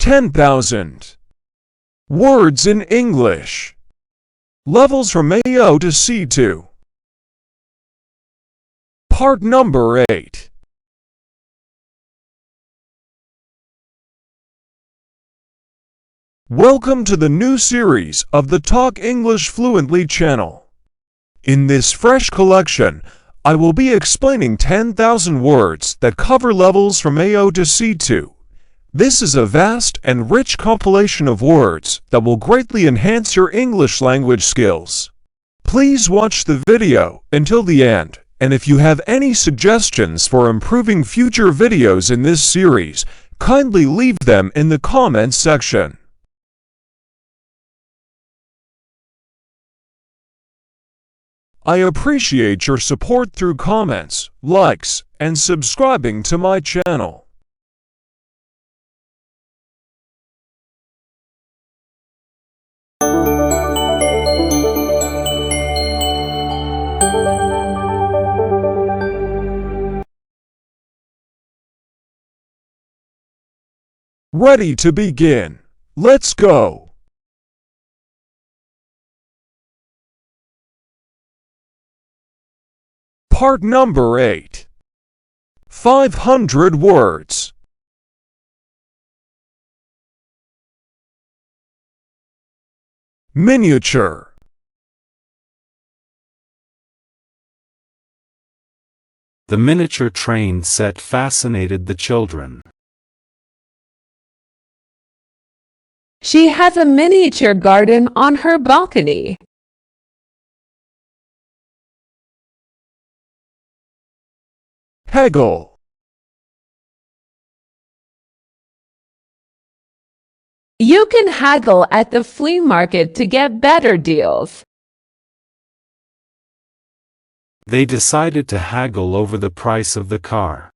10,000 words in English. Levels from A0 to C2. Part number 8. Welcome to the new series of the Talk English Fluently channel. In this fresh collection, I will be explaining 10,000 words that cover levels from A0 to C2. This is a vast and rich compilation of words that will greatly enhance your English language skills. Please watch the video until the end, and if you have any suggestions for improving future videos in this series, kindly leave them in the comments section. I appreciate your support through comments, likes, and subscribing to my channel. Ready to begin. Let's go. Part number 8. 500 words. Miniature. The miniature train set fascinated the children. She has a miniature garden on her balcony. Haggle. You can haggle at the flea market to get better deals. They decided to haggle over the price of the car.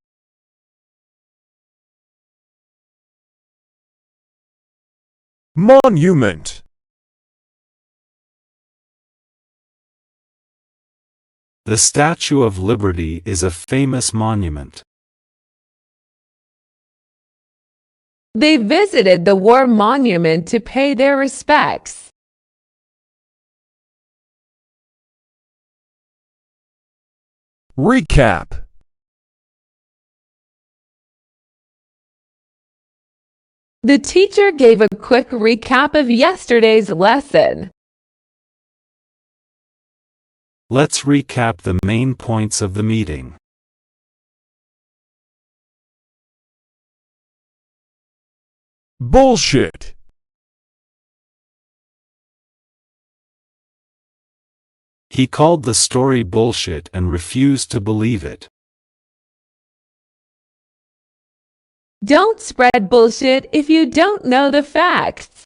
Monument. The Statue of Liberty is a famous monument. They visited the war monument to pay their respects. Recap. The teacher gave a quick recap of yesterday's lesson. Let's recap the main points of the meeting. Bullshit. He called the story bullshit and refused to believe it. Don't spread bullshit if you don't know the facts.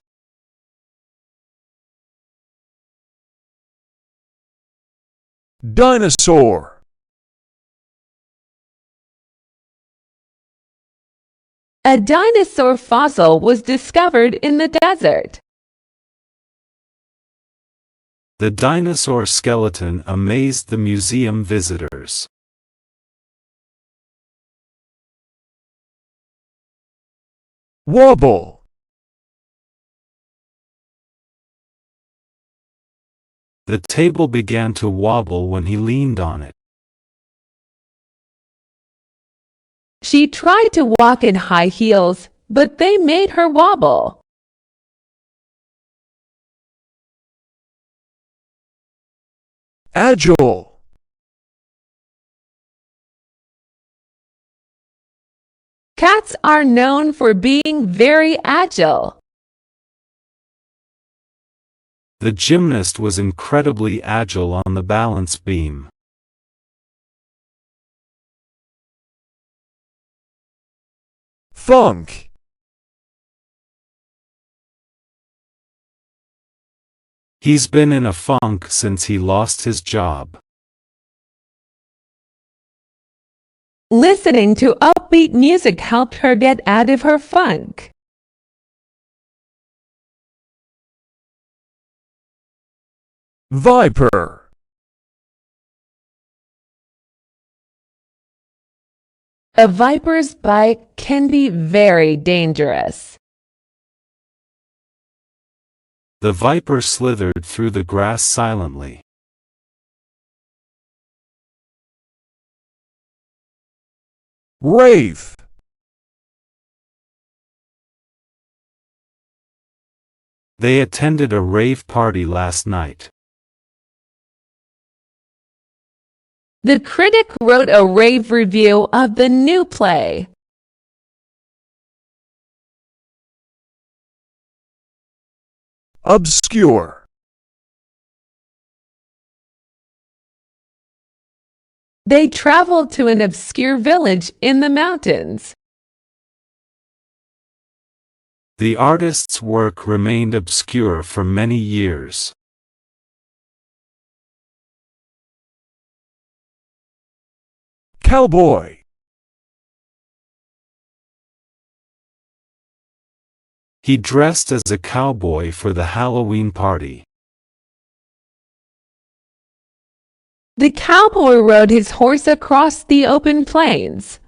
Dinosaur. A dinosaur fossil was discovered in the desert. The dinosaur skeleton amazed the museum visitors. Wobble. The table began to wobble when he leaned on it. She tried to walk in high heels, but they made her wobble. Agile. Cats are known for being very agile. The gymnast was incredibly agile on the balance beam. Funk. He's been in a funk since he lost his job. Listening to upbeat music helped her get out of her funk. Viper. A viper's bite can be very dangerous. The viper slithered through the grass silently. Rave. They attended a rave party last night. The critic wrote a rave review of the new play. Obscure. They traveled to an obscure village in the mountains. The artist's work remained obscure for many years. Cowboy. He dressed as a cowboy for the Halloween party. The cowboy rode his horse across the open plains.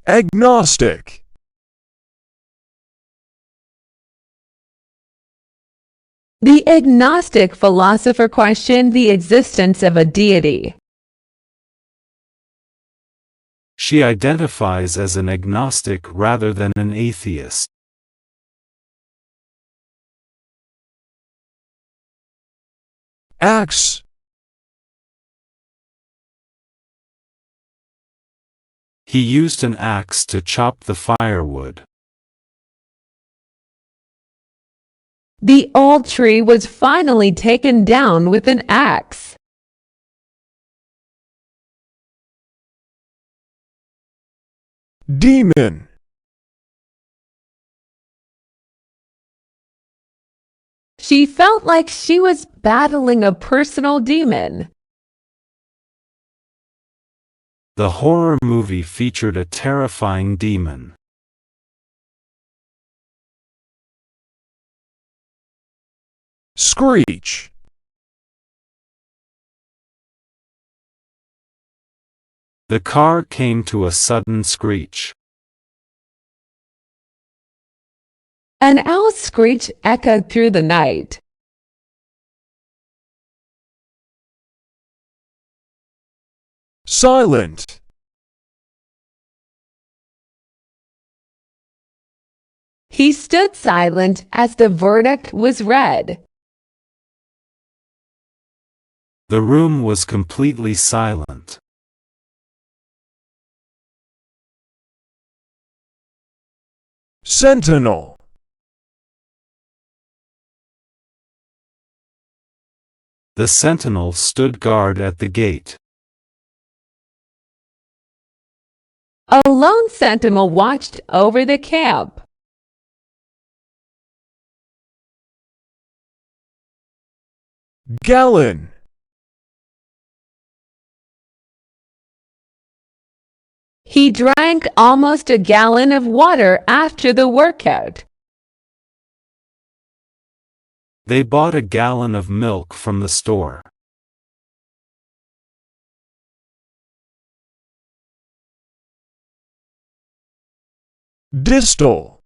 Agnostic. The agnostic philosopher questioned the existence of a deity. She identifies as an agnostic rather than an atheist. Axe. He used an axe to chop the firewood. The old tree was finally taken down with an axe. Demon. She felt like she was battling a personal demon. The horror movie featured a terrifying demon. Screech. The car came to a sudden screech. An owl's screech echoed through the night. Silent. He stood silent as the verdict was read. The room was completely silent. Sentinel. The sentinel stood guard at the gate. A lone sentinel watched over the camp. Gallon. He drank almost a gallon of water after the workout. They bought a gallon of milk from the store. Distal.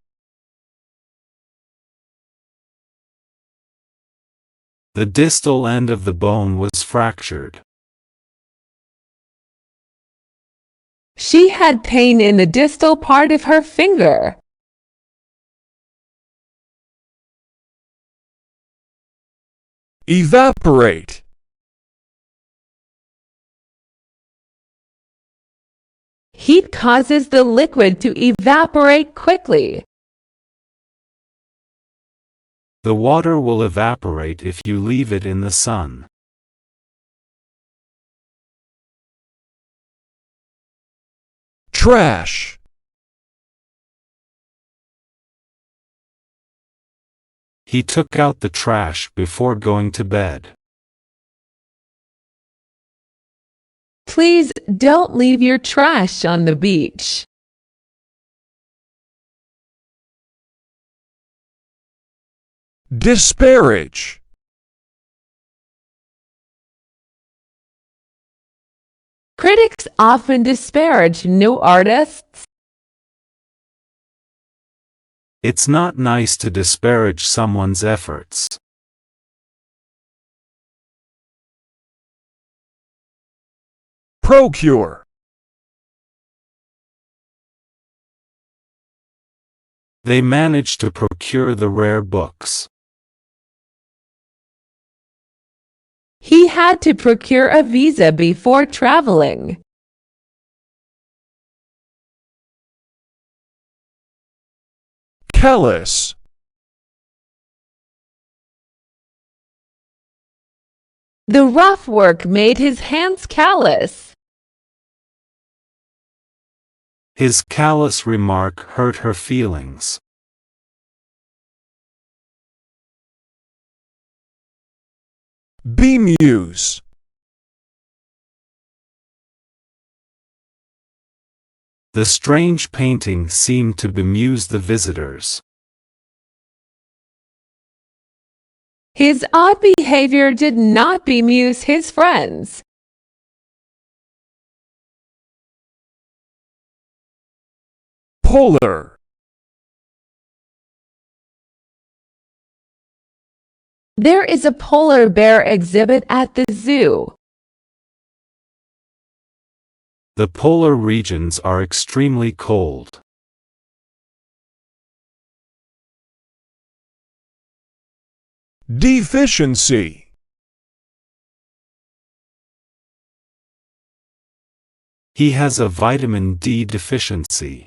The distal end of the bone was fractured. She had pain in the distal part of her finger. Evaporate. Heat causes the liquid to evaporate quickly. The water will evaporate if you leave it in the sun. Trash. He took out the trash before going to bed. Please don't leave your trash on the beach. Disparage. Critics often disparage new artists. It's not nice to disparage someone's efforts. Procure. They managed to procure the rare books. He had to procure a visa before traveling. Callous. The rough work made his hands callous. His callous remark hurt her feelings. Bemuse. The strange painting seemed to bemuse the visitors. His odd behavior did not bemuse his friends. Polar. There is a polar bear exhibit at the zoo. The polar regions are extremely cold. Deficiency. He has a vitamin D deficiency.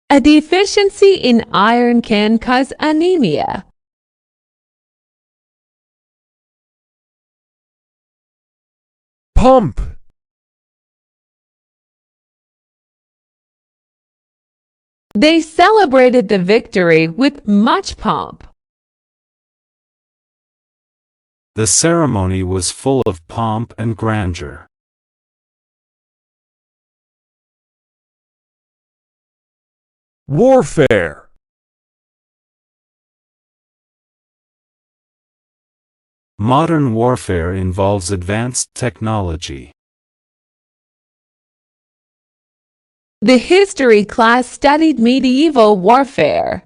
A deficiency in iron can cause anemia. Pump. They celebrated the victory with much pomp. The ceremony was full of pomp and grandeur. Warfare. Modern warfare involves advanced technology. The history class studied medieval warfare.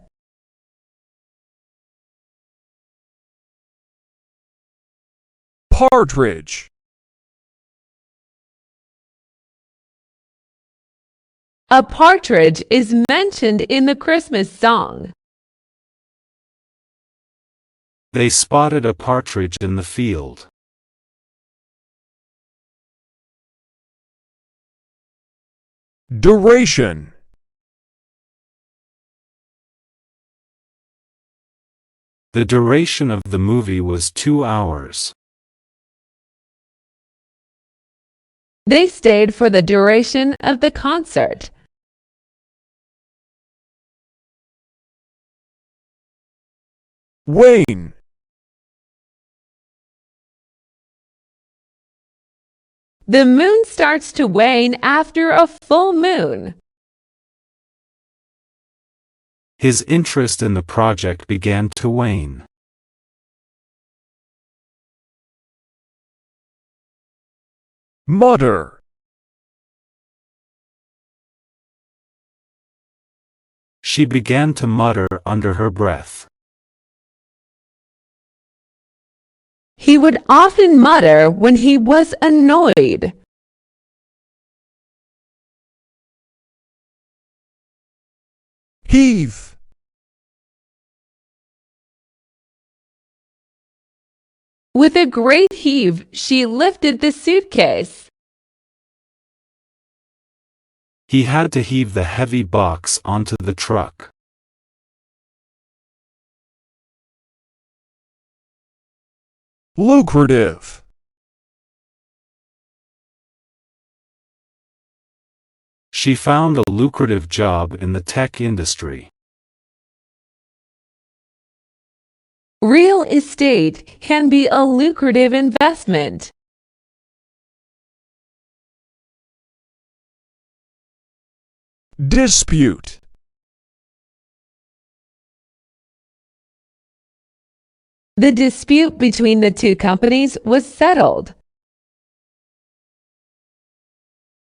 Partridge. A partridge is mentioned in the Christmas song. They spotted a partridge in the field. Duration. The duration of the movie was 2 hours. They stayed for the duration of the concert. Wane. The moon starts to wane after a full moon. His interest in the project began to wane. Mutter. She began to mutter under her breath. He would often mutter when he was annoyed. Heave. With a great heave, she lifted the suitcase. He had to heave the heavy box onto the truck. Lucrative. She found a lucrative job in the tech industry. Real estate can be a lucrative investment. Dispute. The dispute between the two companies was settled.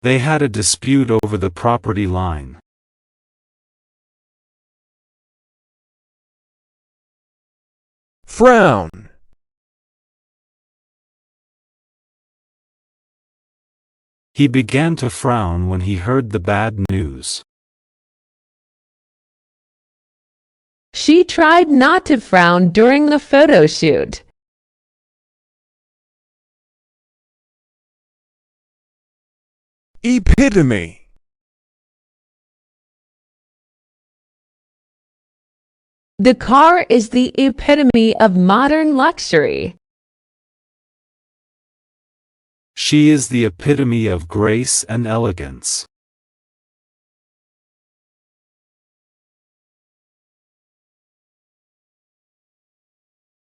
They had a dispute over the property line. Frown. He began to frown when he heard the bad news. She tried not to frown during the photo shoot. Epitome. The car is the epitome of modern luxury. She is the epitome of grace and elegance.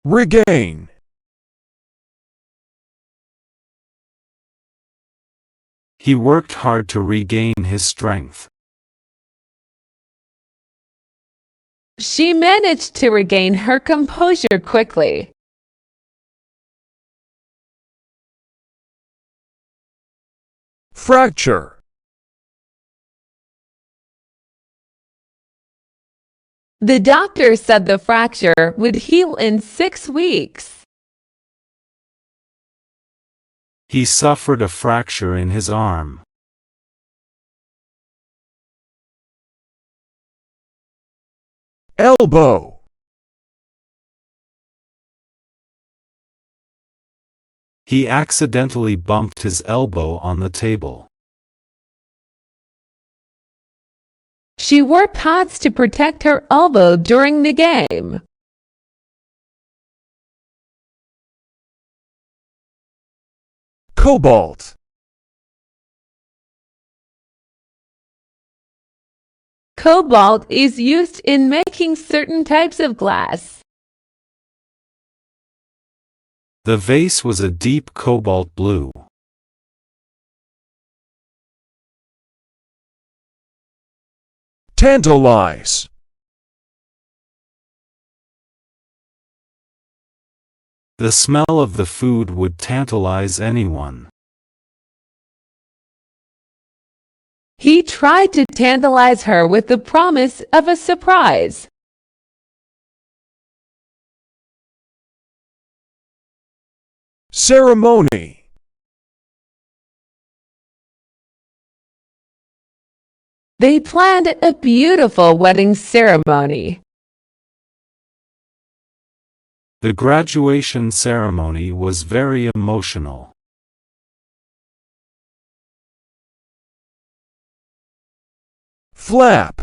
Regain. He worked hard to regain his strength. She managed to regain her composure quickly. Fracture. The doctor said the fracture would heal in 6 weeks. He suffered a fracture in his arm. Elbow. He accidentally bumped his elbow on the table. She wore pads to protect her elbow during the game. Cobalt. Cobalt is used in making certain types of glass. The vase was a deep cobalt blue. Tantalize. The smell of the food would tantalize anyone. He tried to tantalize her with the promise of a surprise. Ceremony. They planned a beautiful wedding ceremony. The graduation ceremony was very emotional. Flap.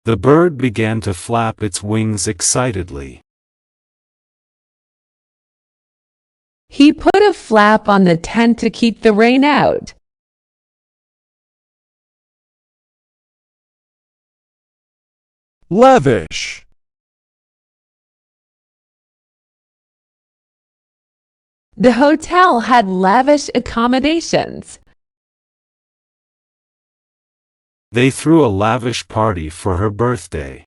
The bird began to flap its wings excitedly. He put a flap on the tent to keep the rain out. Lavish. The hotel had lavish accommodations. They threw a lavish party for her birthday.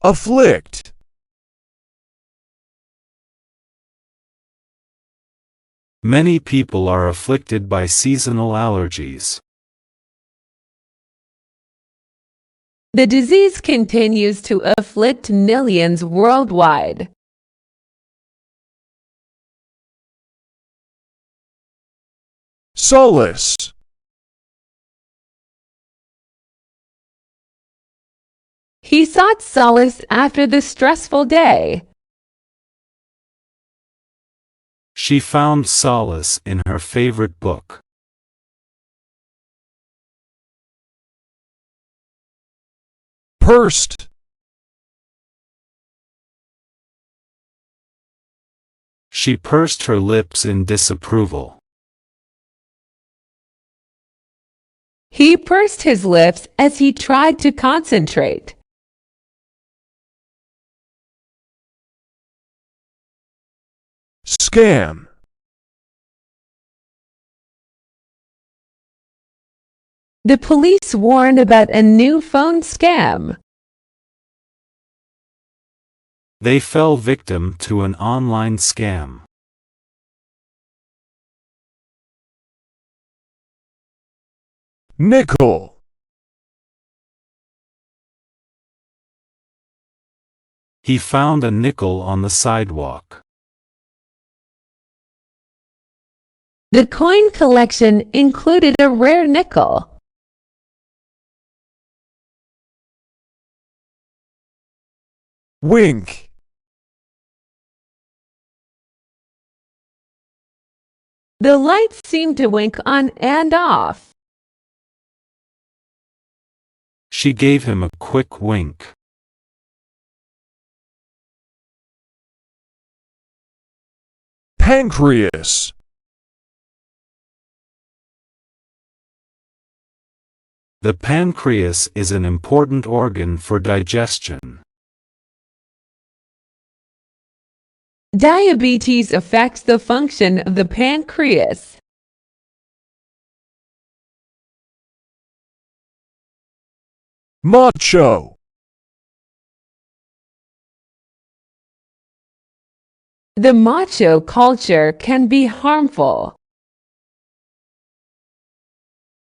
Afflict. Many people are afflicted by seasonal allergies. The disease continues to afflict millions worldwide. Solace. He sought solace after the stressful day. She found solace in her favorite book. Pursed. She pursed her lips in disapproval. He pursed his lips as he tried to concentrate. Scam. The police warned about a new phone scam. They fell victim to an online scam. nickel, He found a nickel on the sidewalk. The coin collection included a rare nickel. wink, The lights seemed to wink on and off. She gave him a quick wink. pancreas, The pancreas is an important organ for digestion. Diabetes affects the function of the pancreas. macho, The macho culture can be harmful.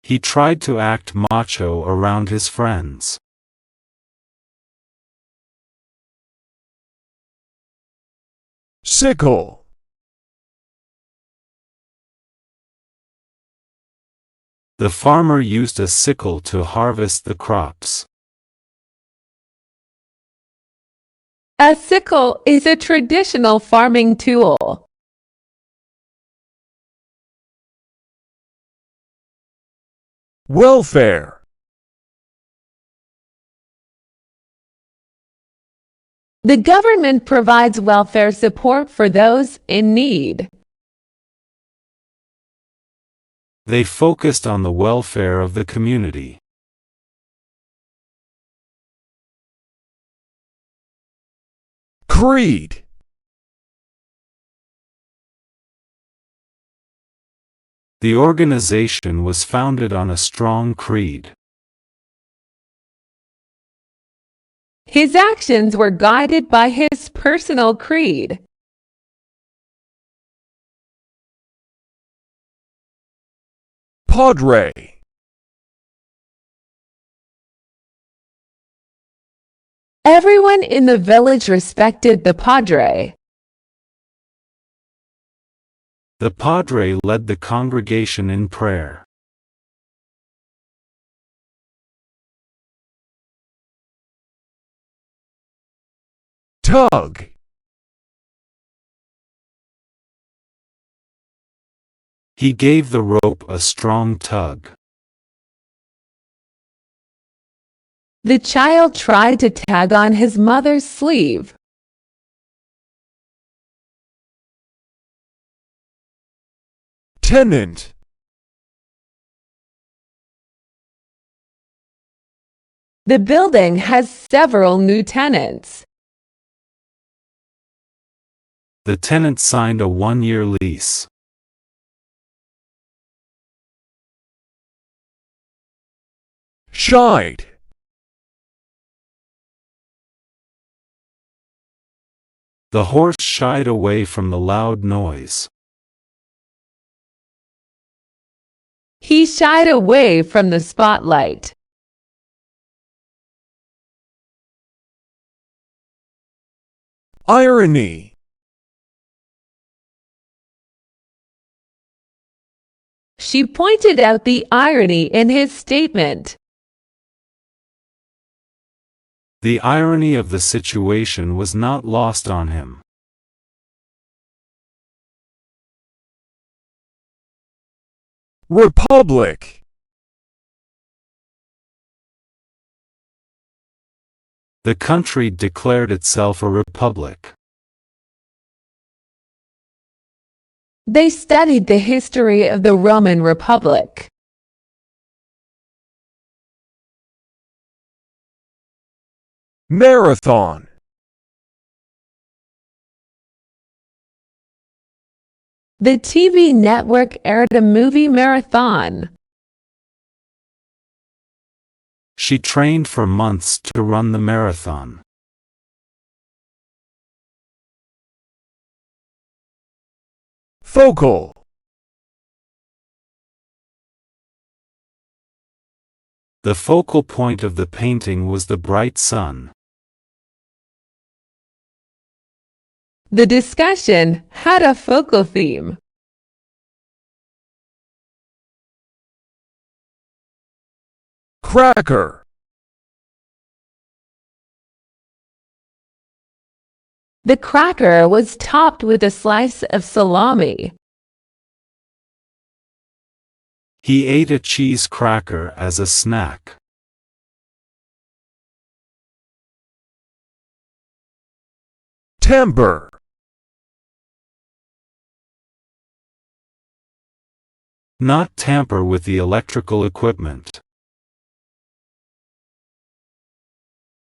He tried to act macho around his friends. sickle, The farmer used a sickle to harvest the crops. A sickle is a traditional farming tool. welfare, The government provides welfare support for those in need. They focused on the welfare of the community. creed, The organization was founded on a strong creed. His actions were guided by his personal creed. padre, Everyone in the village respected the padre. The padre led the congregation in prayer. tug, He gave the rope a strong tug. The child tried to tug on his mother's sleeve. tenant, The building has several new tenants. The tenant signed a one-year lease. shied, The horse shied away from the loud noise. He shied away from the spotlight. irony, She pointed out the irony in his statement. The irony of the situation was not lost on him. republic, The country declared itself a republic. They studied the history of the Roman Republic. marathon, The TV network aired a movie marathon. She trained for months to run the marathon. focal, The focal point of the painting was the bright sun. The discussion had a focal theme. Cracker. The cracker was topped with a slice of salami. He ate a cheese cracker as a snack. Timber. Not tamper with the electrical equipment.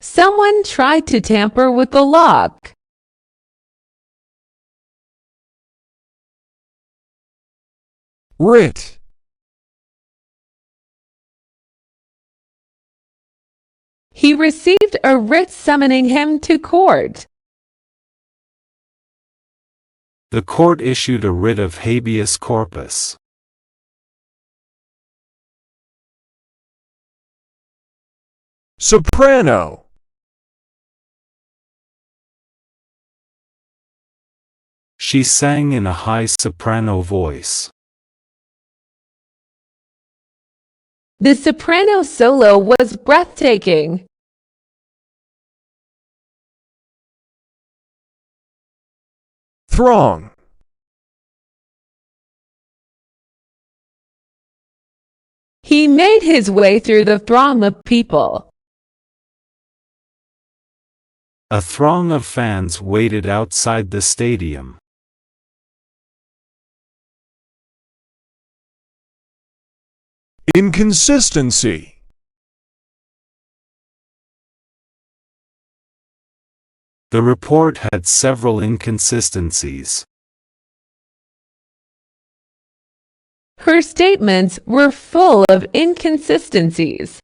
Someone tried to tamper with the lock. Writ. He received a writ summoning him to court. The court issued a writ of habeas corpus. Soprano. She sang in a high soprano voice. The soprano solo was breathtaking. Throng. He made his way through the throng of people. A throng of fans waited outside the stadium. Inconsistency. The report had several inconsistencies. Her statements were full of inconsistencies.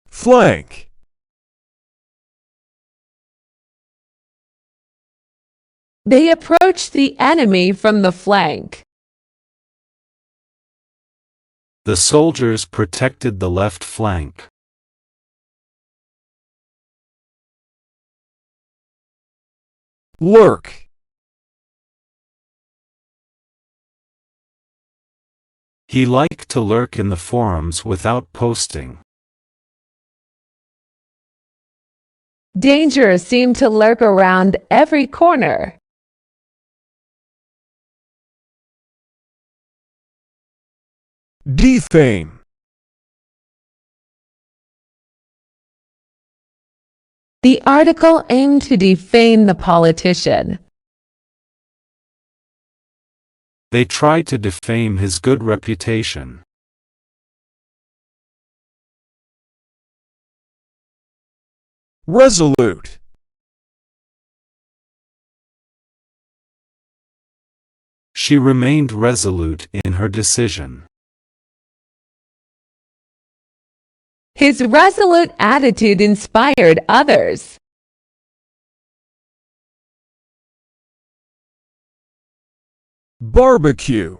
Flank. They approached the enemy from the flank. The soldiers protected the left flank. Lurk. He liked to lurk in the forums without posting. Danger seemed to lurk around every corner. Defame. The article aimed to defame the politician. They tried to defame his good reputation. Resolute. She remained resolute in her decision. His resolute attitude inspired others. Barbecue.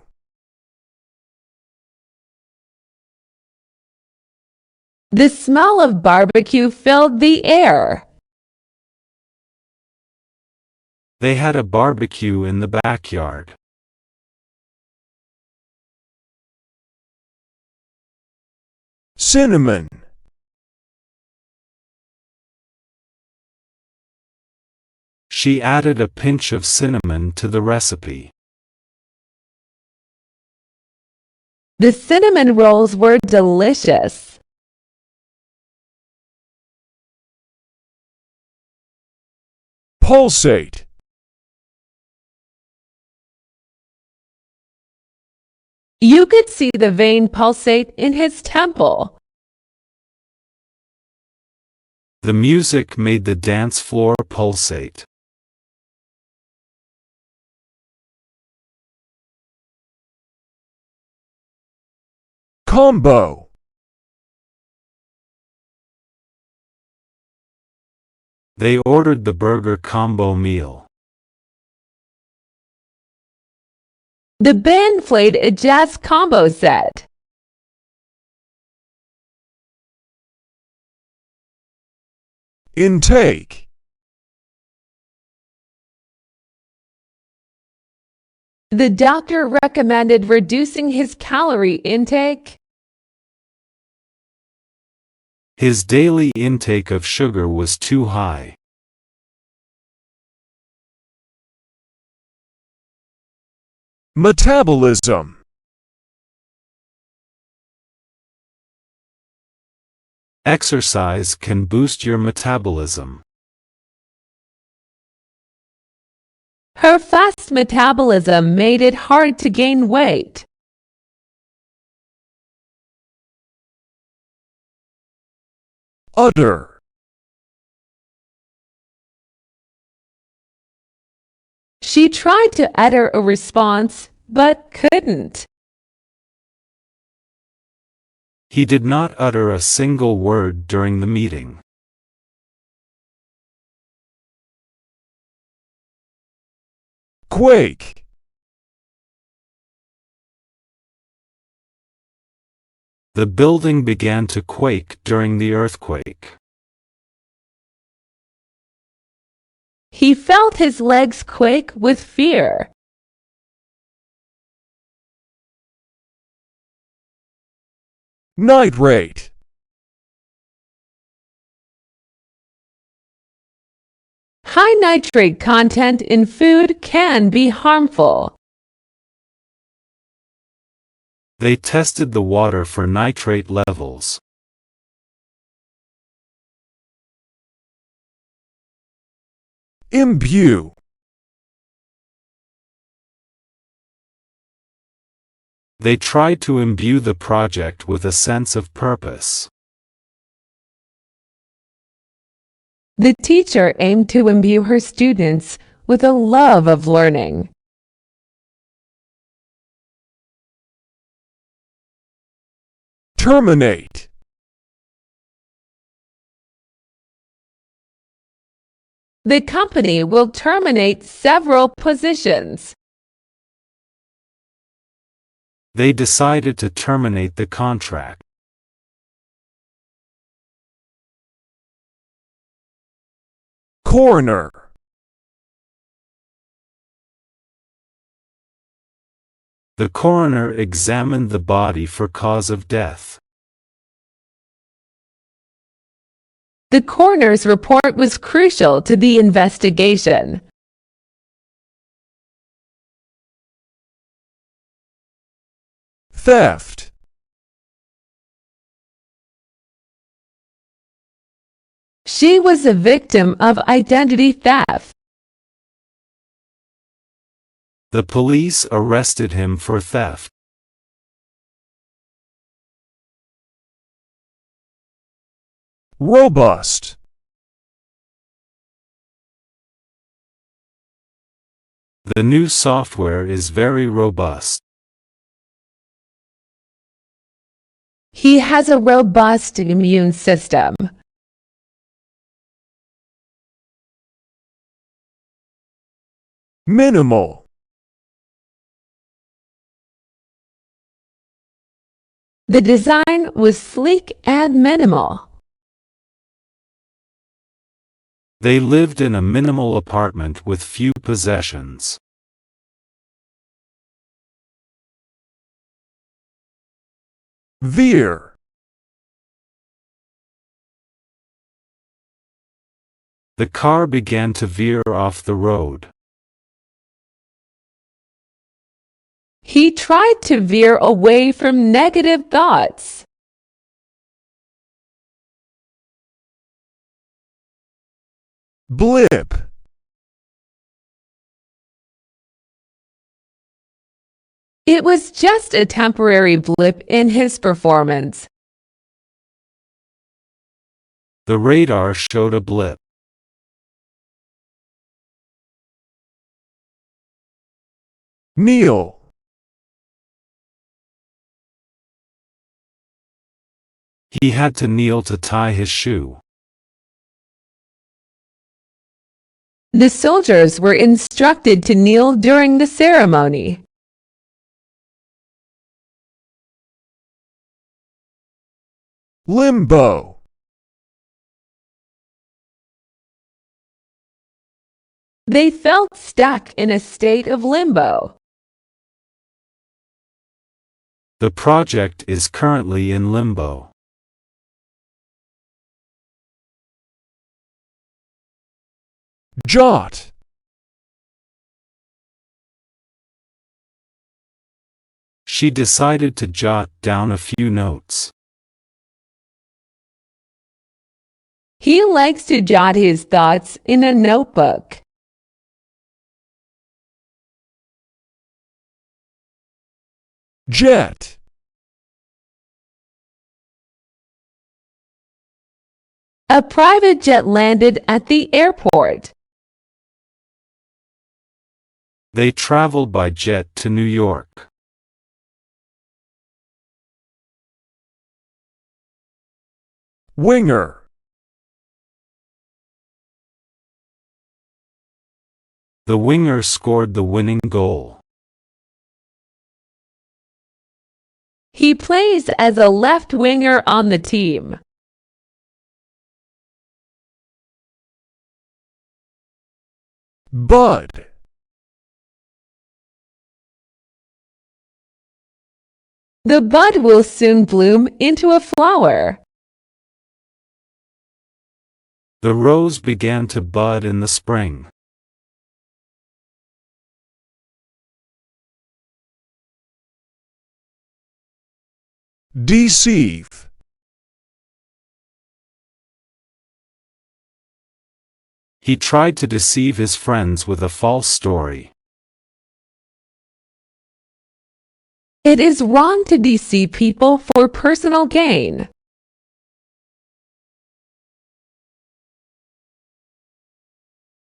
The smell of barbecue filled the air. They had a barbecue in the backyard. Cinnamon. She added a pinch of cinnamon to the recipe. The cinnamon rolls were delicious. Pulsate. You could see the vein pulsate in his temple. The music made the dance floor pulsate. Combo. They ordered the burger combo meal. The band played a jazz combo set. Intake. The doctor recommended reducing his calorie intake. His daily intake of sugar was too high. Metabolism. Exercise can boost your metabolism. Her fast metabolism made it hard to gain weight. Utter. She tried to utter a response, but couldn't. He did not utter a single word during the meeting. Quake. The building began to quake during the earthquake. He felt his legs quake with fear. Nitrate. High nitrate content in food can be harmful. They tested the water for nitrate levels. Imbue. They tried to imbue the project with a sense of purpose. The teacher aimed to imbue her students with a love of learning. Terminate. The company will terminate several positions. They decided to terminate the contract. Coroner. The coroner examined the body for cause of death. The coroner's report was crucial to the investigation. Theft. She was a victim of identity theft. The police arrested him for theft. Robust. The new software is very robust. He has a robust immune system. Minimal. The design was sleek and minimal. They lived in a minimal apartment with few possessions. Veer. The car began to veer off the road. He tried to veer away from negative thoughts. Blip. It was just a temporary blip in his performance. The radar showed a blip. Kneel. He had to kneel to tie his shoe. The soldiers were instructed to kneel during the ceremony. limbo, They felt stuck in a state of limbo. The project is currently in limbo. jot, She decided to jot down a few notes. He likes to jot his thoughts in a notebook. jet, A private jet landed at the airport. They traveled by jet to New York. winger, The winger scored the winning goal. He plays as a left winger on the team. bud, The bud will soon bloom into a flower. The rose began to bud in the spring. deceive, He tried to deceive his friends with a false story. It is wrong to deceive people for personal gain.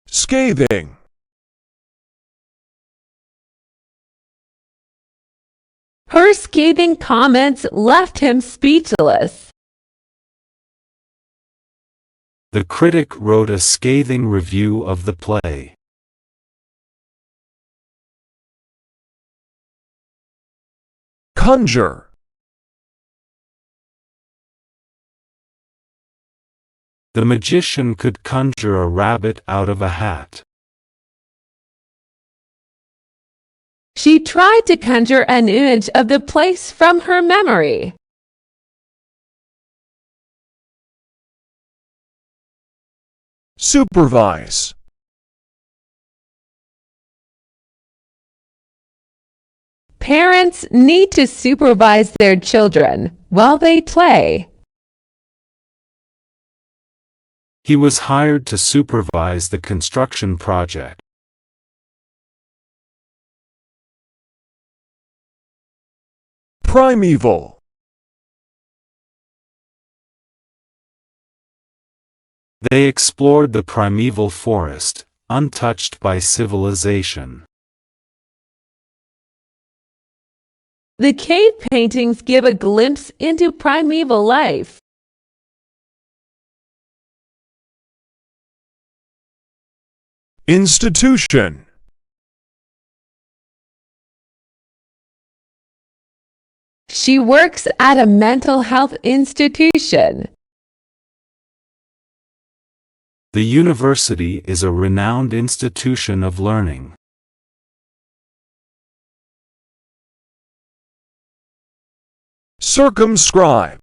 scathing, Her scathing comments left him speechless. The critic wrote a scathing review of the play. conjure, The magician could conjure a rabbit out of a hat. She tried to conjure an image of the place from her memory. supervise, Parents need to supervise their children while they play. He was hired to supervise the construction project. primeval, They explored the primeval forest, untouched by civilization. The cave paintings give a glimpse into primeval life. institution, She works at a mental health institution. The university is a renowned institution of learning. circumscribe,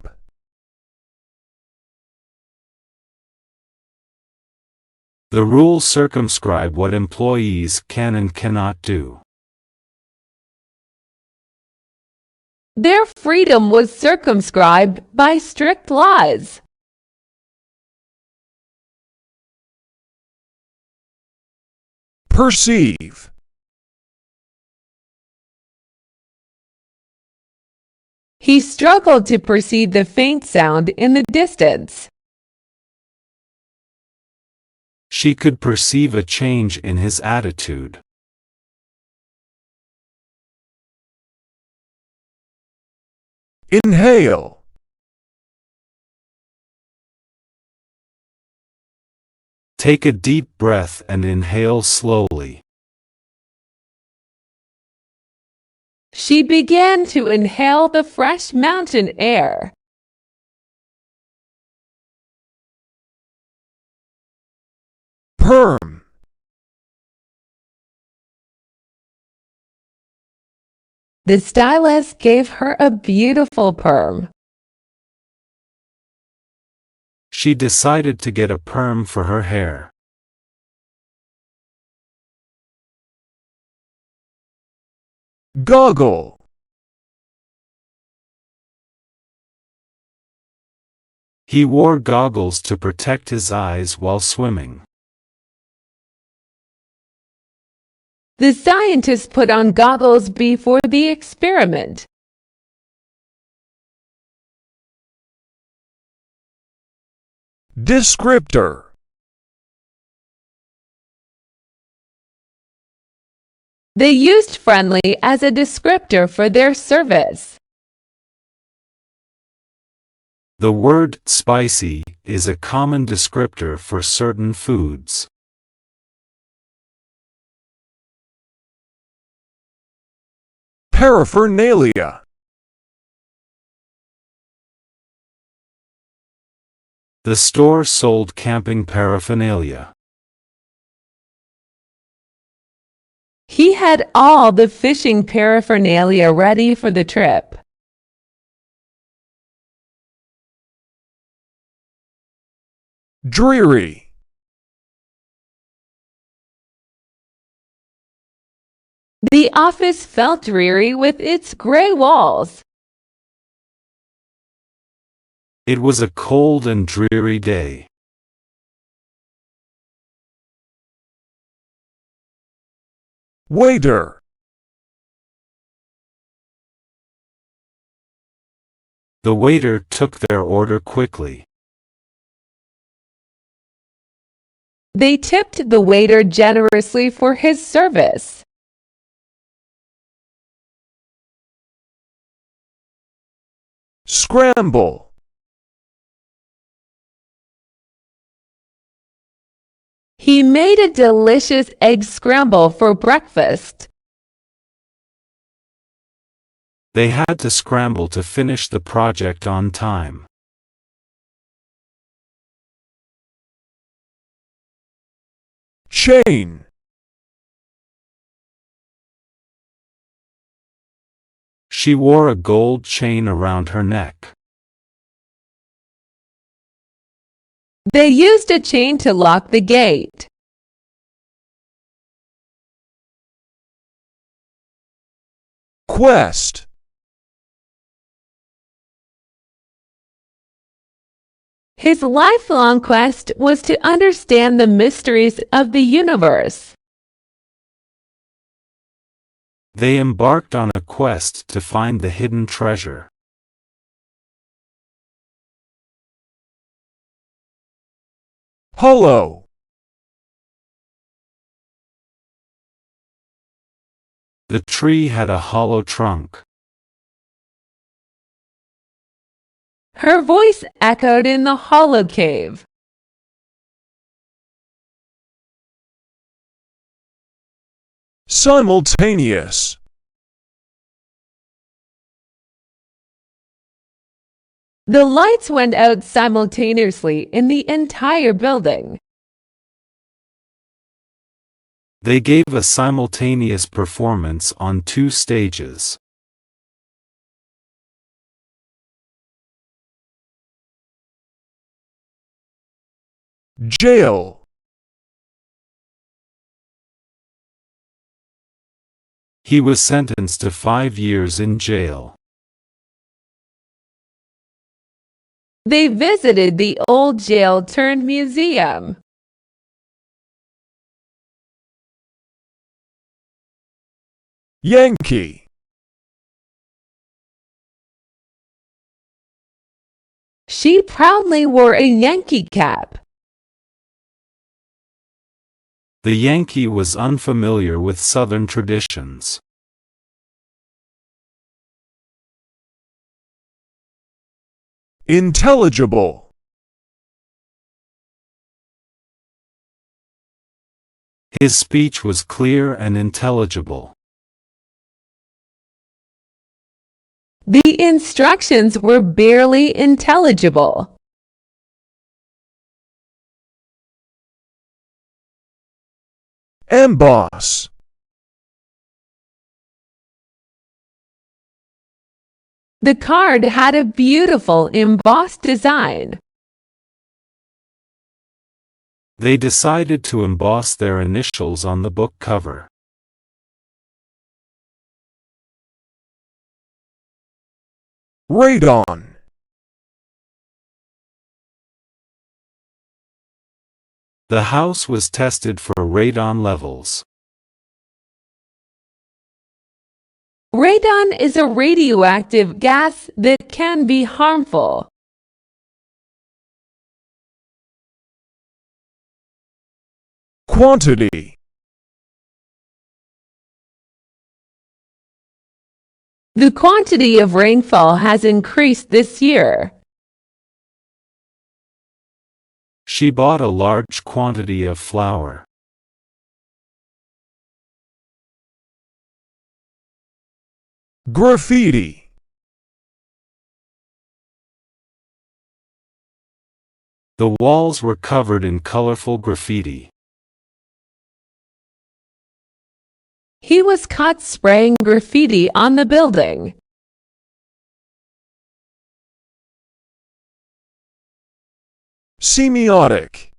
The rules circumscribe what employees can and cannot do. Their freedom was circumscribed by strict laws. perceive, He struggled to perceive the faint sound in the distance. She could perceive a change in his attitude. inhale, Take a deep breath and inhale slowly. She began to inhale the fresh mountain air. perm, The stylist gave her a beautiful perm. She decided to get a perm for her hair. goggle, He wore goggles to protect his eyes while swimming. The scientist put on goggles before the experiment. descriptor, They used friendly as a descriptor for their service. The word spicy is a common descriptor for certain foods. paraphernalia, The store sold camping paraphernalia. He had all the fishing paraphernalia ready for the trip. dreary, The office felt dreary with its gray walls. It was a cold and dreary day. waiter, The waiter took their order quickly. They tipped the waiter generously for his service. scramble, He made a delicious egg scramble for breakfast. They had to scramble to finish the project on time. chain, She wore a gold chain around her neck. They used a chain to lock the gate. quest, His lifelong quest was to understand the mysteries of the universe. They embarked on a quest to find the hidden treasure. hollow, The tree had a hollow trunk. Her voice echoed in the hollow cave. simultaneous, The lights went out simultaneously in the entire building. They gave a simultaneous performance on 2 stages. jail, He was sentenced to 5 years in jail. They visited the old jail-turned-museum. Yankee, She proudly wore a Yankee cap. The Yankee was unfamiliar with Southern traditions. intelligible, His speech was clear and intelligible. The instructions were barely intelligible. Emboss. The card had a beautiful embossed design. They decided to emboss their initials on the book cover. Radon. The house was tested for radon levels. Radon is a radioactive gas that can be harmful. Quantity. The quantity of rainfall has increased this year. She bought a large quantity of flour. Graffiti. The walls were covered in colorful graffiti. He was caught spraying graffiti on the building. Semiotic.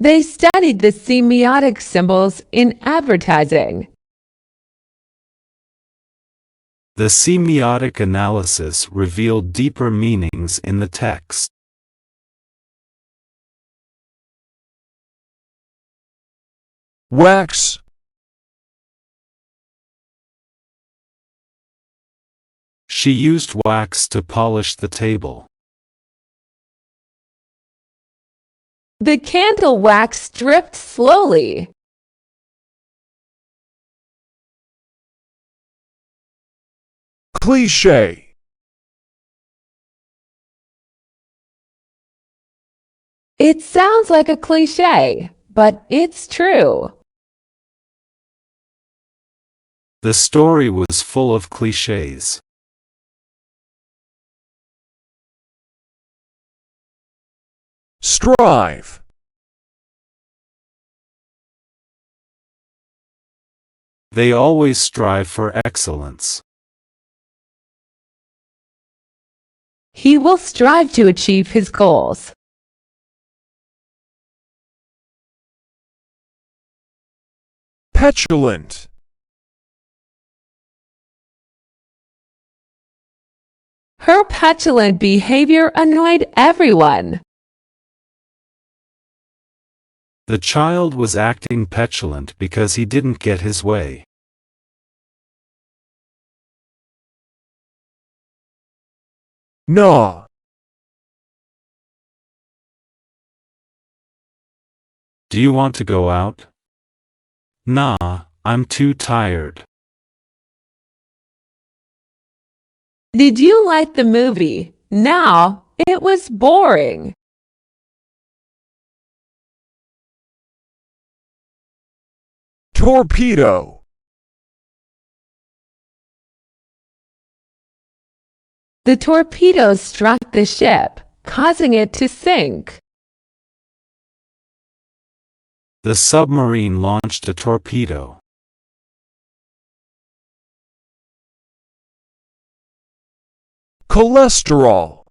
They studied the semiotic symbols in advertising. The semiotic analysis revealed deeper meanings in the text. Wax. She used wax to polish the table. The candle wax dripped slowly. Cliché. It sounds like a cliché, but it's true. The story was full of clichés. Strive. They always strive for excellence. He will strive to achieve his goals. Petulant. Her petulant behavior annoyed everyone. The child was acting petulant because he didn't get his way. Gnaw. Do you want to go out? Nah, I'm too tired. Did you like the movie? No, it was boring. Torpedo. The torpedo struck the ship, causing it to sink. The submarine launched a torpedo. Cholesterol.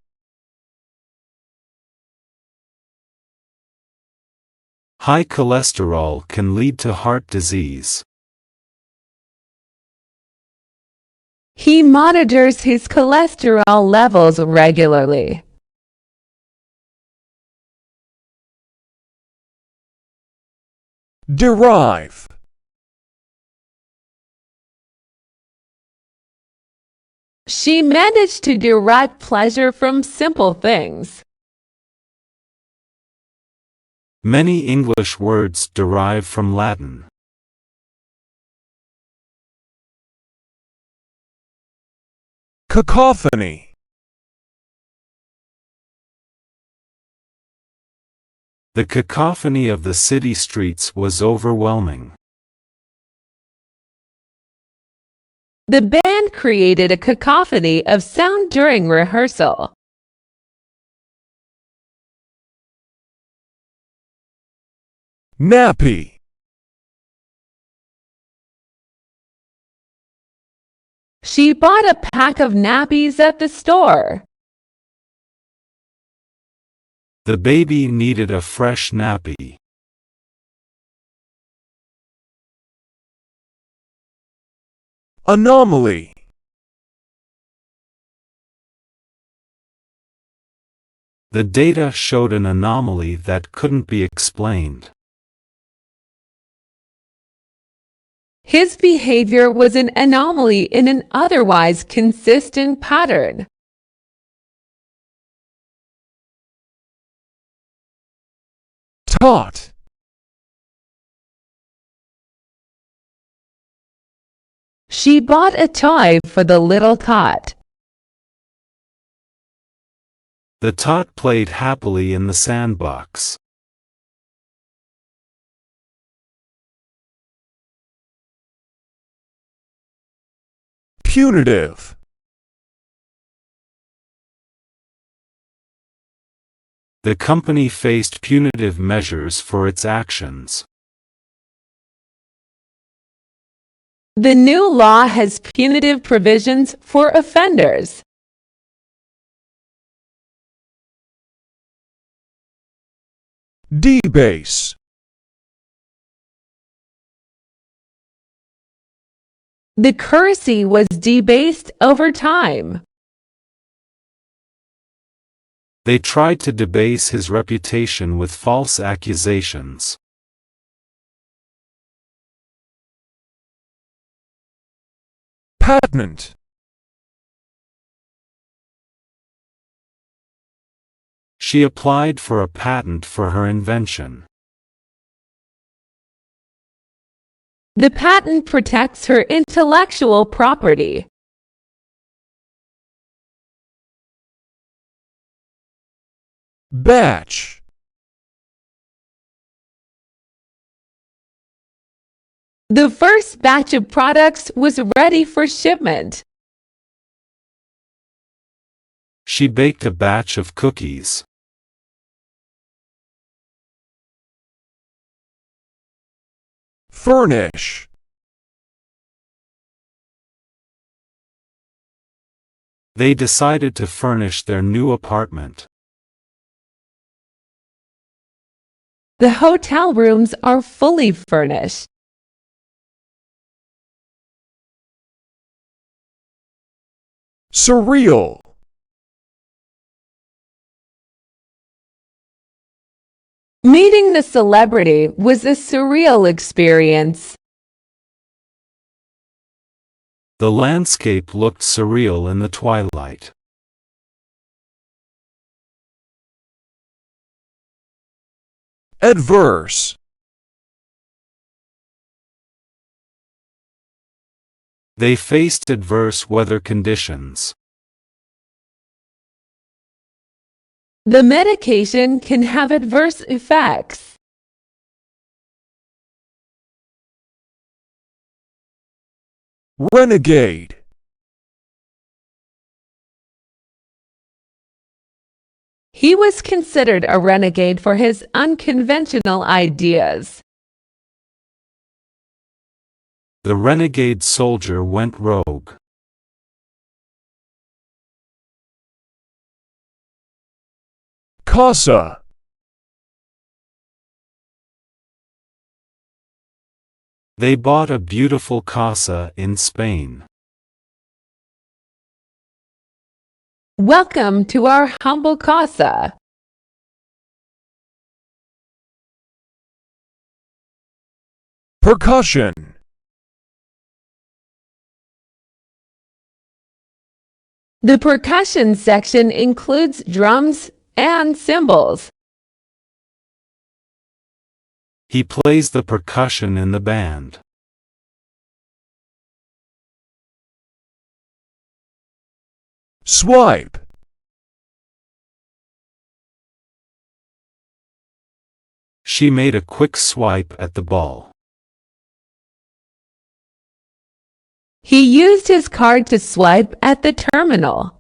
High cholesterol can lead to heart disease. He monitors his cholesterol levels regularly. Derive. She managed to derive pleasure from simple things. Many English words derive from Latin. Cacophony. The cacophony of the city streets was overwhelming. The band created a cacophony of sound during rehearsal. Nappy. She bought a pack of nappies at the store. The baby needed a fresh nappy. Anomaly. The data showed an anomaly that couldn't be explained. His behavior was an anomaly in an otherwise consistent pattern. Tot. She bought a toy for the little tot. The tot played happily in the sandbox. Punitive. The company faced punitive measures for its actions. The new law has punitive provisions for offenders. Debase. The currency was debased over time. They tried to debase his reputation with false accusations. Patent. She applied for a patent for her invention. The patent protects her intellectual property. Batch. The first batch of products was ready for shipment. She baked a batch of cookies. Furnish. They decided to furnish their new apartment. The hotel rooms are fully furnished. Surreal. Meeting the celebrity was a surreal experience. The landscape looked surreal in the twilight. Adverse. They faced adverse weather conditions. The medication can have adverse effects. Renegade. He was considered a renegade for his unconventional ideas. The renegade soldier went rogue. Casa. They bought a beautiful casa in Spain. Welcome to our humble casa. Percussion. The percussion section includes drums and cymbals. He plays the percussion in the band. Swipe. She made a quick swipe at the ball. He used his card to swipe at the terminal.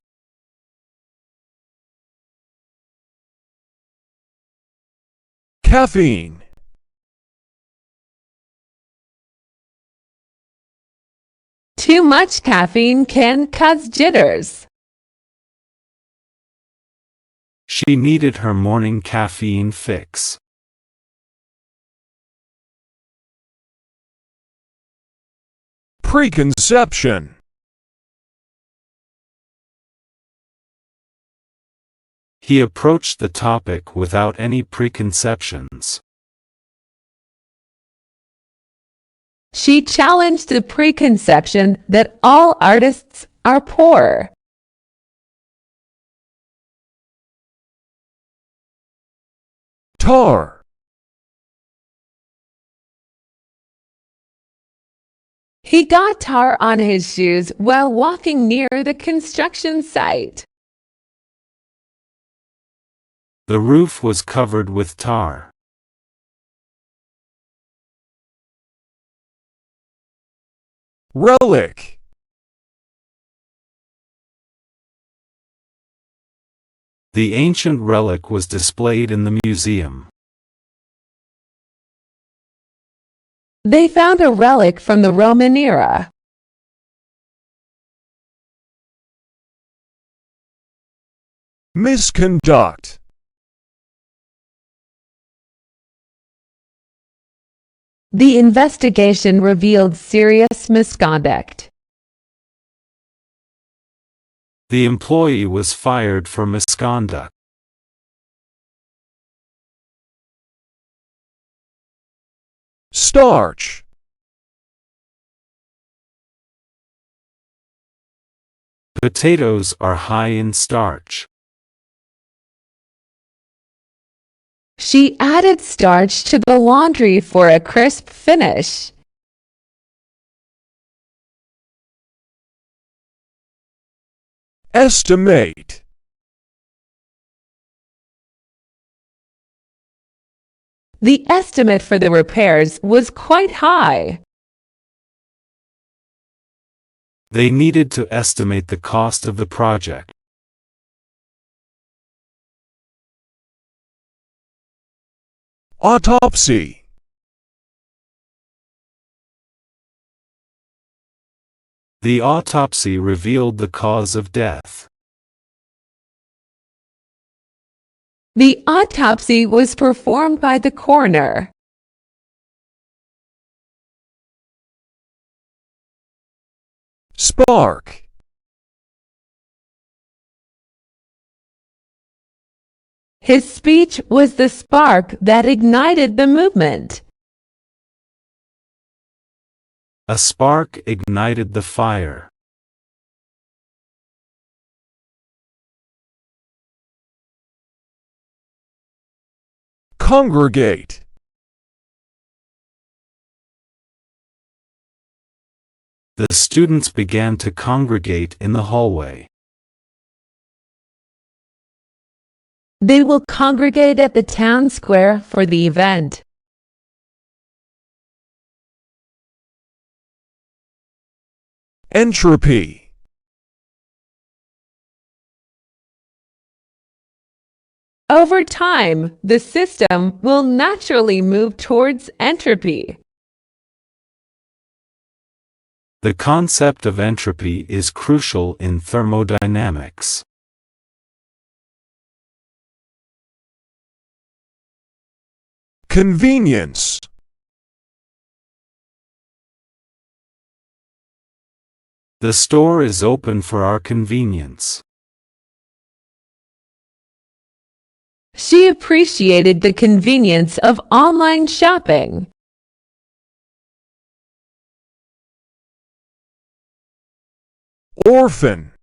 Caffeine. Too much caffeine can cause jitters. She needed her morning caffeine fix. Preconception. He approached the topic without any preconceptions. She challenged the preconception that all artists are poor. Tar. He got tar on his shoes while walking near the construction site. The roof was covered with tar. Relic. The ancient relic was displayed in the museum. They found a relic from the Roman era. Misconduct. The investigation revealed serious misconduct. The employee was fired for misconduct. Starch. Potatoes are high in starch. She added starch to the laundry for a crisp finish. Estimate. The estimate for the repairs was quite high. They needed to estimate the cost of the project. Autopsy. The autopsy revealed the cause of death. The autopsy was performed by the coroner. Spark. His speech was the spark that ignited the movement. A spark ignited the fire. Congregate. The students began to congregate in the hallway. They will congregate at the town square for the event. Entropy. Over time, the system will naturally move towards entropy. The concept of entropy is crucial in thermodynamics. Convenience. The store is open for our convenience. She appreciated the convenience of online shopping. Orphan.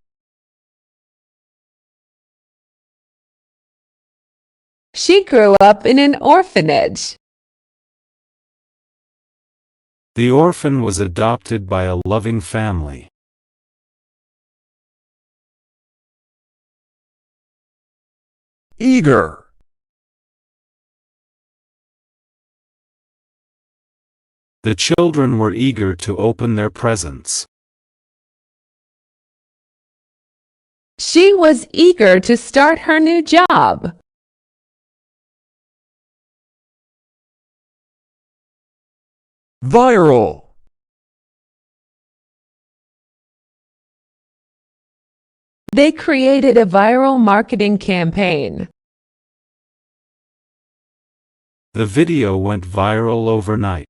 She grew up in an orphanage. The orphan was adopted by a loving family. Eager. The children were eager to open their presents. She was eager to start her new job. Viral. They created a viral marketing campaign. The video went viral overnight.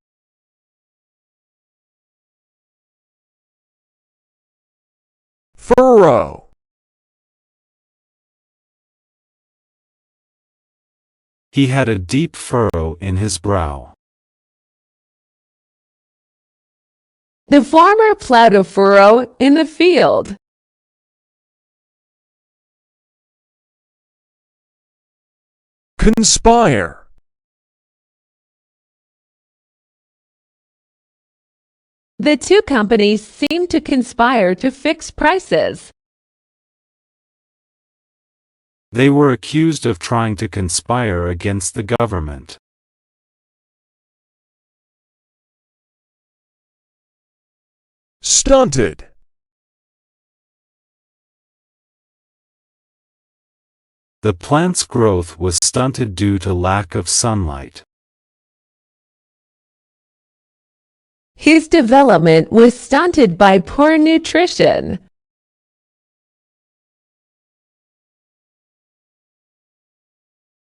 Furrow. He had a deep furrow in his brow. The farmer plowed a furrow in the field. Conspire. The two companies seemed to conspire to fix prices. They were accused of trying to conspire against the government. Stunted. The plant's growth was stunted due to lack of sunlight. His development was stunted by poor nutrition.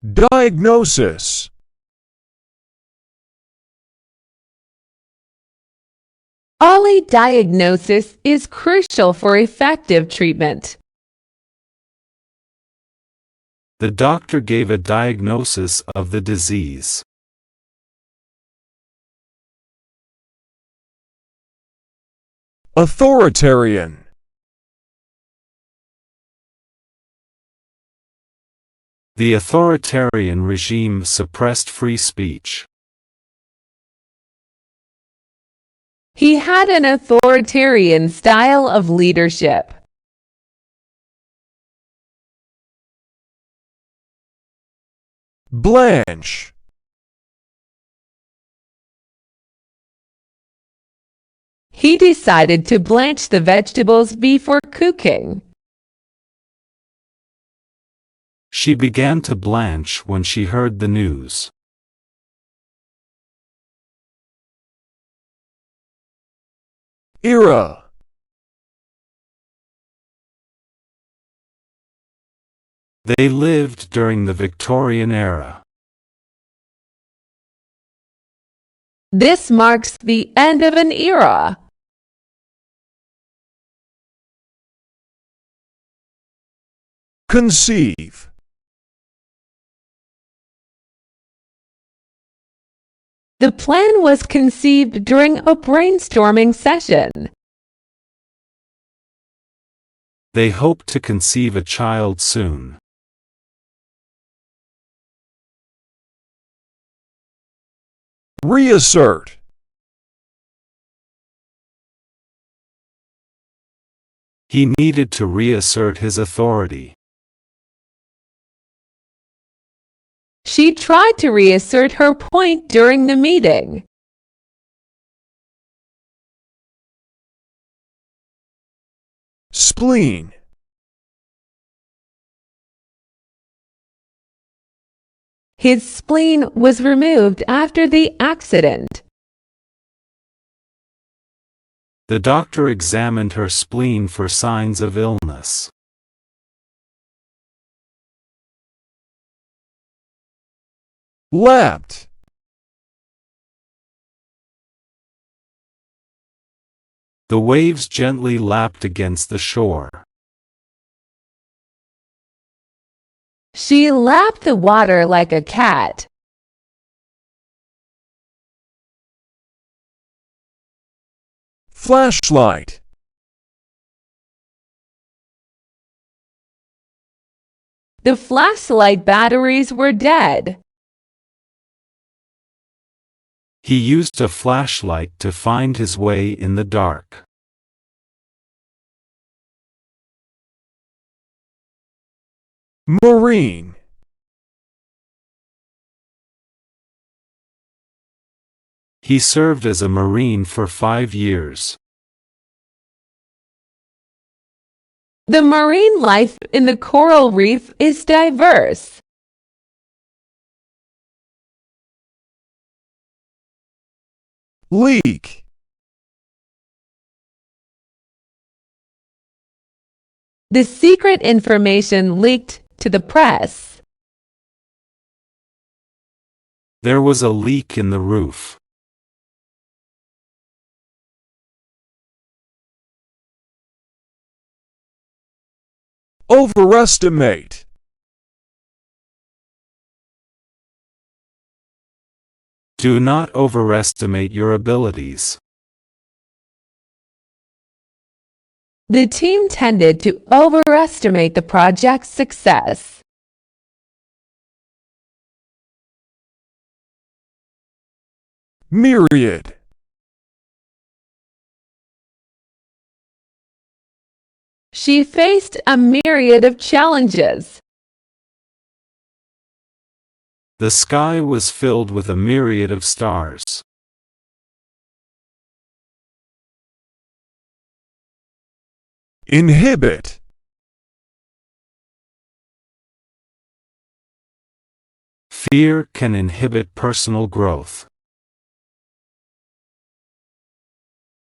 Diagnosis. Early diagnosis is crucial for effective treatment. The doctor gave a diagnosis of the disease. Authoritarian. The authoritarian regime suppressed free speech. He had an authoritarian style of leadership. Blanch. He decided to blanch the vegetables before cooking. She began to blanch when she heard the news. Era. They lived during the Victorian era. This marks the end of an era. Conceive. The plan was conceived during a brainstorming session. They hoped to conceive a child soon. Reassert. He needed to reassert his authority. She tried to reassert her point during the meeting. Spleen. His spleen was removed after the accident. The doctor examined her spleen for signs of illness. Lapped. The waves gently lapped against the shore. She lapped the water like a cat. Flashlight. The flashlight batteries were dead. He used a flashlight to find his way in the dark. Marine. He served as a Marine for 5 years. The marine life in the coral reef is diverse. Leak. The secret information leaked to the press. There was a leak in the roof. Overestimate. Do not overestimate your abilities. The team tended to overestimate the project's success. Myriad. She faced a myriad of challenges. The sky was filled with a myriad of stars. Inhibit. Fear can inhibit personal growth.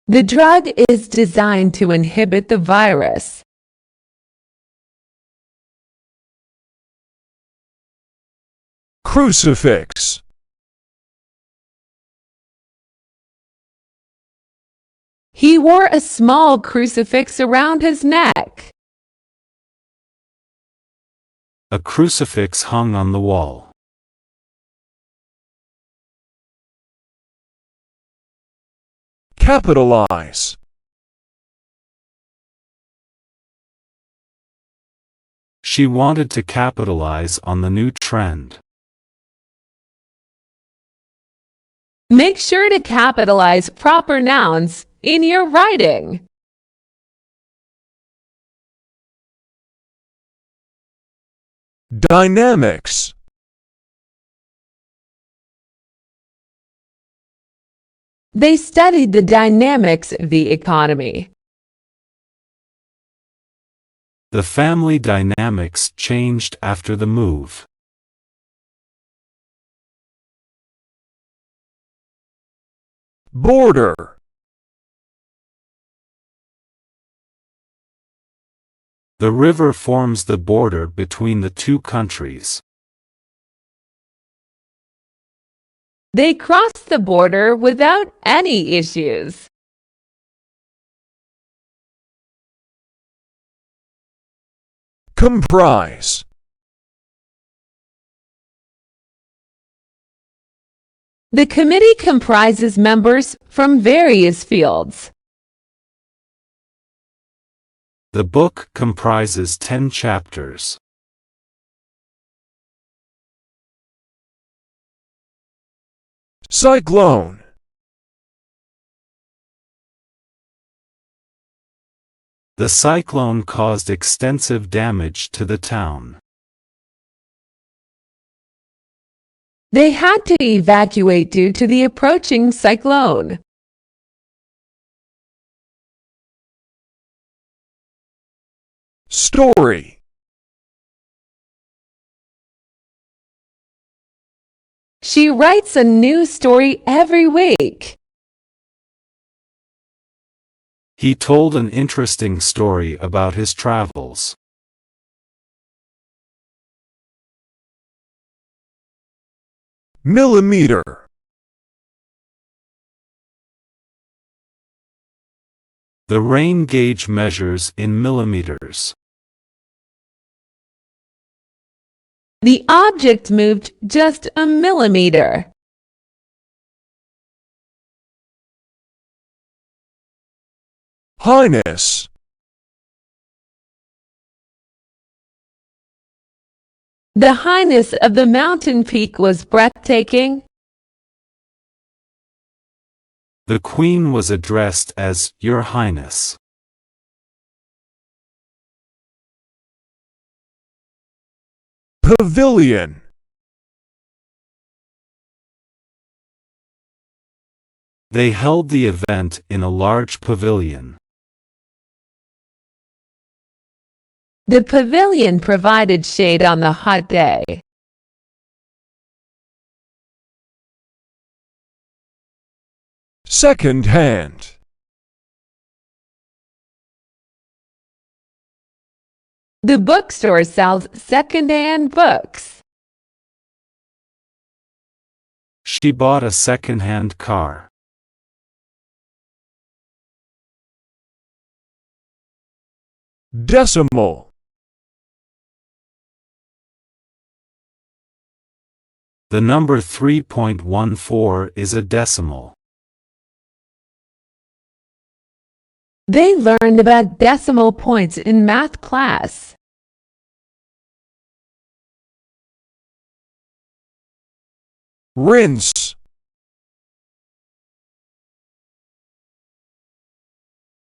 The drug is designed to inhibit the virus. Crucifix. He wore a small crucifix around his neck. A crucifix hung on the wall. Capitalize. She wanted to capitalize on the new trend. Make sure to capitalize proper nouns in your writing. Dynamics. They studied the dynamics of the economy. The family dynamics changed after the move. Border. The river forms the border between the two countries. They crossed the border without any issues. Comprise. The committee comprises members from various fields. The book comprises 10 chapters. Cyclone. The cyclone caused extensive damage to the town. They had to evacuate due to the approaching cyclone. Story. She writes a new story every week. He told an interesting story about his travels. Millimeter. The rain gauge measures in millimeters. The object moved just a millimeter. Highness. The highness of the mountain peak was breathtaking. The Queen was addressed as Your Highness. Pavilion. They held the event in a large pavilion. The pavilion provided shade on the hot day. Second hand. The bookstore sells second-hand books. She bought a second-hand car. Decimal. The number 3.14 is a decimal. They learned about decimal points in math class. Rinse.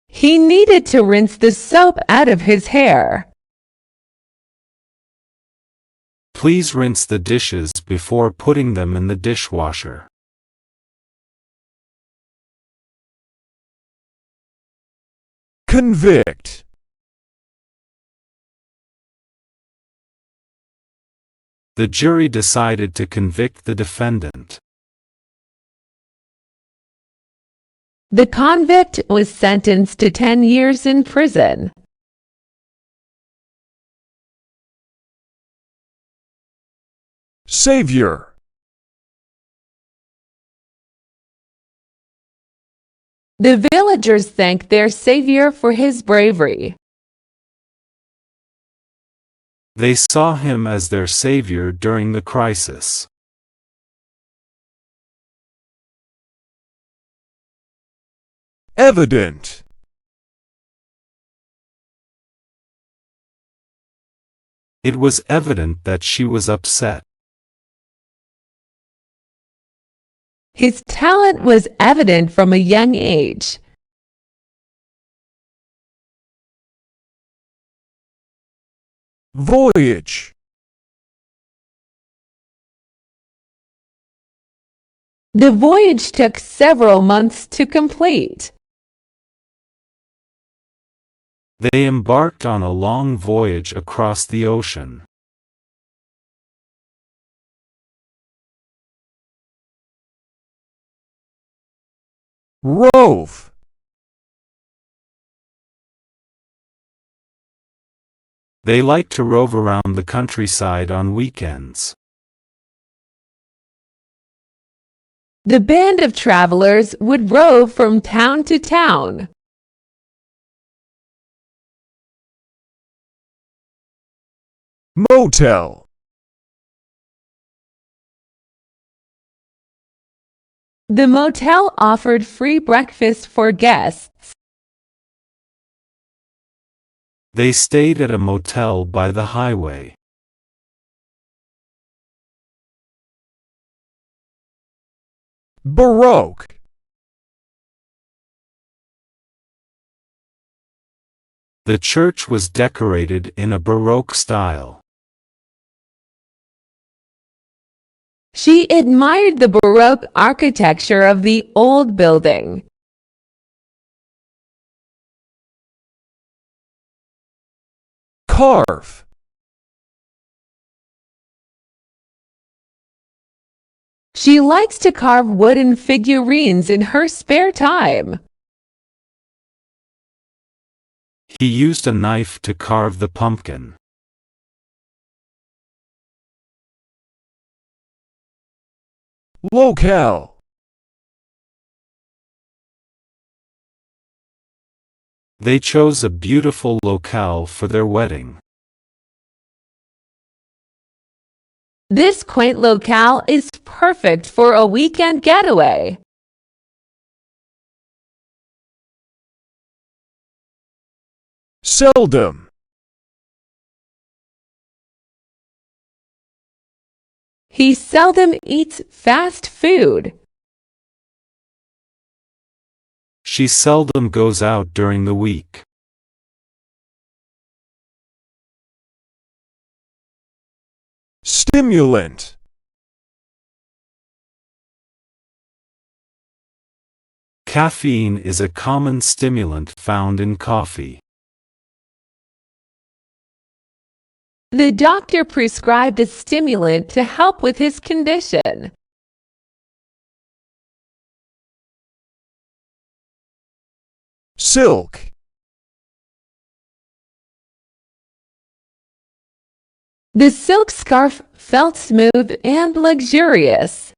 He needed to rinse the soap out of his hair. Please rinse the dishes before putting them in the dishwasher. Convict. The jury decided to convict the defendant. The convict was sentenced to 10 years in prison. Savior. The villagers thanked their savior for his bravery. They saw him as their savior during the crisis. Evident. It was evident that she was upset. His talent was evident from a young age. Voyage. The voyage took several months to complete. They embarked on a long voyage across the ocean. Rove. They liked to rove around the countryside on weekends. The band of travelers would rove from town to town. Motel. The motel offered free breakfast for guests. They stayed at a motel by the highway. Baroque. The church was decorated in a Baroque style. She admired the Baroque architecture of the old building. Carve. She likes to carve wooden figurines in her spare time. He used a knife to carve the pumpkin. Locale. They chose a beautiful locale for their wedding. This quaint locale is perfect for a weekend getaway. Seldom. He seldom eats fast food. She seldom goes out during the week. Stimulant. Caffeine is a common stimulant found in coffee. The doctor prescribed a stimulant to help with his condition. Silk. The silk scarf felt smooth and luxurious.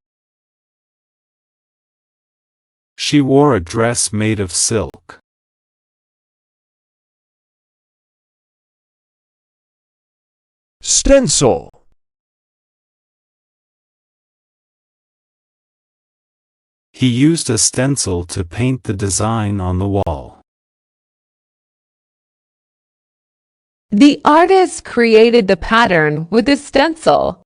She wore a dress made of silk. Stencil. He used a stencil to paint the design on the wall. The artist created the pattern with a stencil.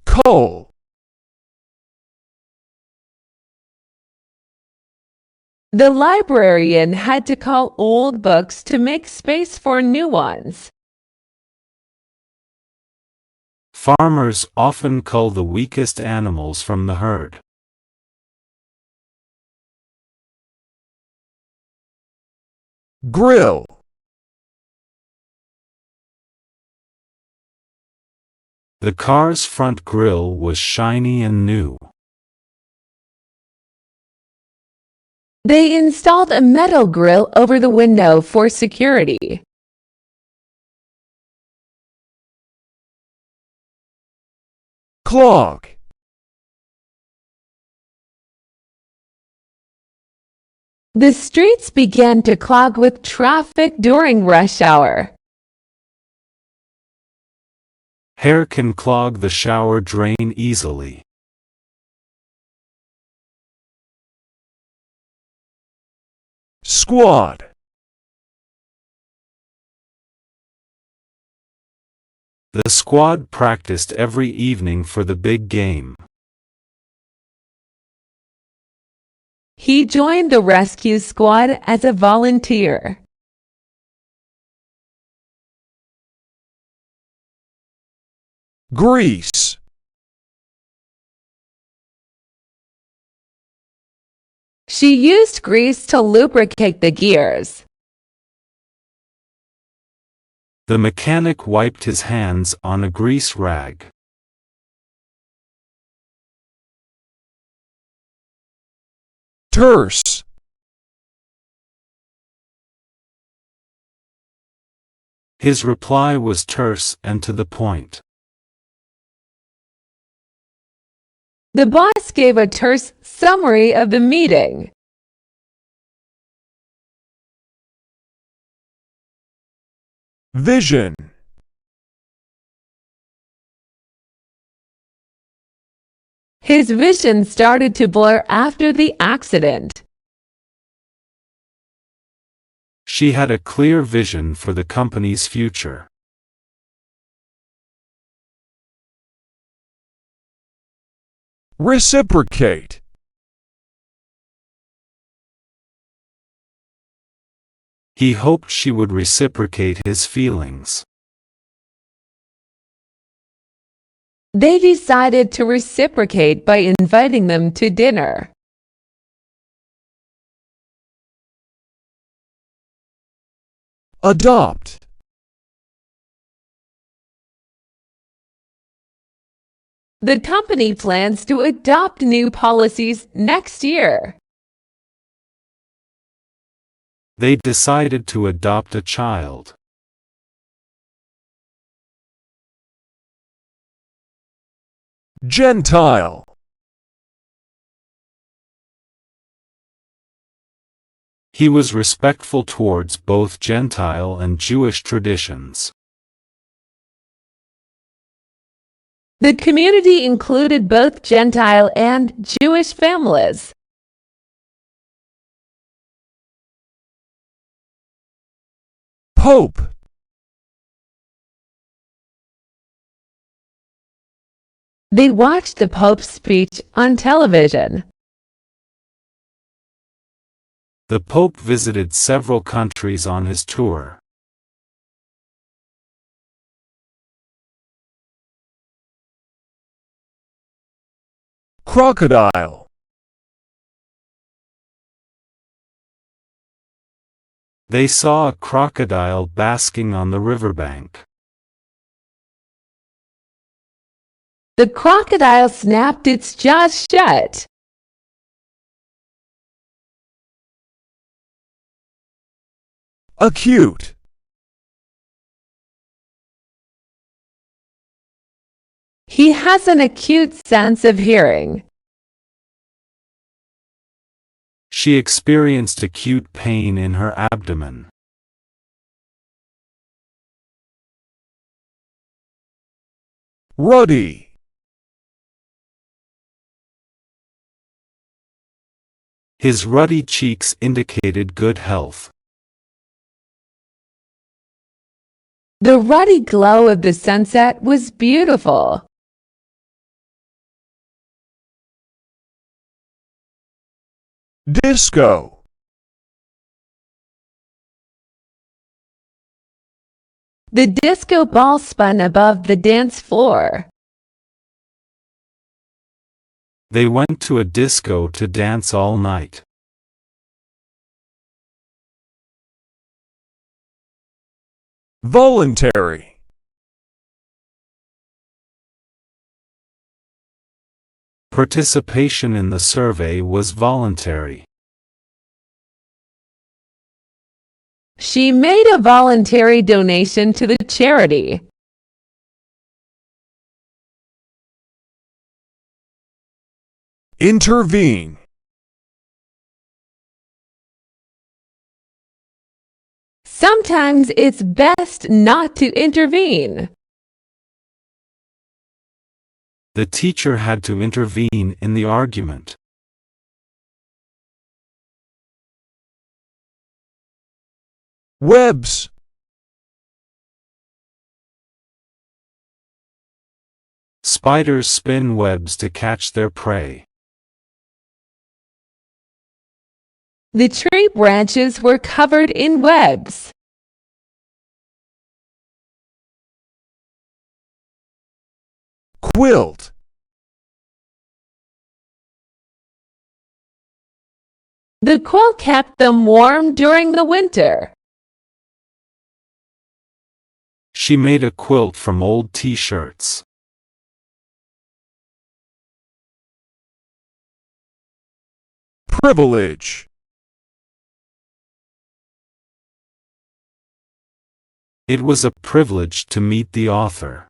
Cull. The librarian had to cull old books to make space for new ones. Farmers often cull the weakest animals from the herd. Grill. The car's front grille was shiny and new. They installed a metal grill over the window for security. Clog. The streets began to clog with traffic during rush hour. Hair can clog the shower drain easily. Squad. The squad practiced every evening for the big game. He joined the rescue squad as a volunteer. Grease. She used grease to lubricate the gears. The mechanic wiped his hands on a grease rag. Terse. His reply was terse and to the point. The boss gave a terse summary of the meeting. Vision. His vision started to blur after the accident. She had a clear vision for the company's future. Reciprocate. He hoped she would reciprocate his feelings. They decided to reciprocate by inviting them to dinner. Adopt. The company plans to adopt new policies next year. They decided to adopt a child. Gentile. He was respectful towards both Gentile and Jewish traditions. The community included both Gentile and Jewish families. Pope. They watched the Pope's speech on television. The Pope visited several countries on his tour. Crocodile. They saw a crocodile basking on the riverbank. The crocodile snapped its jaws shut. Acute. He has an acute sense of hearing. She experienced acute pain in her abdomen. Ruddy. His ruddy cheeks indicated good health. The ruddy glow of the sunset was beautiful. Disco. The disco ball spun above the dance floor. They went to a disco to dance all night. Voluntary. Participation in the survey was voluntary. She made a voluntary donation to the charity. Intervene. Sometimes it's best not to intervene. The teacher had to intervene in the argument. Webs. Spiders spin webs to catch their prey. The tree branches were covered in webs. Quilt. The quilt kept them warm during the winter. She made a quilt from old t-shirts. Privilege. It was a privilege to meet the author.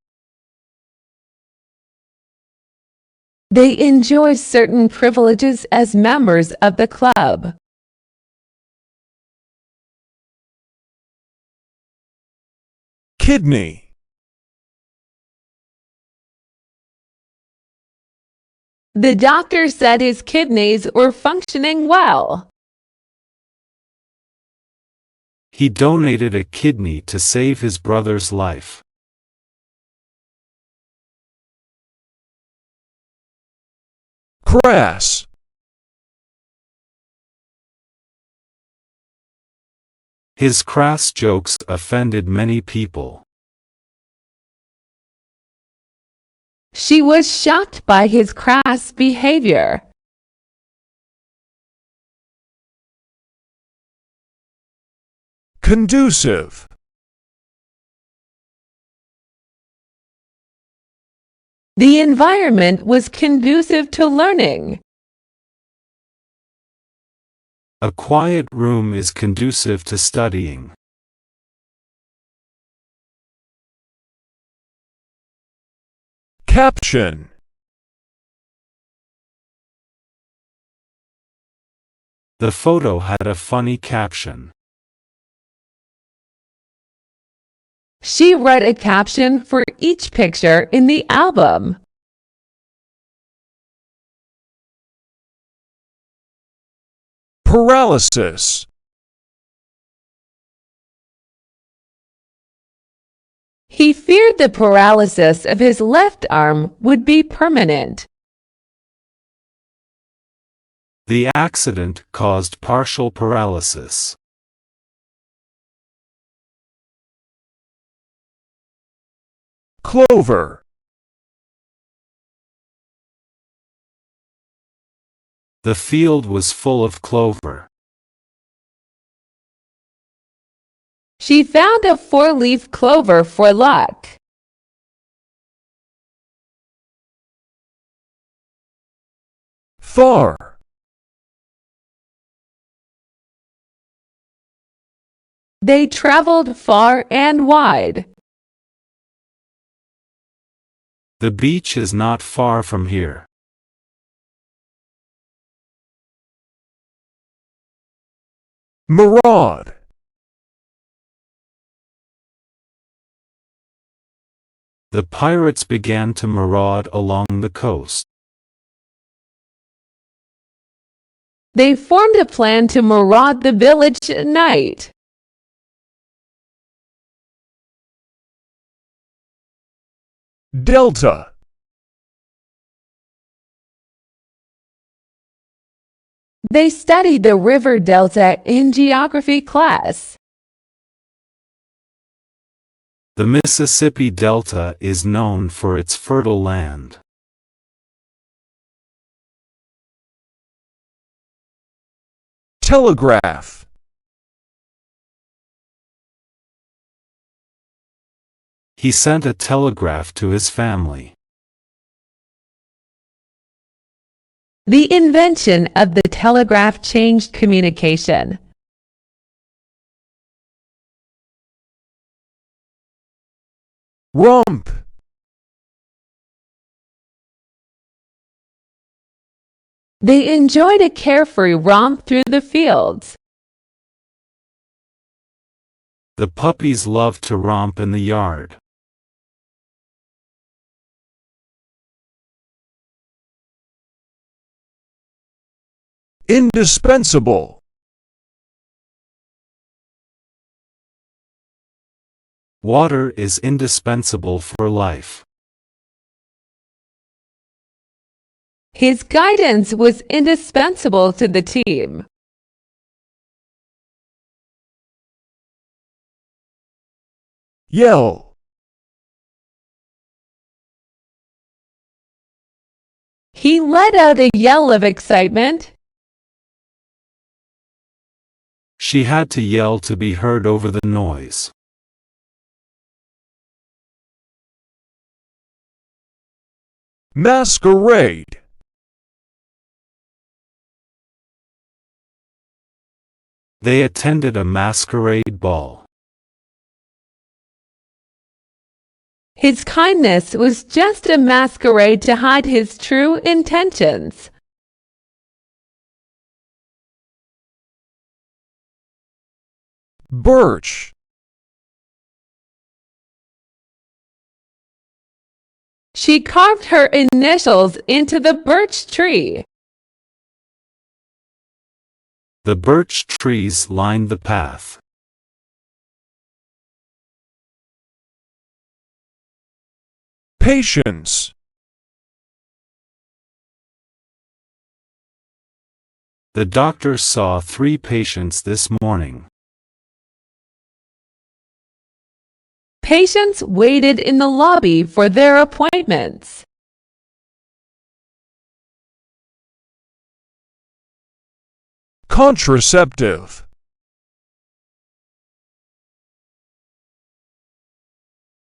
They enjoy certain privileges as members of the club. Kidney. The doctor said his kidneys were functioning well. He donated a kidney to save his brother's life. Crass. His crass jokes offended many people. She was shocked by his crass behavior. Conducive. The environment was conducive to learning. A quiet room is conducive to studying. Caption. The photo had a funny caption. She wrote a caption for each picture in the album. Paralysis. He feared the paralysis of his left arm would be permanent. The accident caused partial paralysis. Clover. The field was full of clover. She found a 4-leaf clover for luck. Far. They traveled far and wide. The beach is not far from here. Maraud. The pirates began to maraud along the coast. They formed a plan to maraud the village at night. Delta. They studied the river delta in geography class. The Mississippi Delta is known for its fertile land. Telegraph. He sent a telegraph to his family. The invention of the telegraph changed communication. Romp. They enjoyed a carefree romp through the fields. The puppies loved to romp in the yard. Indispensable. Water is indispensable for life. His guidance was indispensable to the team. Yell. He let out a yell of excitement. She had to yell to be heard over the noise. Masquerade. They attended a masquerade ball. His kindness was just a masquerade to hide his true intentions. Birch. She carved her initials into the birch tree. The birch trees lined the path. Patience. The doctor saw 3 patients this morning. Patients waited in the lobby for their appointments. Contraceptive.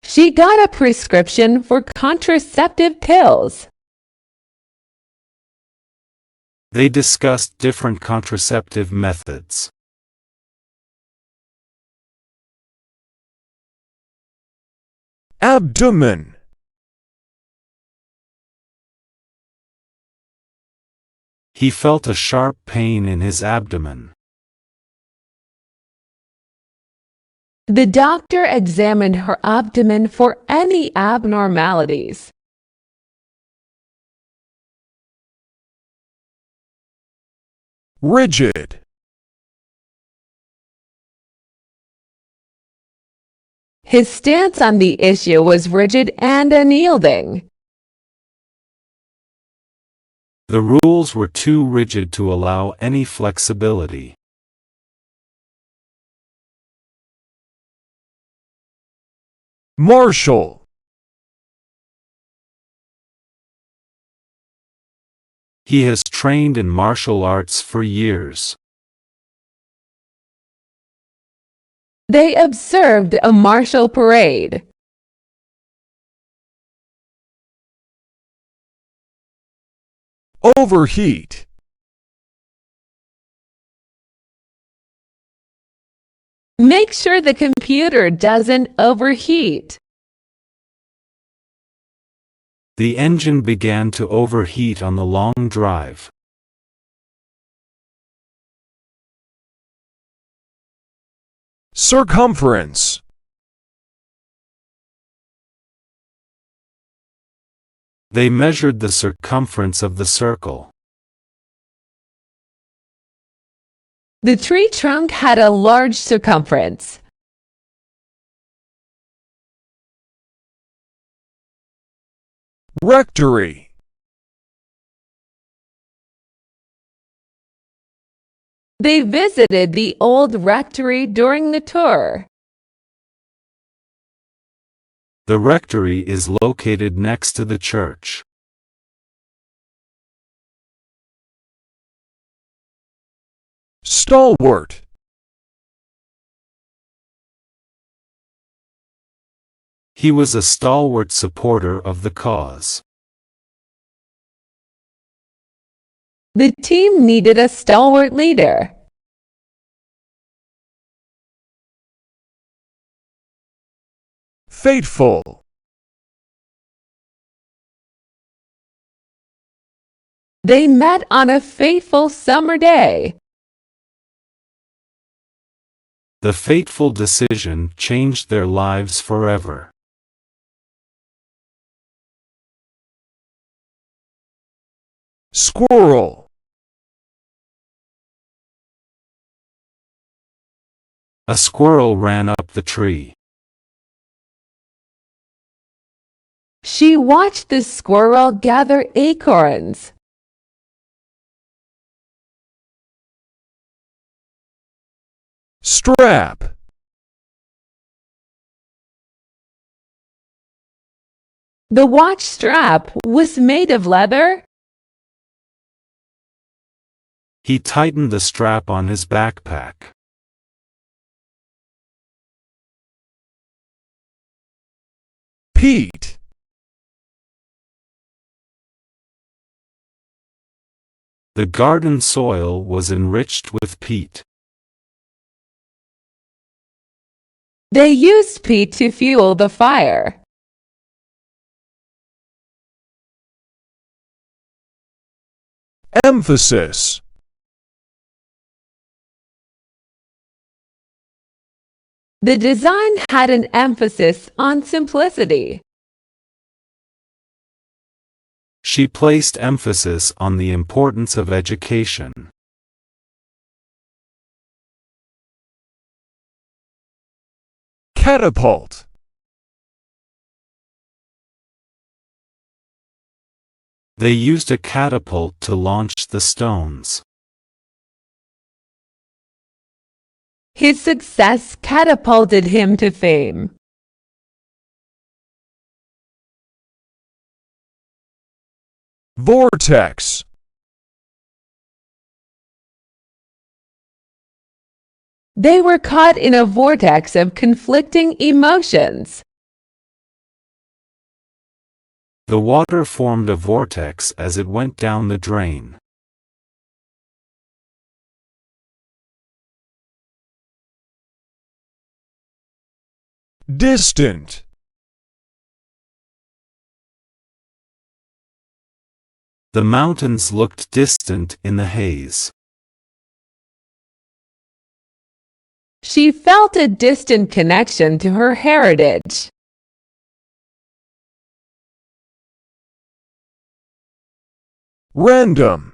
She got a prescription for contraceptive pills. They discussed different contraceptive methods. Abdomen. He felt a sharp pain in his abdomen. The doctor examined her abdomen for any abnormalities. Rigid. His stance on the issue was rigid and unyielding. The rules were too rigid to allow any flexibility. Martial. He has trained in martial arts for years. They observed a martial parade. Overheat. Make sure the computer doesn't overheat. The engine began to overheat on the long drive. Circumference. They measured the circumference of the circle. The tree trunk had a large circumference. Rectory. They visited the old rectory during the tour. The rectory is located next to the church. Stalwart. He was a stalwart supporter of the cause. The team needed a stalwart leader. Fateful. They met on a fateful summer day. The fateful decision changed their lives forever. Squirrel. A squirrel ran up the tree. She watched the squirrel gather acorns. Strap. The watch strap was made of leather. He tightened the strap on his backpack. Peat. The garden soil was enriched with peat. They used peat to fuel the fire. Emphasis. The design had an emphasis on simplicity. She placed emphasis on the importance of education. Catapult. They used a catapult to launch the stones. His success catapulted him to fame. Vortex. They were caught in a vortex of conflicting emotions. The water formed a vortex as it went down the drain. Distant. The mountains looked distant in the haze. She felt a distant connection to her heritage. Random.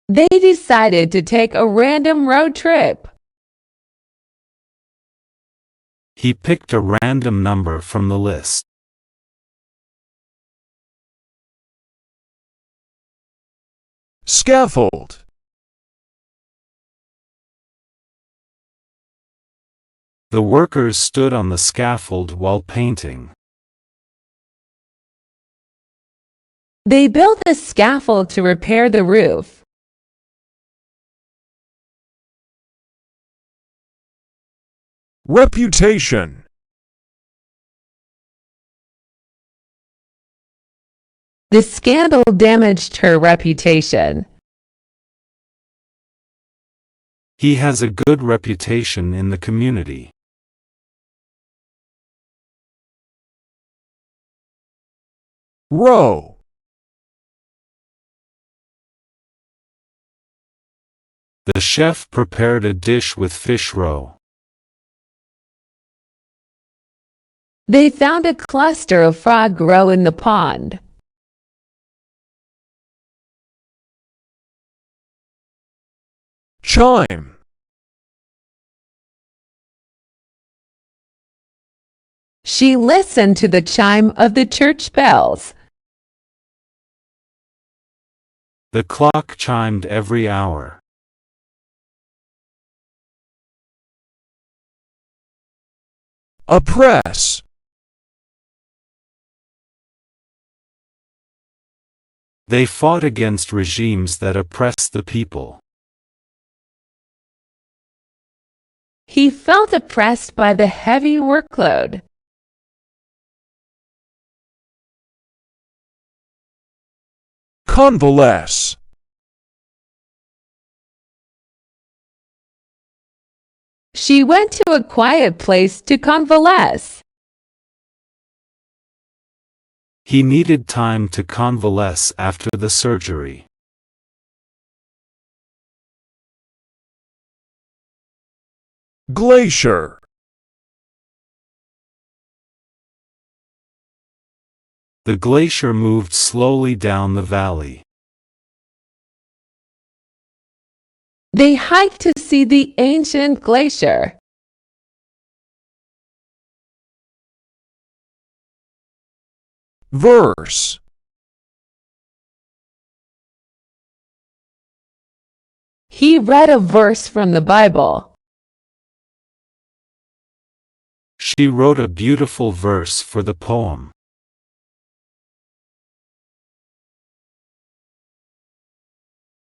They decided to take a random road trip. He picked a random number from the list. Scaffold. The workers stood on the scaffold while painting. They built a scaffold to repair the roof. Reputation. The scandal damaged her reputation. He has a good reputation in the community. Row. The chef prepared a dish with fish roe. They found a cluster of frog roe in the pond. Chime. She listened to the chime of the church bells. The clock chimed every hour. Oppress. They fought against regimes that oppressed the people. He felt oppressed by the heavy workload. Convalesce. She went to a quiet place to convalesce. He needed time to convalesce after the surgery. Glacier. The glacier moved slowly down the valley. They hiked to see the ancient glacier. Verse. He read a verse from the Bible. She wrote a beautiful verse for the poem.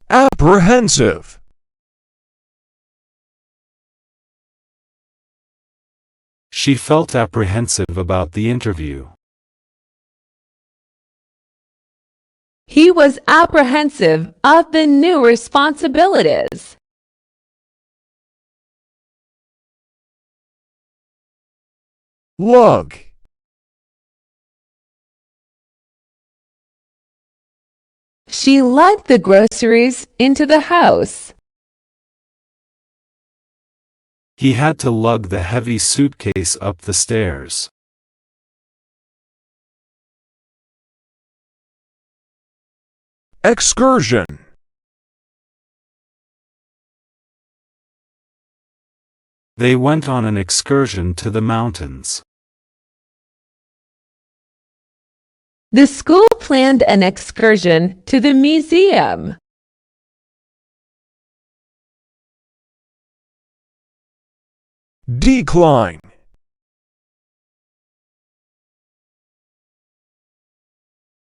Apprehensive. She felt apprehensive about the interview. He was apprehensive of the new responsibilities. Lug. She lugged the groceries into the house. He had to lug the heavy suitcase up the stairs. Excursion. They went on an excursion to the mountains. The school planned an excursion to the museum. Decline.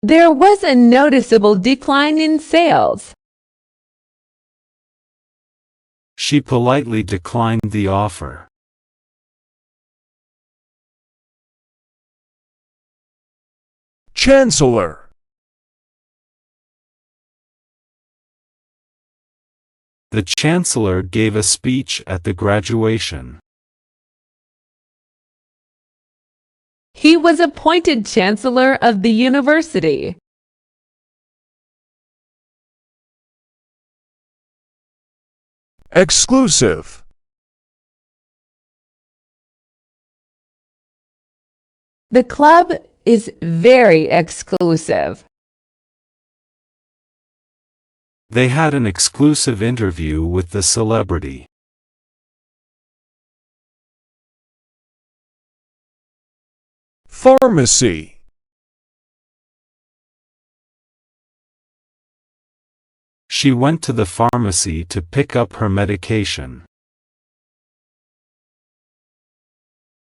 There was a noticeable decline in sales. She politely declined the offer. Chancellor. The chancellor gave a speech at the graduation. He was appointed chancellor of the university. Exclusive. The club is very exclusive. They had an exclusive interview with the celebrity. Pharmacy. She went to the pharmacy to pick up her medication.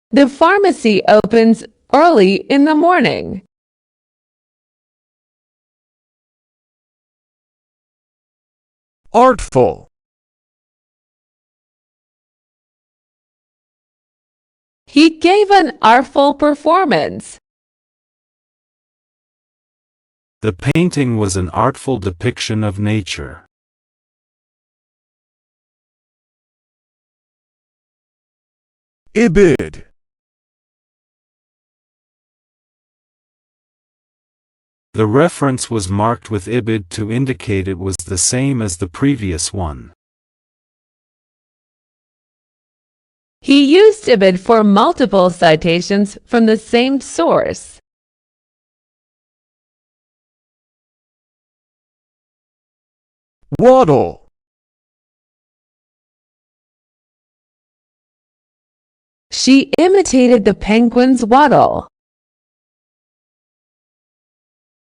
The pharmacy opens early in the morning. Artful. He gave an artful performance. The painting was an artful depiction of nature. Ibid. The reference was marked with ibid to indicate it was the same as the previous one. He used ibid for multiple citations from the same source. Waddle. She imitated the penguin's waddle.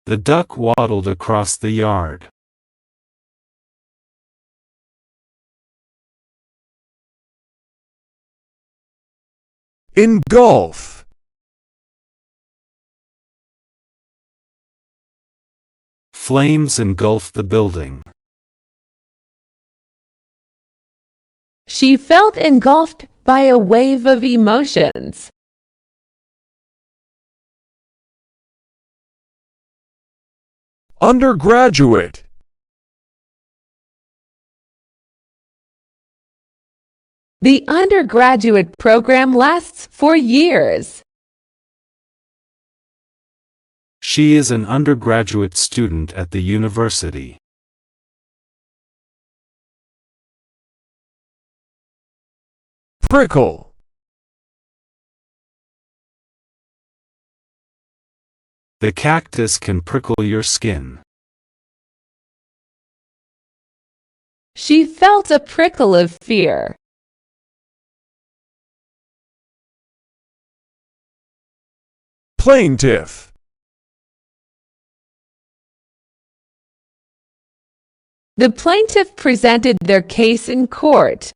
The duck waddled across the yard. Engulf. Flames engulfed the building. She felt engulfed by a wave of emotions. Undergraduate. The undergraduate program lasts 4 years. She is an undergraduate student at the university. Prickle. The cactus can prickle your skin. She felt a prickle of fear. Plaintiff. The plaintiff presented their case in court.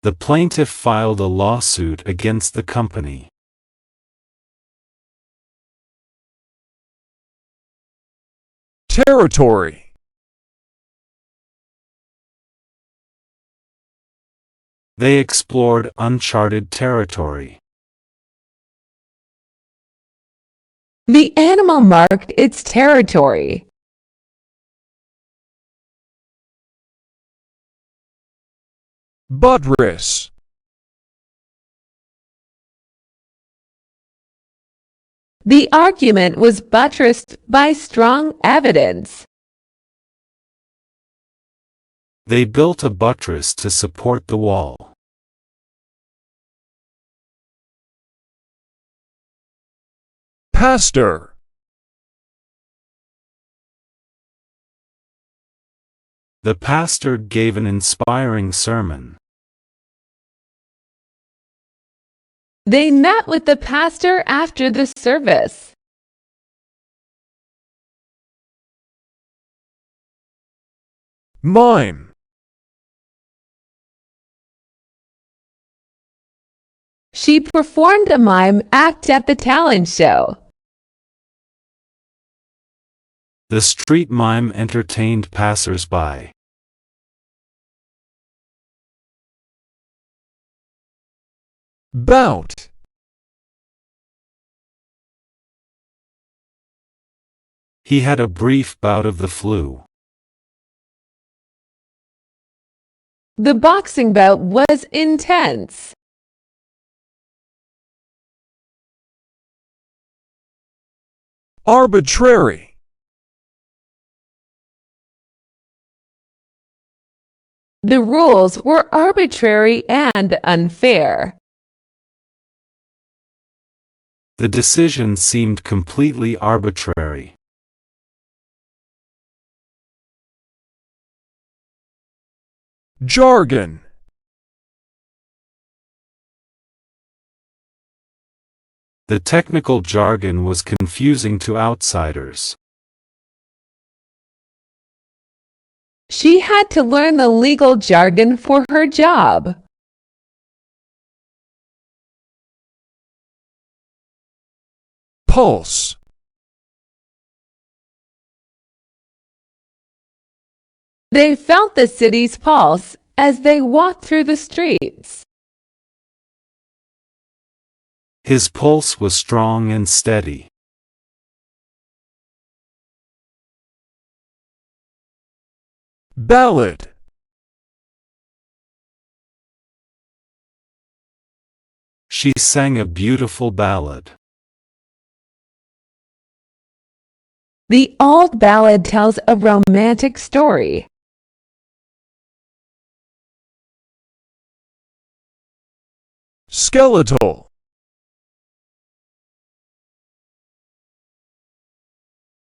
The plaintiff filed a lawsuit against the company. Territory. They explored uncharted territory. The animal marked its territory. Buttress. The argument was buttressed by strong evidence. They built a buttress to support the wall. Pastor. The pastor gave an inspiring sermon. They met with the pastor after the service. Mime. She performed a mime act at the talent show. The street mime entertained passers-by. Bout. He had a brief bout of the flu. The boxing bout was intense. Arbitrary. The rules were arbitrary and unfair. The decision seemed completely arbitrary. Jargon. The technical jargon was confusing to outsiders. She had to learn the legal jargon for her job. Pulse. They felt the city's pulse as they walked through the streets. His pulse was strong and steady. Ballad. She sang a beautiful ballad. The old ballad tells a romantic story. Skeletal.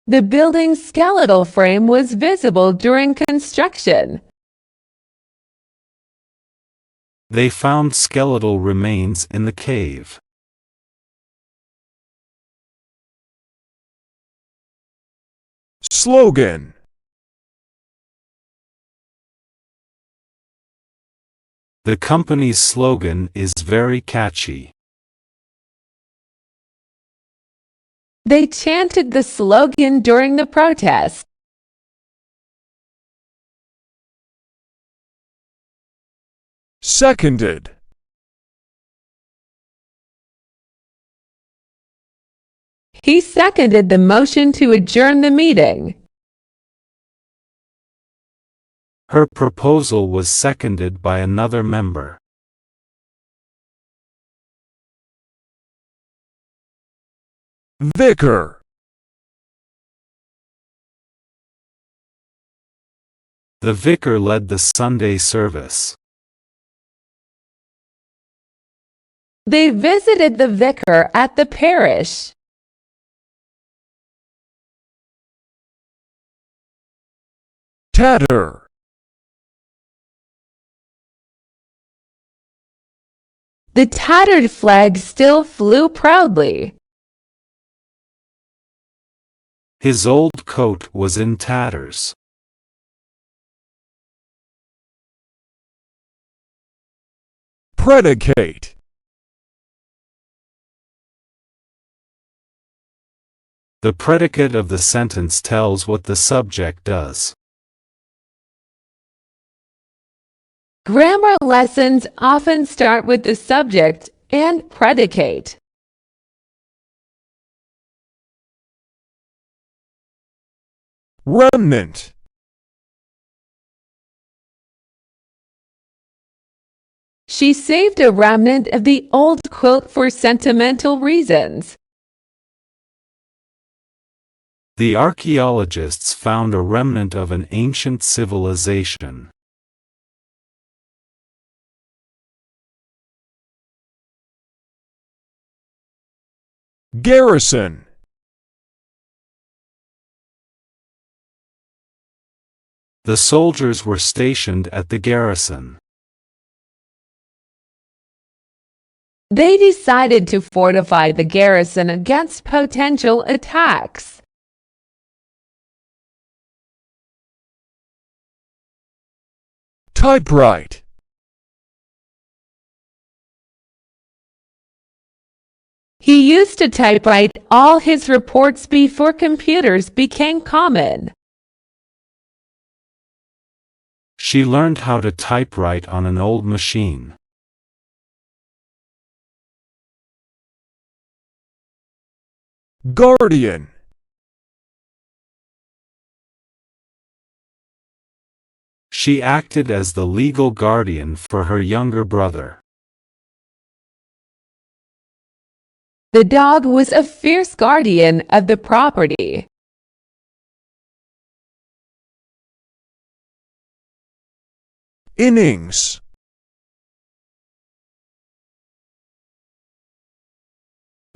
The building's skeletal frame was visible during construction. They found skeletal remains in the cave. Slogan. The company's slogan is very catchy. They chanted the slogan during the protest. Seconded. He seconded the motion to adjourn the meeting. Her proposal was seconded by another member. Vicar. The vicar led the Sunday service. They visited the vicar at the parish. Tatter. The tattered flag still flew proudly. His old coat was in tatters. Predicate. The predicate of the sentence tells what the subject does. Grammar lessons often start with the subject and predicate. Remnant. She saved a remnant of the old quilt for sentimental reasons. The archaeologists found a remnant of an ancient civilization. Garrison. The soldiers were stationed at the garrison. They decided to fortify the garrison against potential attacks. Typewrite. He used to typewrite all his reports before computers became common. She learned how to typewrite on an old machine. Guardian. She acted as the legal guardian for her younger brother. The dog was a fierce guardian of the property. Innings.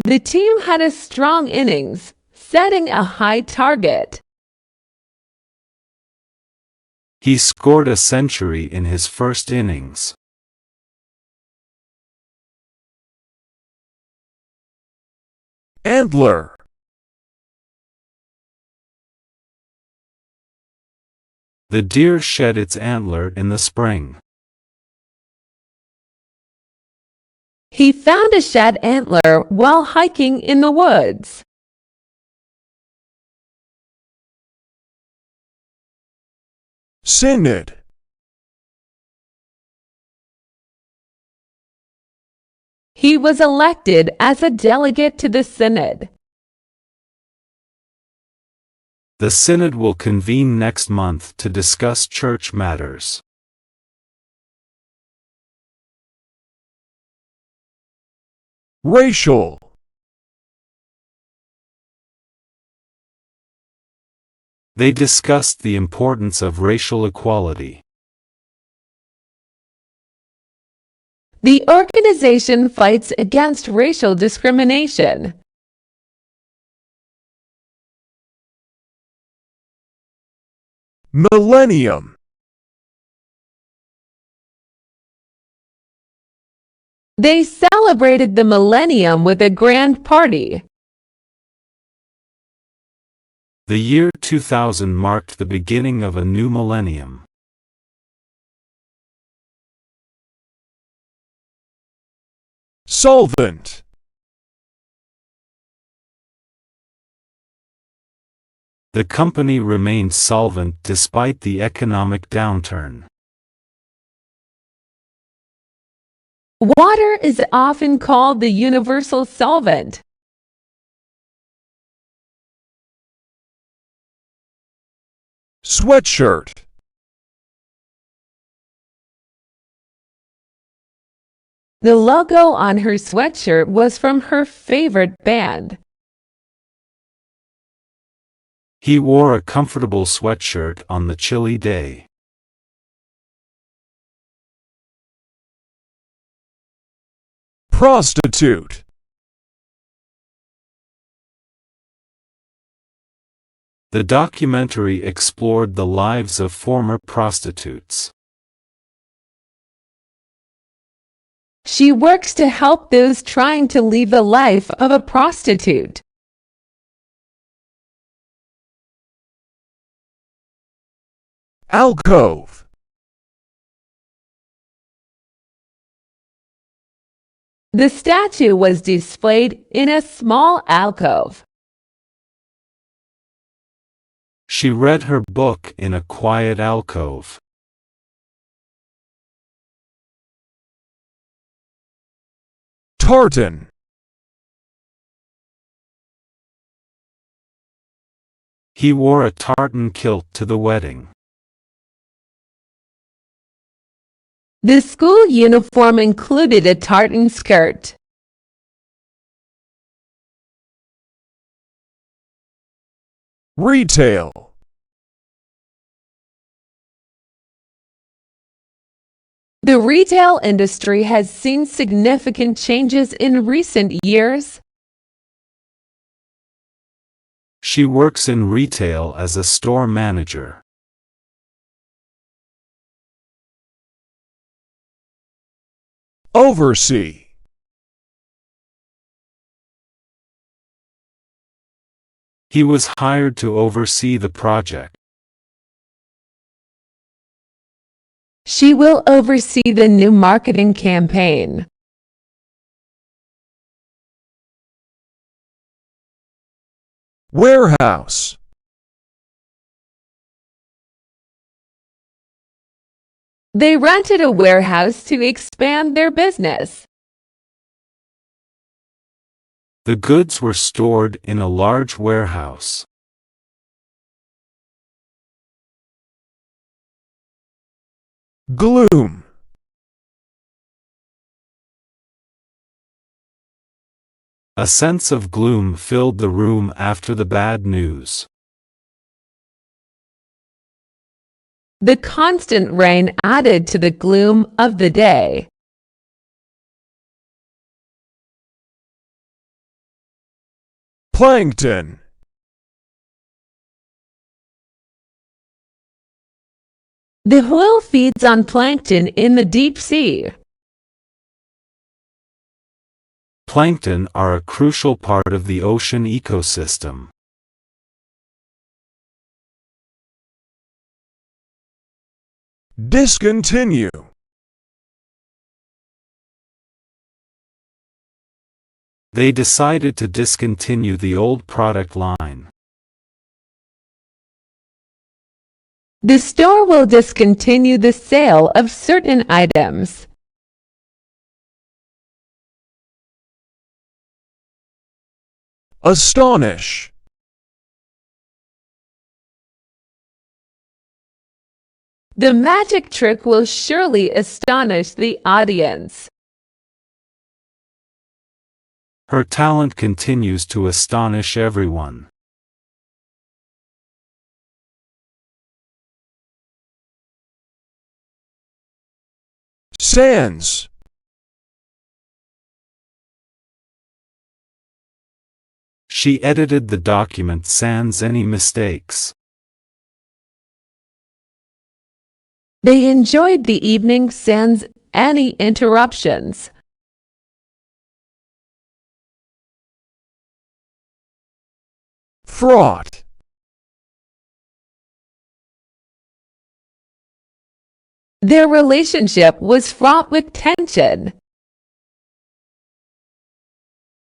The team had a strong innings, setting a high target. He scored a century in his first innings. Antler. The deer shed its antler in the spring. He found a shed antler while hiking in the woods. Synod. He was elected as a delegate to the synod. The synod will convene next month to discuss church matters. Racial. They discussed the importance of racial equality. The organization fights against racial discrimination. Millennium. They celebrated the millennium with a grand party. The year 2000 marked the beginning of a new millennium. Solvent. The company remained solvent despite the economic downturn. Water is often called the universal solvent. Sweatshirt. The logo on her sweatshirt was from her favorite band. He wore a comfortable sweatshirt on the chilly day. Prostitute. The documentary explored the lives of former prostitutes. She works to help those trying to leave the life of a prostitute. Alcove. The statue was displayed in a small alcove. She read her book in a quiet alcove. Tartan. He wore a tartan kilt to the wedding. The school uniform included a tartan skirt. Retail. The retail industry has seen significant changes in recent years. She works in retail as a store manager. Oversee. He was hired to oversee the project. She will oversee the new marketing campaign. Warehouse. They rented a warehouse to expand their business. The goods were stored in a large warehouse. Gloom. A sense of gloom filled the room after the bad news. The constant rain added to the gloom of the day. Plankton. The whale feeds on plankton in the deep sea. Plankton are a crucial part of the ocean ecosystem. Discontinue. They decided to discontinue the old product line. The store will discontinue the sale of certain items. Astonish. The magic trick will surely astonish the audience. Her talent continues to astonish everyone. Sans. She edited the document sans any mistakes. They enjoyed the evening sans any interruptions. Fraught. Their relationship was fraught with tension.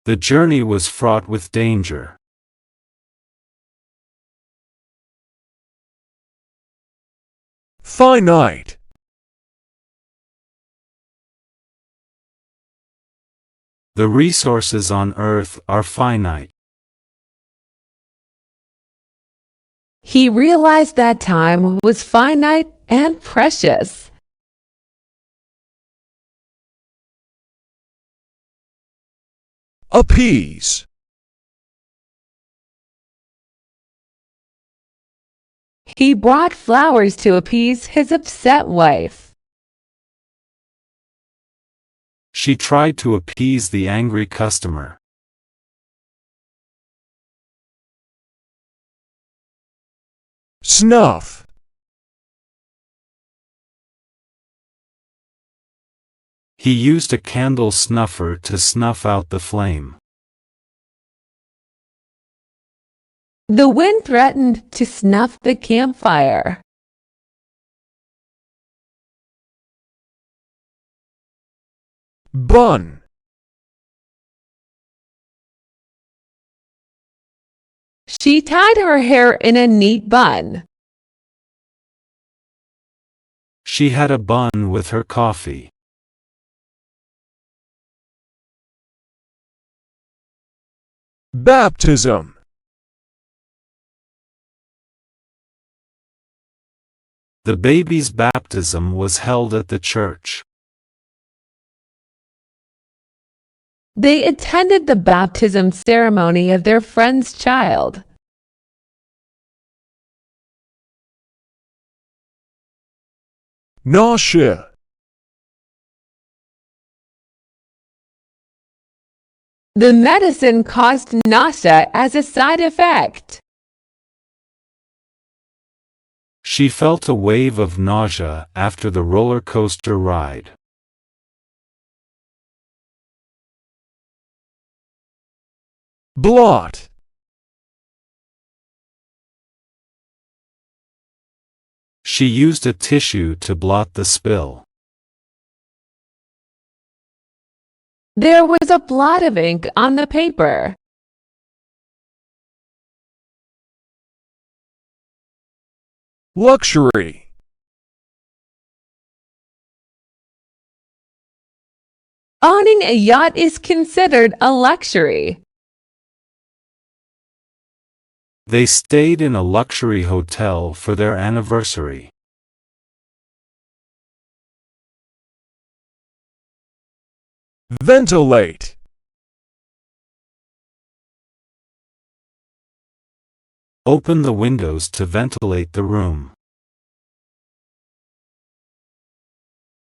The journey was fraught with danger. Finite. The resources on Earth are finite. He realized that time was finite and precious. Appease. He brought flowers to appease his upset wife. She tried to appease the angry customer. Snuff. He used a candle snuffer to snuff out the flame. The wind threatened to snuff the campfire. Bun. She tied her hair in a neat bun. She had a bun with her coffee. Baptism. The baby's baptism was held at the church. They attended the baptism ceremony of their friend's child. Nausea. The medicine caused nausea as a side effect. She felt a wave of nausea after the roller coaster ride. Blot. She used a tissue to blot the spill. There was a blot of ink on the paper. Luxury. Owning a yacht is considered a luxury. They stayed in a luxury hotel for their anniversary. Ventilate. Open the windows to ventilate the room.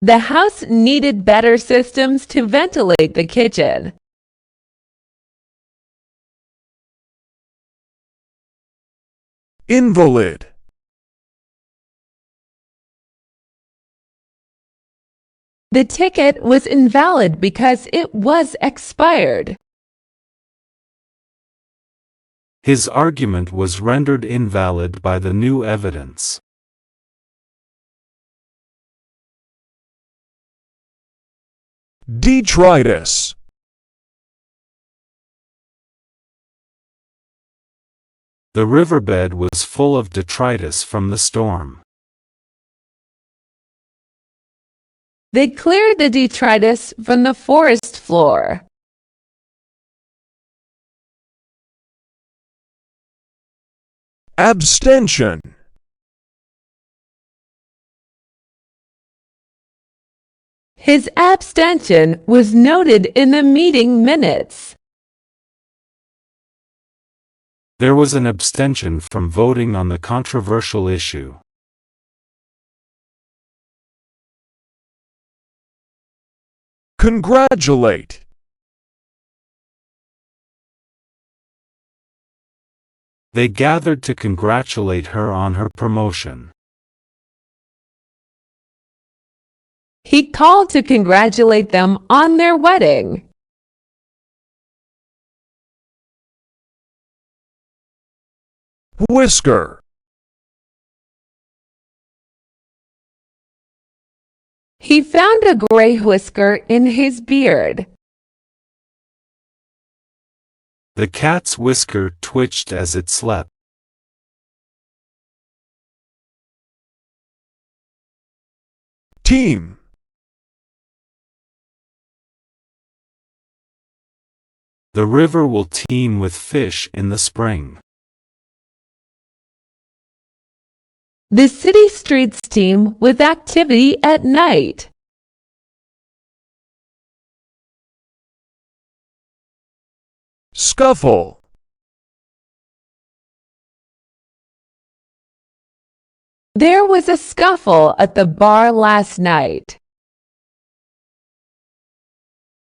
The house needed better systems to ventilate the kitchen. Invalid. The ticket was invalid because it was expired. His argument was rendered invalid by the new evidence. Detritus. The riverbed was full of detritus from the storm. They cleared the detritus from the forest floor. Abstention. His abstention was noted in the meeting minutes. There was an abstention from voting on the controversial issue. Congratulate. They gathered to congratulate her on her promotion. He called to congratulate them on their wedding. Whisker. He found a gray whisker in his beard. The cat's whisker twitched as it slept. Team. The river will teem with fish in the spring. The city streets teem with activity at night. Scuffle. There was a scuffle at the bar last night.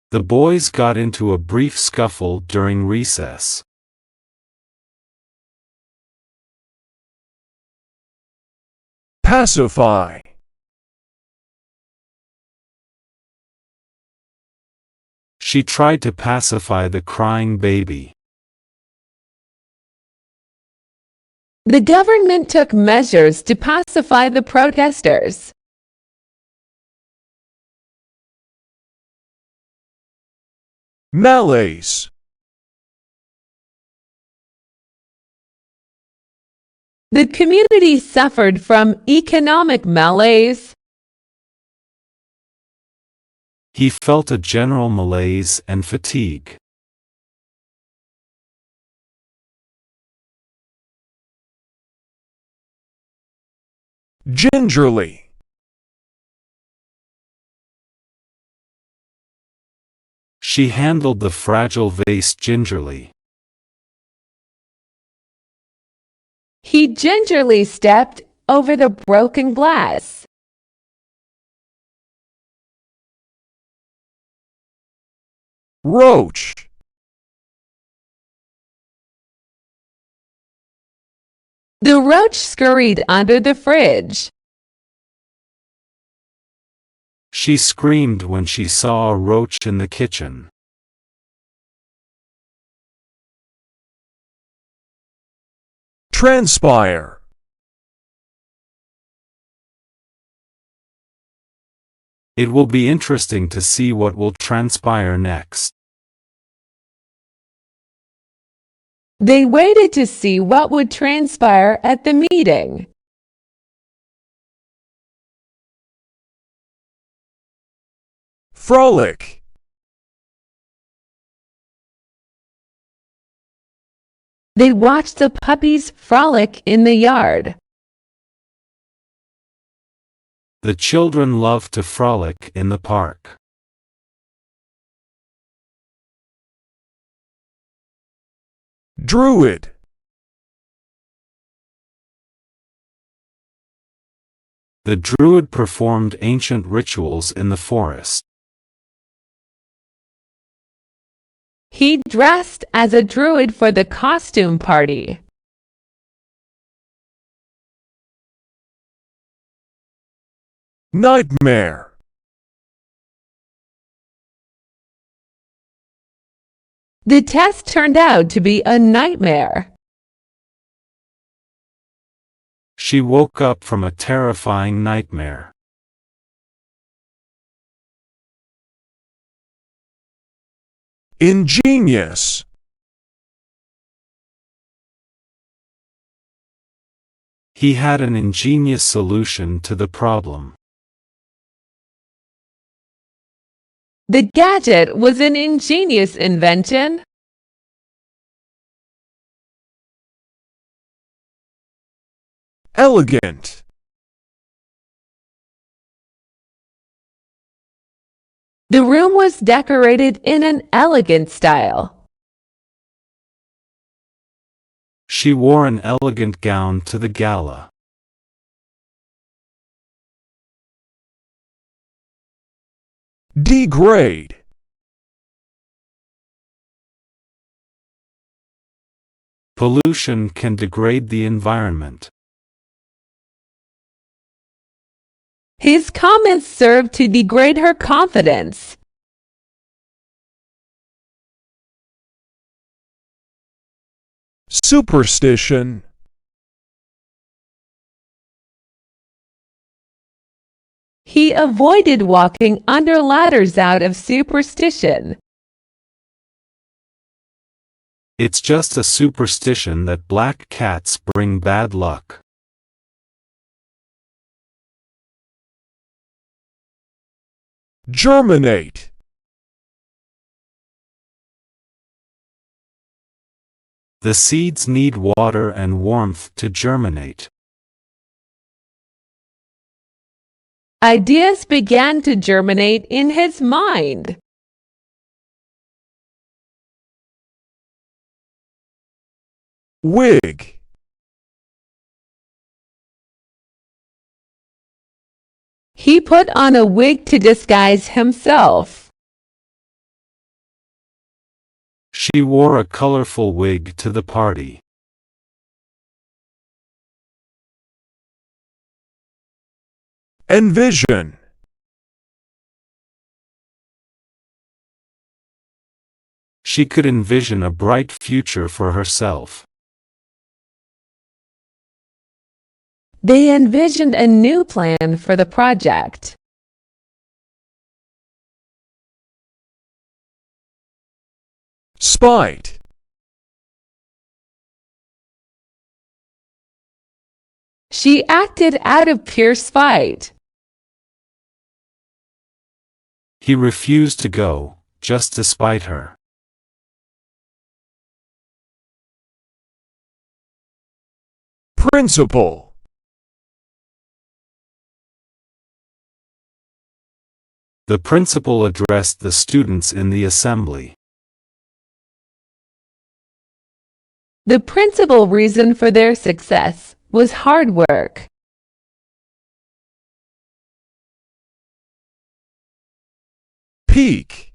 The boys got into a brief scuffle during recess. Pacify. She tried to pacify the crying baby. The government took measures to pacify the protesters. Malaise. The community suffered from economic malaise. He felt a general malaise and fatigue. Gingerly. She handled the fragile vase gingerly. He gingerly stepped over the broken glass. Roach. The roach scurried under the fridge. She screamed when she saw a roach in the kitchen. Transpire. It will be interesting to see what will transpire next. They waited to see what would transpire at the meeting. Frolic. They watched the puppies frolic in the yard. The children loved to frolic in the park. Druid. The druid performed ancient rituals in the forest. He dressed as a druid for the costume party. Nightmare. The test turned out to be a nightmare. She woke up from a terrifying nightmare. Ingenious. He had an ingenious solution to the problem. The gadget was an ingenious invention. Elegant. The room was decorated in an elegant style. She wore an elegant gown to the gala. Degrade. Pollution can degrade the environment. His comments served to degrade her confidence. Superstition. He avoided walking under ladders out of superstition. It's just a superstition that black cats bring bad luck. Germinate. The seeds need water and warmth to germinate. Ideas began to germinate in his mind. Wig. He put on a wig to disguise himself. She wore a colorful wig to the party. Envision. She could envision a bright future for herself. They envisioned a new plan for the project. Spite. She acted out of pure spite. He refused to go, just to spite her. Principal. The principal addressed the students in the assembly. The principal reason for their success was hard work. Peak.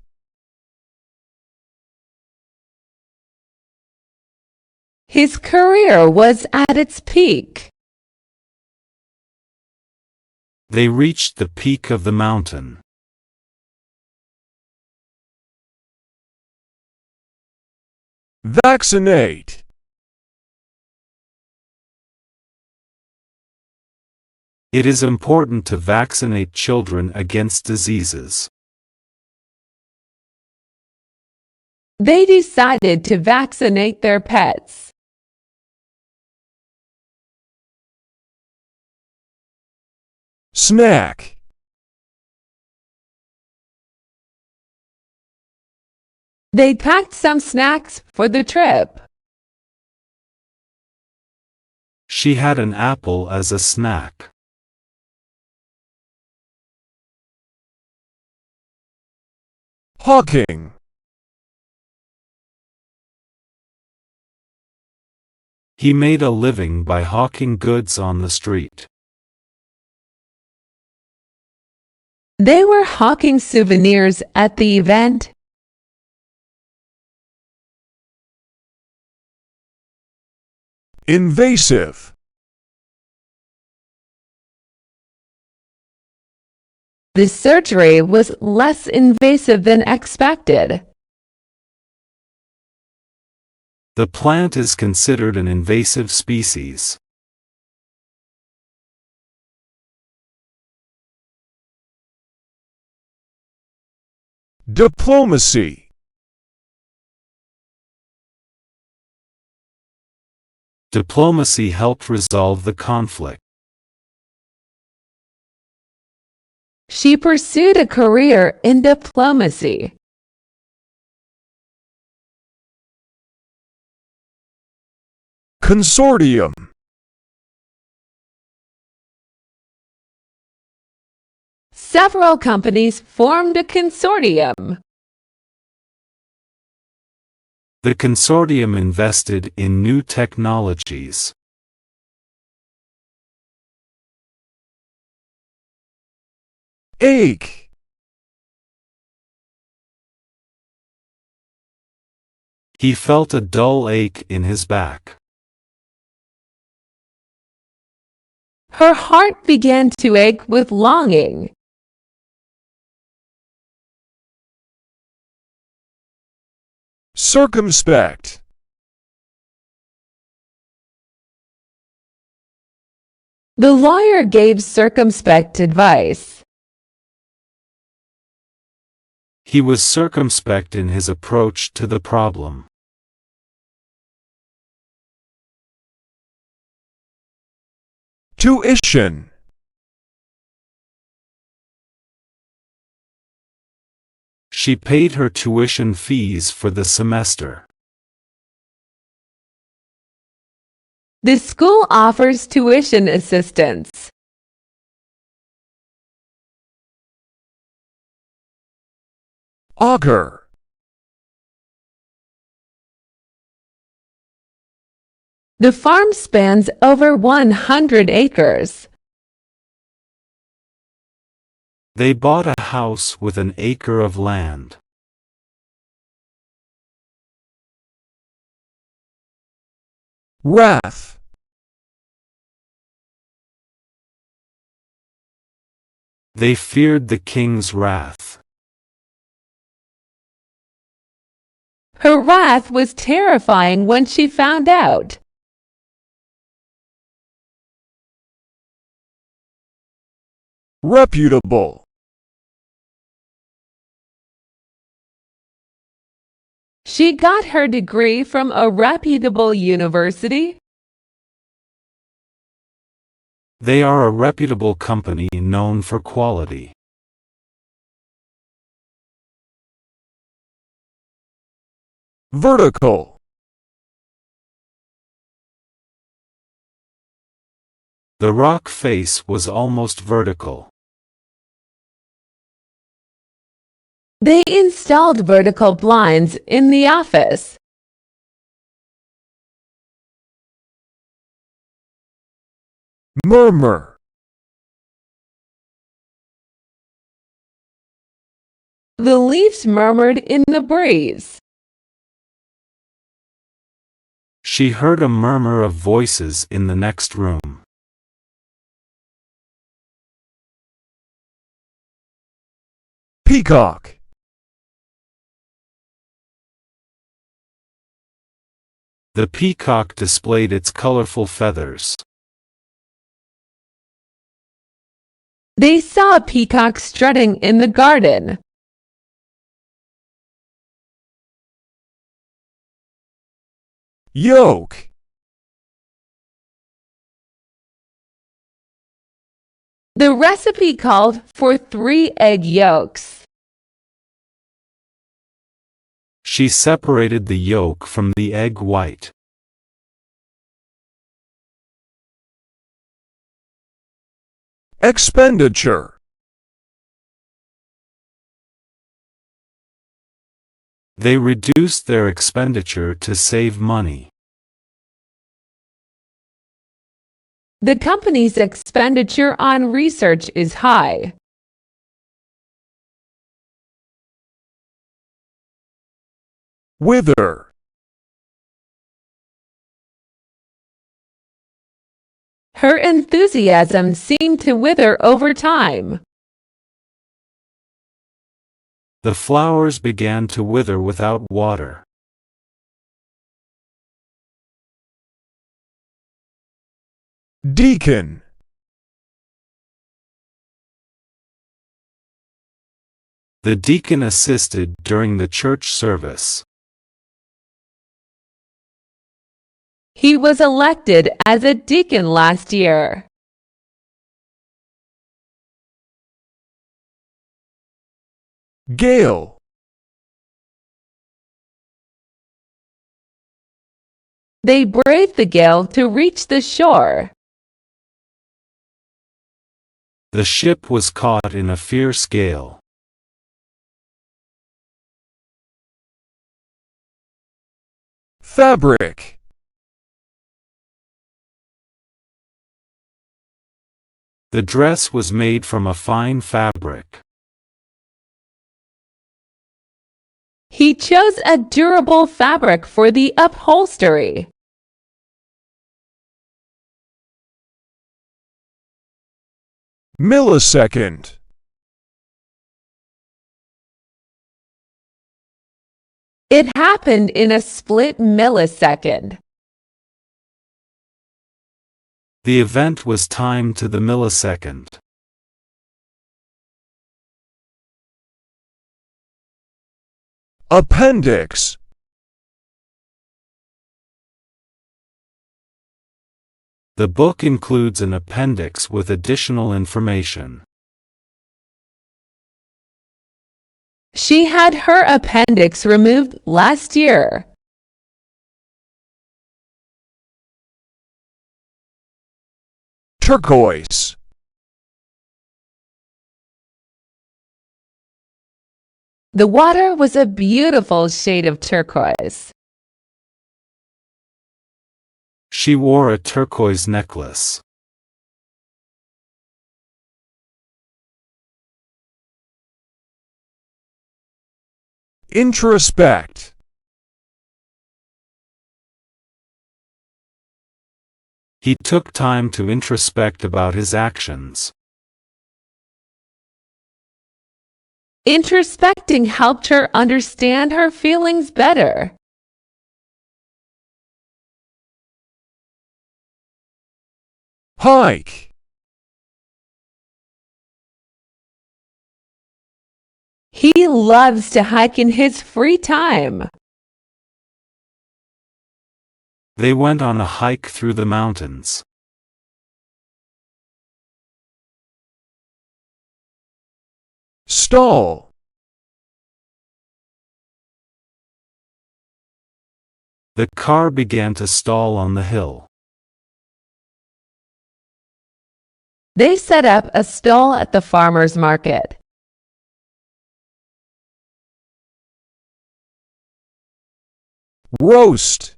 His career was at its peak. They reached the peak of the mountain. Vaccinate. It is important to vaccinate children against diseases. They decided to vaccinate their pets. Snack. They packed some snacks for the trip. She had an apple as a snack. Hawking. He made a living by hawking goods on the street. They were hawking souvenirs at the event. Invasive. The surgery was less invasive than expected. The plant is considered an invasive species. Diplomacy. Diplomacy helped resolve the conflict. She pursued a career in diplomacy. Consortium. Several companies formed a consortium. The consortium invested in new technologies. Ache. He felt a dull ache in his back. Her heart began to ache with longing. Circumspect. The lawyer gave circumspect advice. He was circumspect in his approach to the problem. Tuition. She paid her tuition fees for the semester. The school offers tuition assistance. Auger. The farm spans over 100 acres. They bought a house with an acre of land. Wrath. They feared the king's wrath. Her wrath was terrifying when she found out. Reputable. She got her degree from a reputable university. They are a reputable company known for quality. Vertical. The rock face was almost vertical. They installed vertical blinds in the office. Murmur. The leaves murmured in the breeze. She heard a murmur of voices in the next room. Peacock. The peacock displayed its colorful feathers. They saw a peacock strutting in the garden. Yolk. The recipe called for 3 egg yolks. She separated the yolk from the egg white. Expenditure. They reduced their expenditure to save money. The company's expenditure on research is high. Wither. Her enthusiasm seemed to wither over time. The flowers began to wither without water. Deacon. The deacon assisted during the church service. He was elected as a deacon last year. Gale. They braved the gale to reach the shore. The ship was caught in a fierce gale. Fabric. The dress was made from a fine fabric. He chose a durable fabric for the upholstery. Millisecond. It happened in a split millisecond. The event was timed to the millisecond. Appendix. The book includes an appendix with additional information. She had her appendix removed last year. Turquoise. The water was a beautiful shade of turquoise. She wore a turquoise necklace. Introspect. He took time to introspect about his actions. Introspecting helped her understand her feelings better. Hike. He loves to hike in his free time. They went on a hike through the mountains. Stall. The car began to stall on the hill. They set up a stall at the farmer's market. Roast.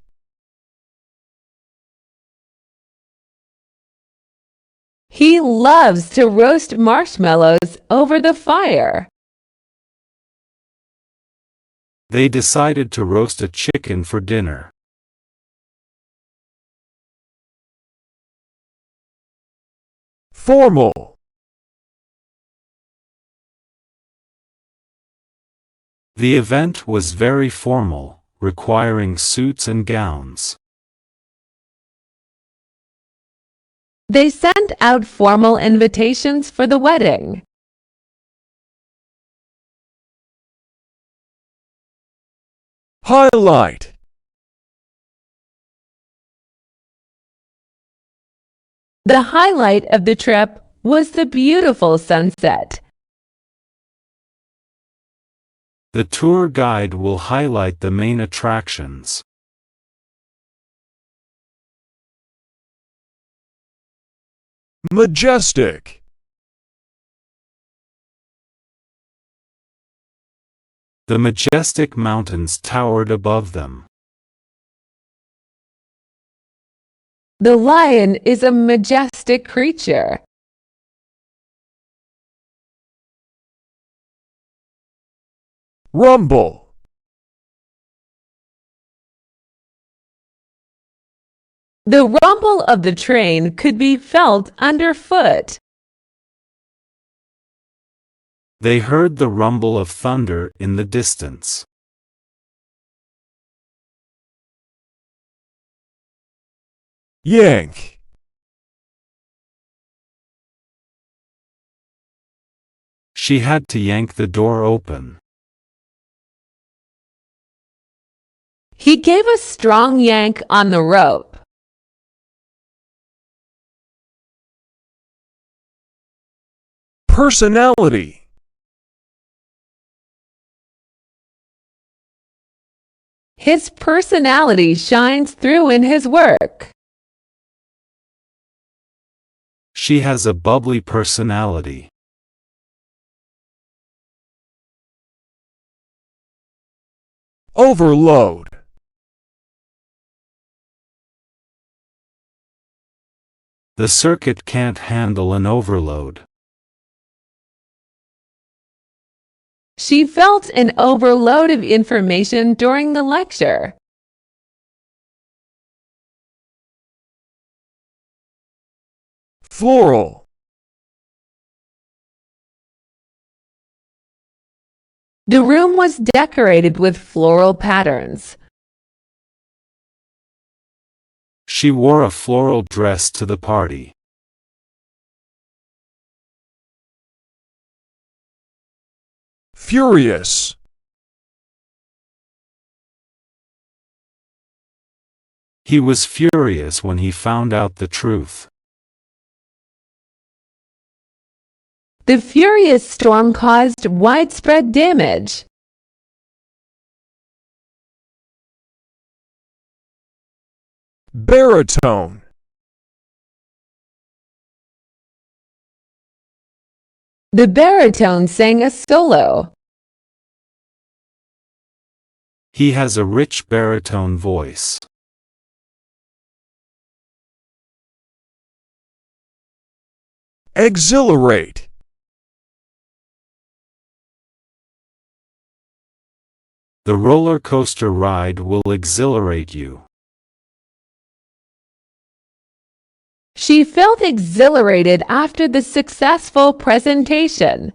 He loves to roast marshmallows over the fire. They decided to roast a chicken for dinner. Formal. The event was very formal, requiring suits and gowns. They sent out formal invitations for the wedding. Highlight. The highlight of the trip was the beautiful sunset. The tour guide will highlight the main attractions. Majestic. The majestic mountains towered above them. The lion is a majestic creature. Rumble. The rumble of the train could be felt underfoot. They heard the rumble of thunder in the distance. Yank. She had to yank the door open. He gave a strong yank on the rope. Personality. His personality shines through in his work. She has a bubbly personality. Overload. The circuit can't handle an overload. She felt an overload of information during the lecture. Floral. The room was decorated with floral patterns. She wore a floral dress to the party. Furious. He was furious when he found out the truth. The furious storm caused widespread damage. Baritone. The baritone sang a solo. He has a rich baritone voice. Exhilarate. The roller coaster ride will exhilarate you. She felt exhilarated after the successful presentation.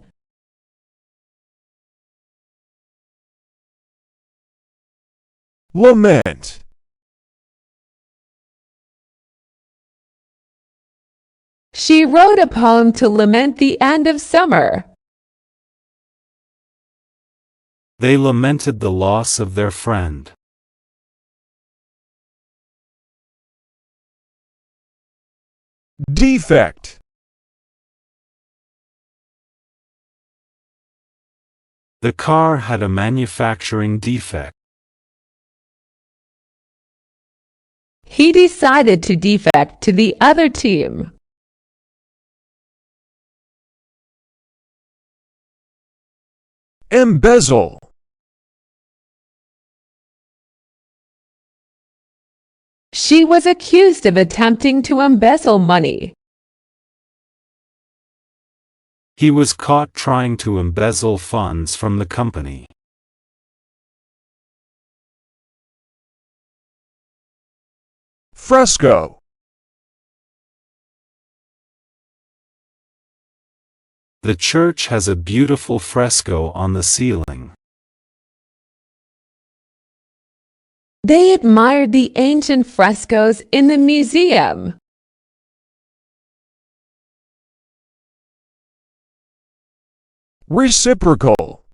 Lament. She wrote a poem to lament the end of summer. They lamented the loss of their friend. Defect. The car had a manufacturing defect. He decided to defect to the other team. Embezzle. She was accused of attempting to embezzle money. He was caught trying to embezzle funds from the company. Fresco. The church has a beautiful fresco on the ceiling. They admired the ancient frescoes in the museum. Reciprocal.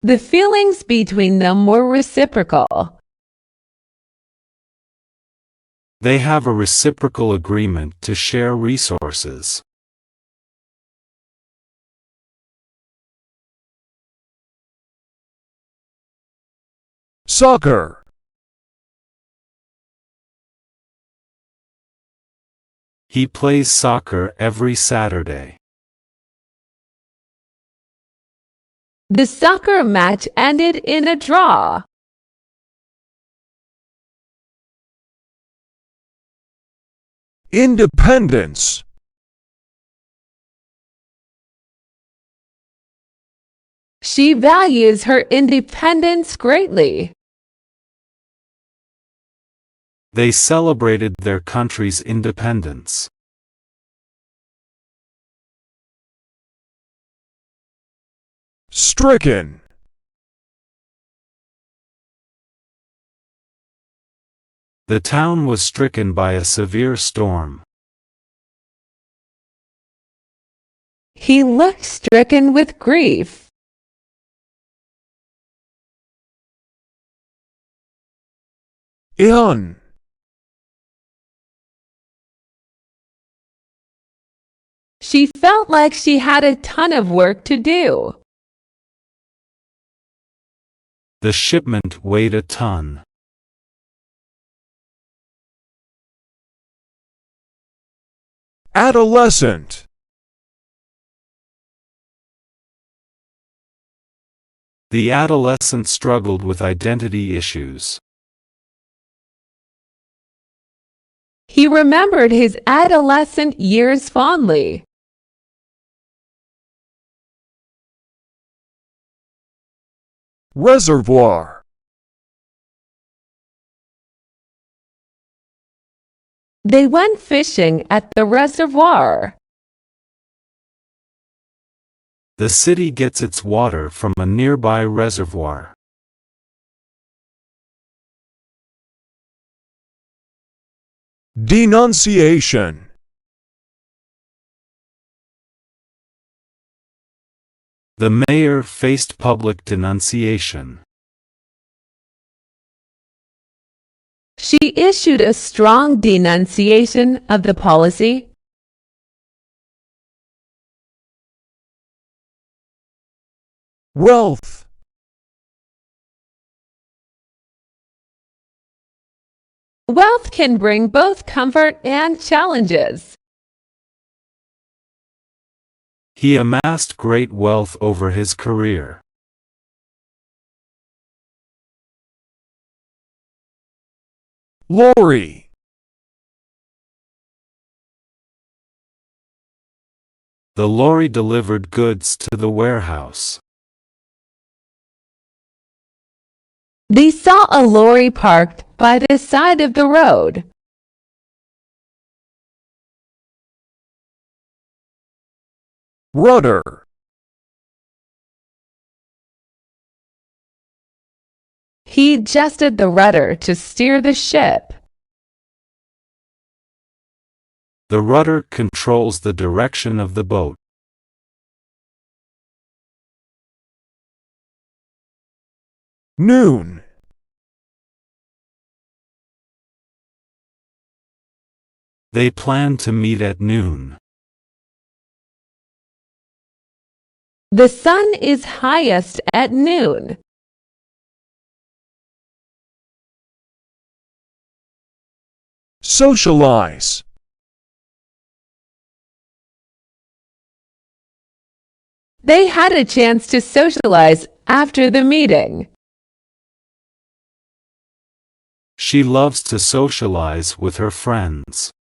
The feelings between them were reciprocal. They have a reciprocal agreement to share resources. Soccer. He plays soccer every Saturday. The soccer match ended in a draw. Independence. She values her independence greatly. They celebrated their country's independence. Stricken. The town was stricken by a severe storm. He looked stricken with grief. Ion. She felt like she had a ton of work to do. The shipment weighed a ton. Adolescent. The adolescent struggled with identity issues. He remembered his adolescent years fondly. Reservoir. They went fishing at the reservoir. The city gets its water from a nearby reservoir. Denunciation. The mayor faced public denunciation. She issued a strong denunciation of the policy. Wealth. Wealth can bring both comfort and challenges. He amassed great wealth over his career. Lorry. The lorry delivered goods to the warehouse. They saw a lorry parked by the side of the road. Rudder. He adjusted the rudder to steer the ship. The rudder controls the direction of the boat. Noon. They plan to meet at noon. The sun is highest at noon. Socialize. They had a chance to socialize after the meeting. She loves to socialize with her friends.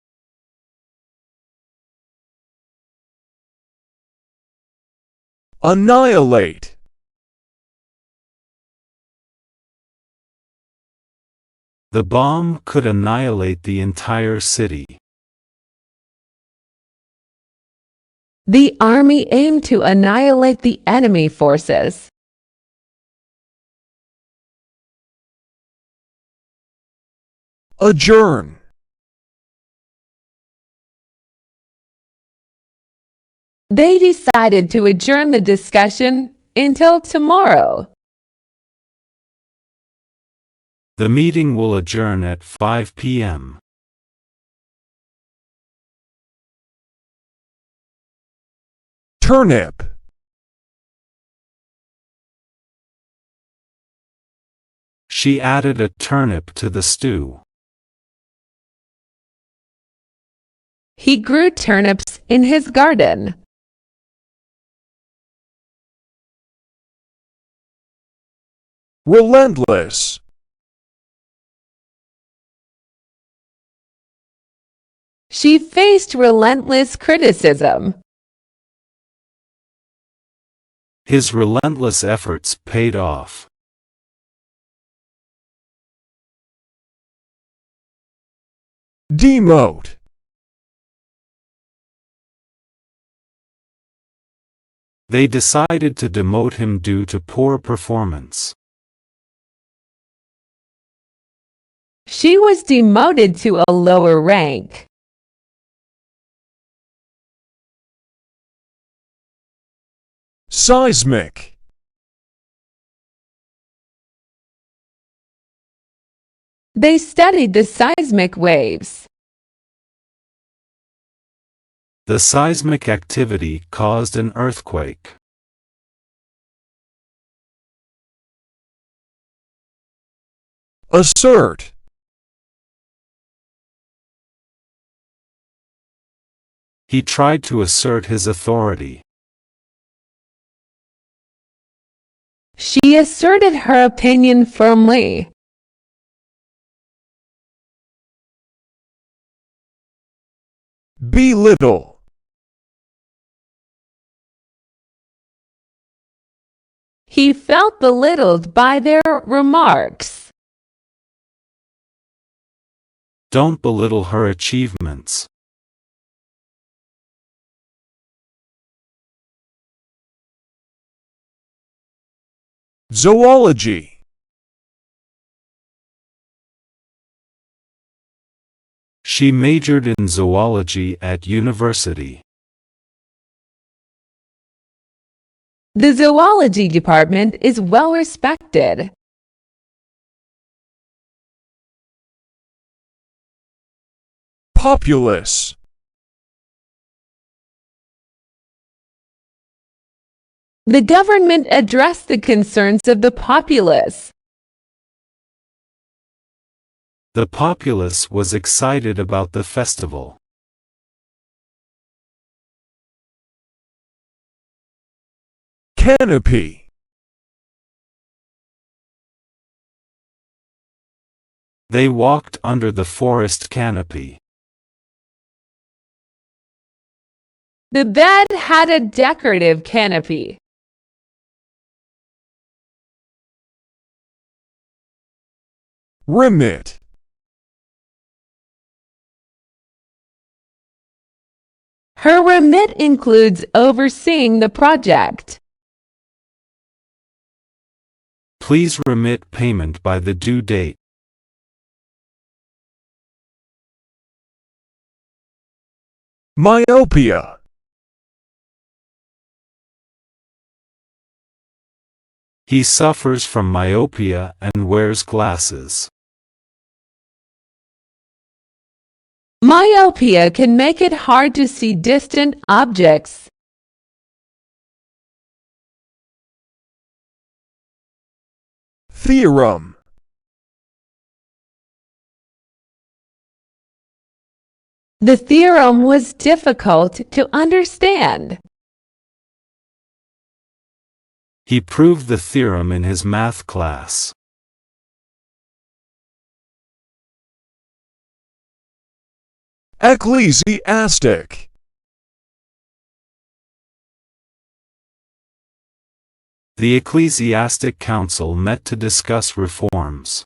Annihilate. The bomb could annihilate the entire city. The army aimed to annihilate the enemy forces. Adjourn. They decided to adjourn the discussion until tomorrow. The meeting will adjourn at 5 p.m. Turnip. She added a turnip to the stew. He grew turnips in his garden. Relentless. She faced relentless criticism. His relentless efforts paid off. Demote. They decided to demote him due to poor performance. She was demoted to a lower rank. Seismic. They studied the seismic waves. The seismic activity caused an earthquake. Assert. He tried to assert his authority. She asserted her opinion firmly. belittle, He felt belittled by their remarks. Don't belittle her achievements. zoology, She majored in zoology at university. The zoology department is well respected. populace, The government addressed the concerns of the populace. The populace was excited about the festival. canopy, They walked under the forest canopy. The bed had a decorative canopy. remit, Her remit includes overseeing the project. Please remit payment by the due date. myopia, He suffers from myopia and wears glasses. Myopia can make it hard to see distant objects. theorem, The theorem was difficult to understand. He proved the theorem in his math class. ecclesiastic, The ecclesiastic council met to discuss reforms.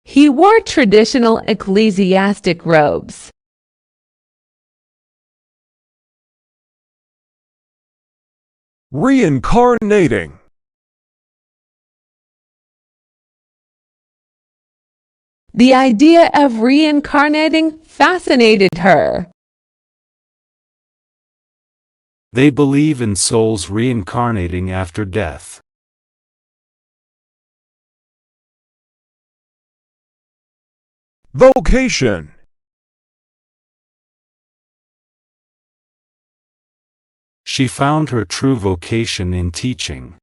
He wore traditional ecclesiastic robes. reincarnating, The idea of reincarnating fascinated her. They believe in souls reincarnating after death. vocation, She found her true vocation in teaching.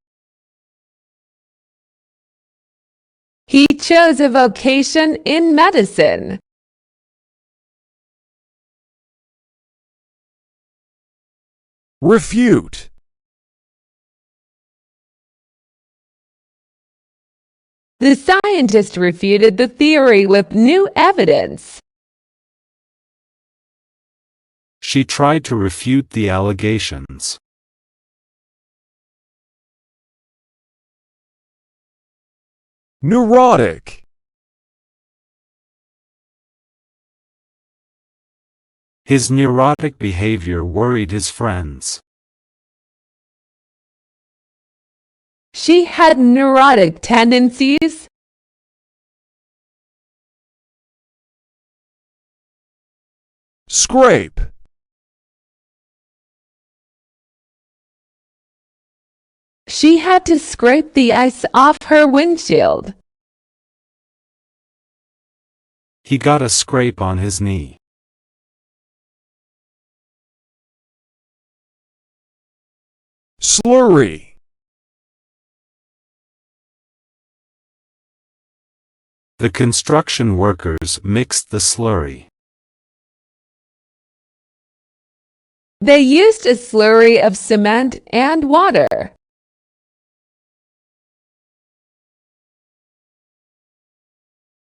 He chose a vocation in medicine. refute, The scientist refuted the theory with new evidence. She tried to refute the allegations. neurotic, His neurotic behavior worried his friends. She had neurotic tendencies. scrape, She had to scrape the ice off her windshield. He got a scrape on his knee. slurry, The construction workers mixed the slurry. They used a slurry of cement and water.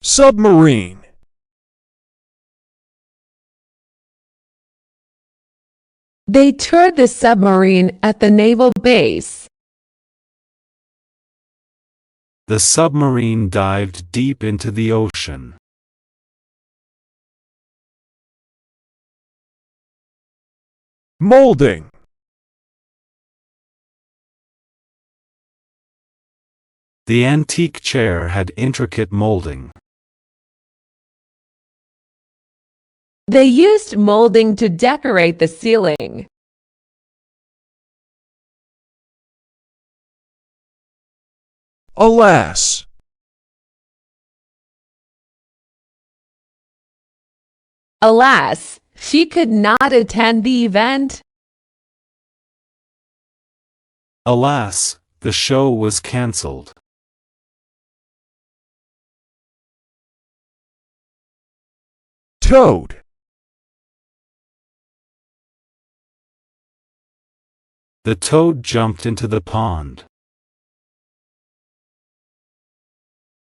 submarine, They toured the submarine at the naval base. The submarine dived deep into the ocean. Molding. The antique chair had intricate molding. They used molding to decorate the ceiling. Alas. Alas, she could not attend the event. Alas, the show was cancelled. Toad. The toad jumped into the pond.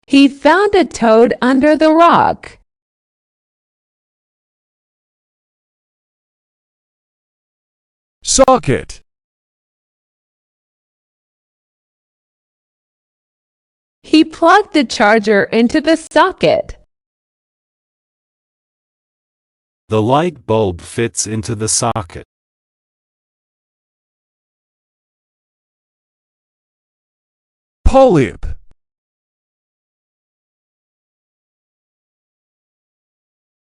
He found a toad under the rock. Socket. He plugged the charger into the socket. The light bulb fits into the socket. Polyp.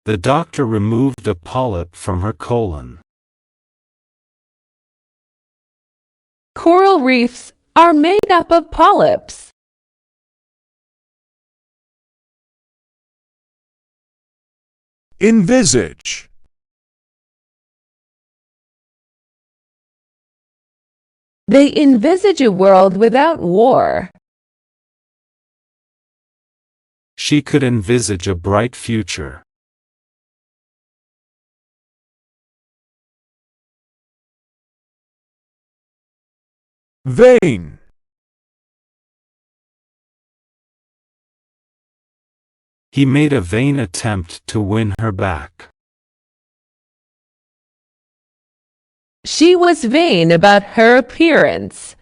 The doctor removed a polyp from her colon. Coral reefs are made up of polyps. Envisage. They envisage a world without war. She could envisage a bright future. Vain. He made a vain attempt to win her back. She was vain about her appearance.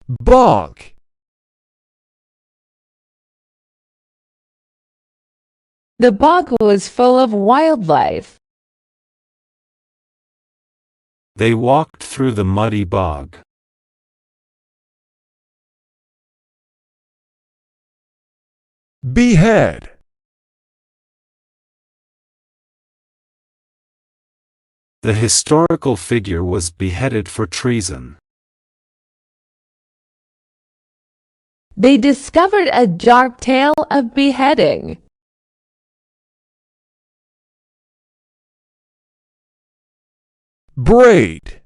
Bog. The bog was full of wildlife. They walked through the muddy bog. Behead. The historical figure was beheaded for treason. They discovered a dark tale of beheading. Braid.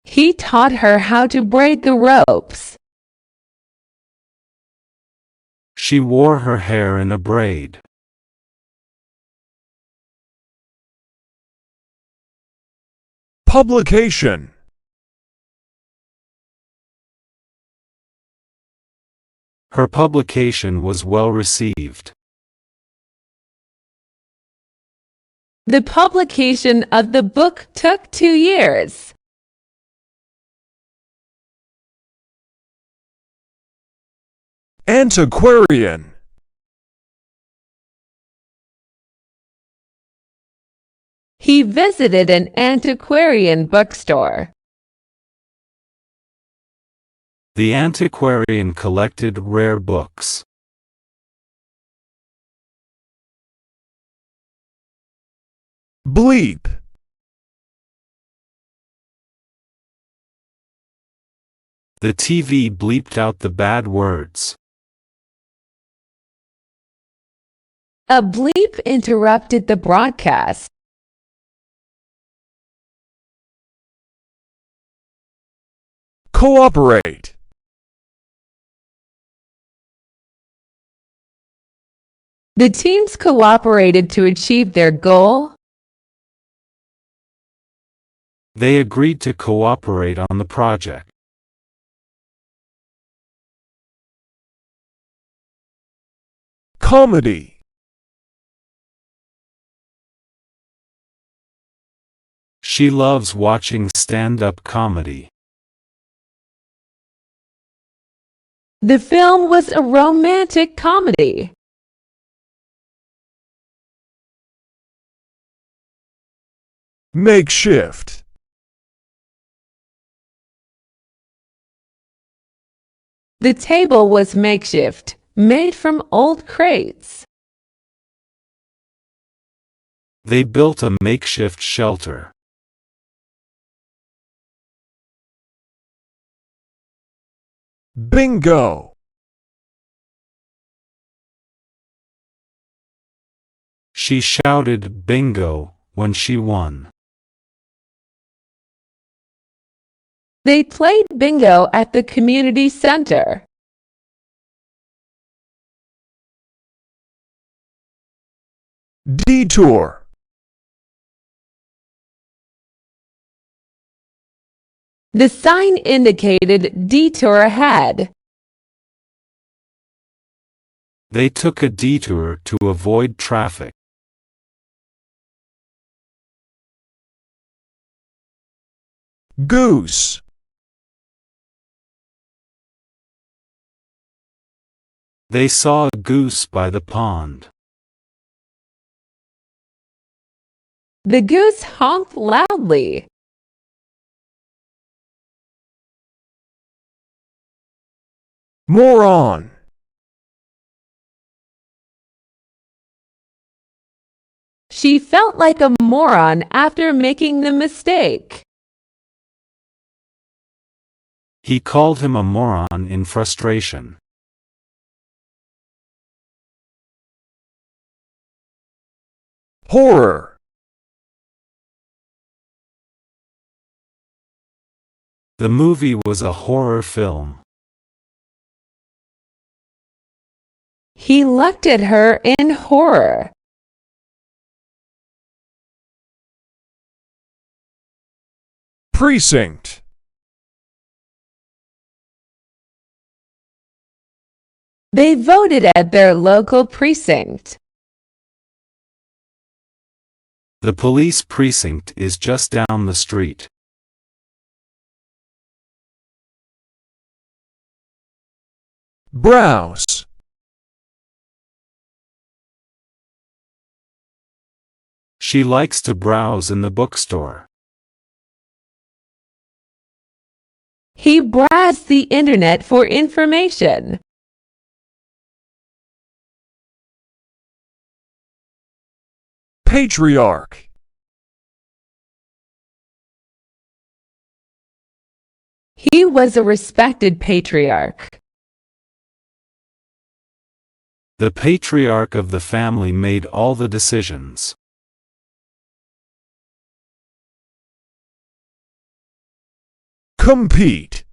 He taught her how to braid the ropes. She wore her hair in a braid. Publication. Her publication was well received. The publication of the book took 2 years. Antiquarian. He visited an antiquarian bookstore. The antiquarian collected rare books. Bleep. The TV bleeped out the bad words. A bleep interrupted the broadcast. Cooperate. The teams cooperated to achieve their goal. They agreed to cooperate on the project. Comedy. She loves watching stand-up comedy. The film was a romantic comedy. Makeshift. The table was makeshift, made from old crates. They built a makeshift shelter. Bingo. She shouted bingo when she won. They played bingo at the community center. Detour. The sign indicated detour ahead. They took a detour to avoid traffic. Goose. They saw a goose by the pond. The goose honked loudly. Moron. She felt like a moron after making the mistake. He called him a moron in frustration. Horror. The movie was a horror film. He looked at her in horror. Precinct. They voted at their local precinct. The police precinct is just down the street. Browse. She likes to browse in the bookstore. He browsed the internet for information. Patriarch. He was a respected patriarch. The patriarch of the family made all the decisions. Compete.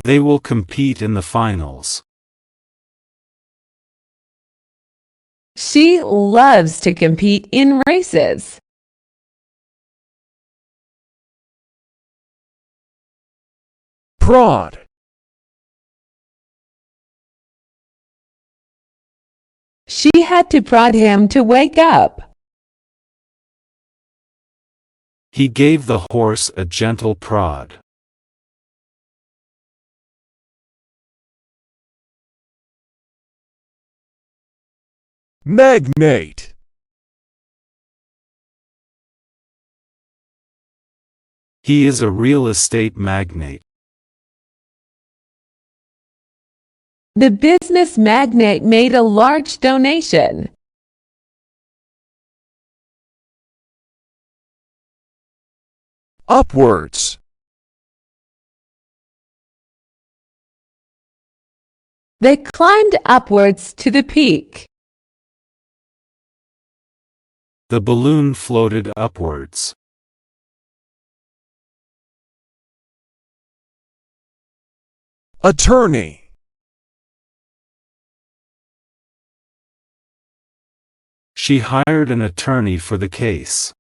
They will compete in the finals. She loves to compete in races. Prod. She had to prod him to wake up. He gave the horse a gentle prod. Magnate. He is a real estate magnate. The business magnate made a large donation. Upwards. They climbed upwards to the peak. The balloon floated upwards. Attorney. She hired an attorney for the case.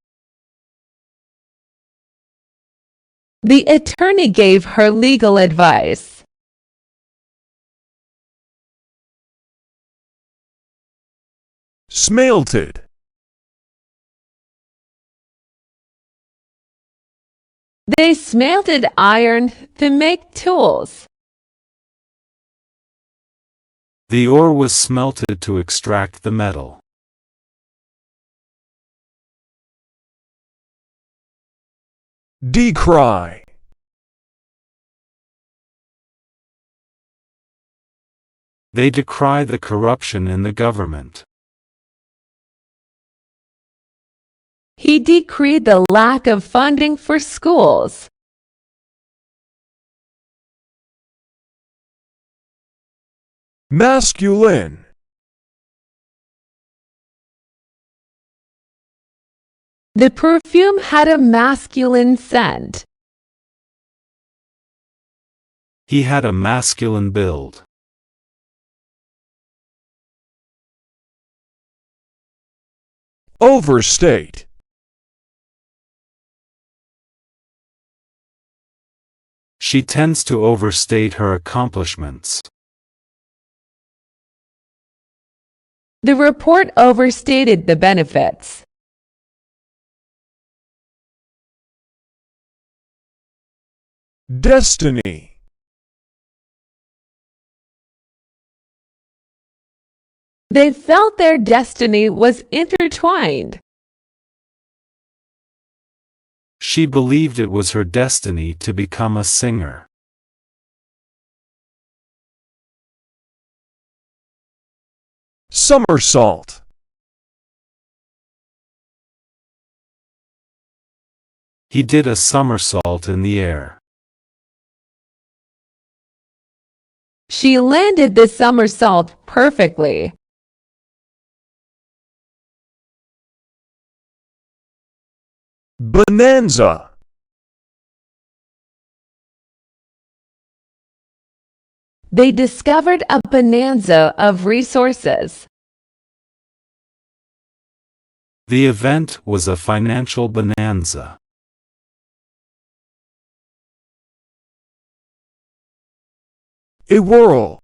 The attorney gave her legal advice. Smelted. They smelted iron to make tools. The ore was smelted to extract the metal. Decry. They decry the corruption in the government. He decreed the lack of funding for schools. Masculine. The perfume had a masculine scent. He had a masculine build. Overstate. She tends to overstate her accomplishments. The report overstated the benefits. Destiny. They felt their destiny was intertwined. She believed it was her destiny to become a singer. Somersault. He did a somersault in the air. She landed the somersault perfectly. Bonanza. They discovered a bonanza of resources. The event was a financial bonanza. A whirl.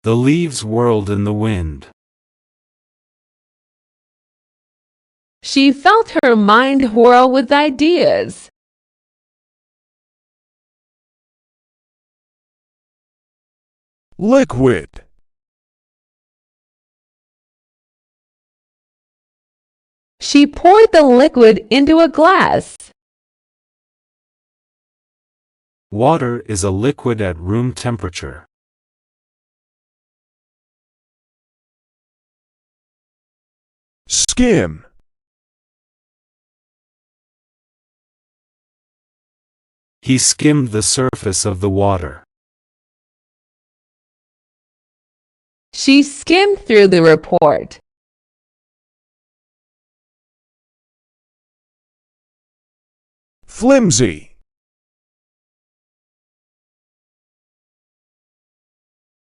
The leaves whirled in the wind. She felt her mind whirl with ideas. Liquid. She poured the liquid into a glass. Water is a liquid at room temperature. Skim. He skimmed the surface of the water. She skimmed through the report. Flimsy.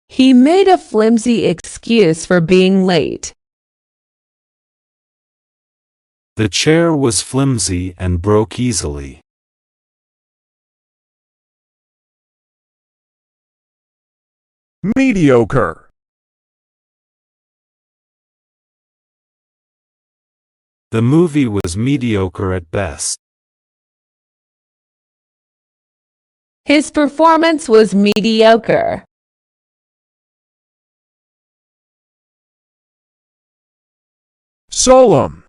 He made a flimsy excuse for being late. The chair was flimsy and broke easily. Mediocre. The movie was mediocre at best. His performance was mediocre. Solemn.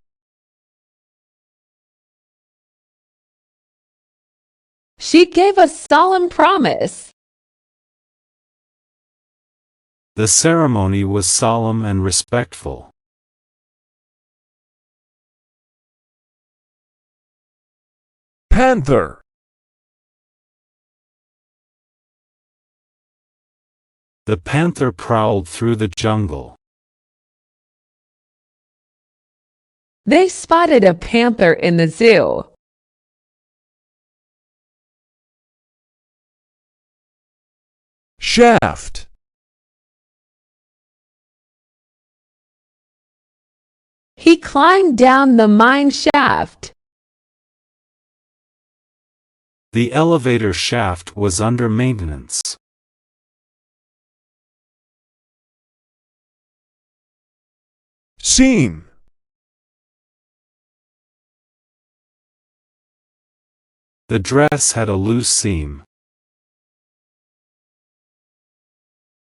She gave a solemn promise. The ceremony was solemn and respectful. Panther. The panther prowled through the jungle. They spotted a panther in the zoo. Shaft. He climbed down the mine shaft. The elevator shaft was under maintenance. Seam. The dress had a loose seam.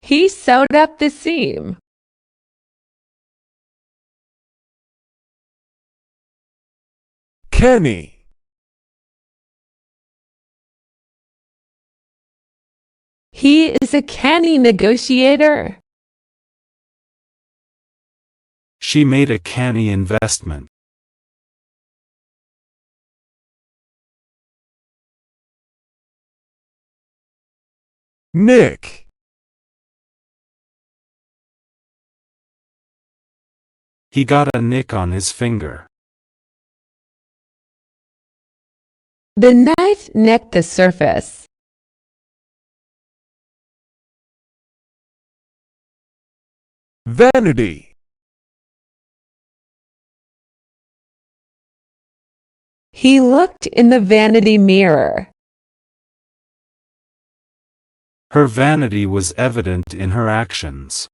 He sewed up the seam. Kenny. He is a canny negotiator. She made a canny investment. Nick. He got a nick on his finger. The knife nicked the surface. Vanity. He looked in the vanity mirror. Her vanity was evident in her actions.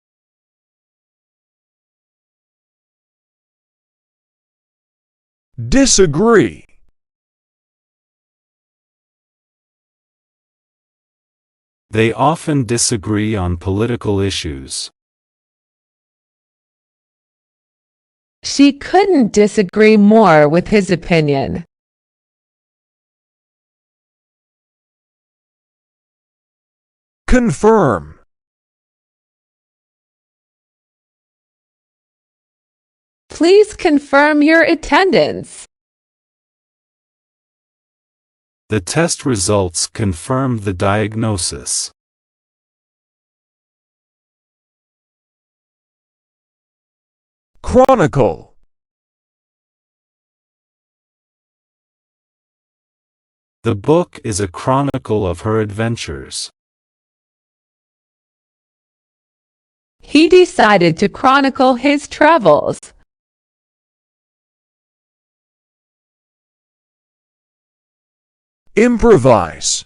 Disagree. They often disagree on political issues. She couldn't disagree more with his opinion. Confirm. Please confirm your attendance. The test results confirmed the diagnosis. Chronicle. The book is a chronicle of her adventures. He decided to chronicle his travels. Improvise.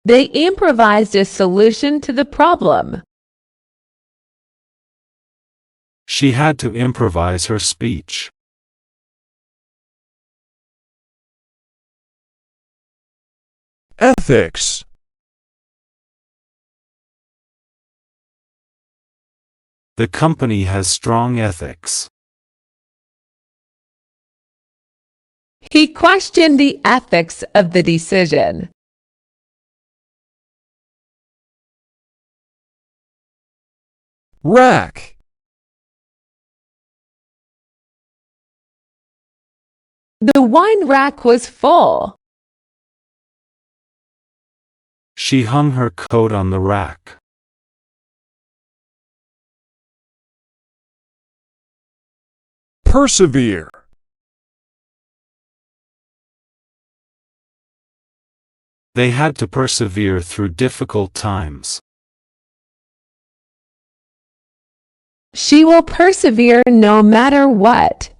They improvised a solution to the problem. She had to improvise her speech. Ethics. The company has strong ethics. He questioned the ethics of the decision. Rack. The wine rack was full. She hung her coat on the rack. Persevere. They had to persevere through difficult times. She will persevere no matter what.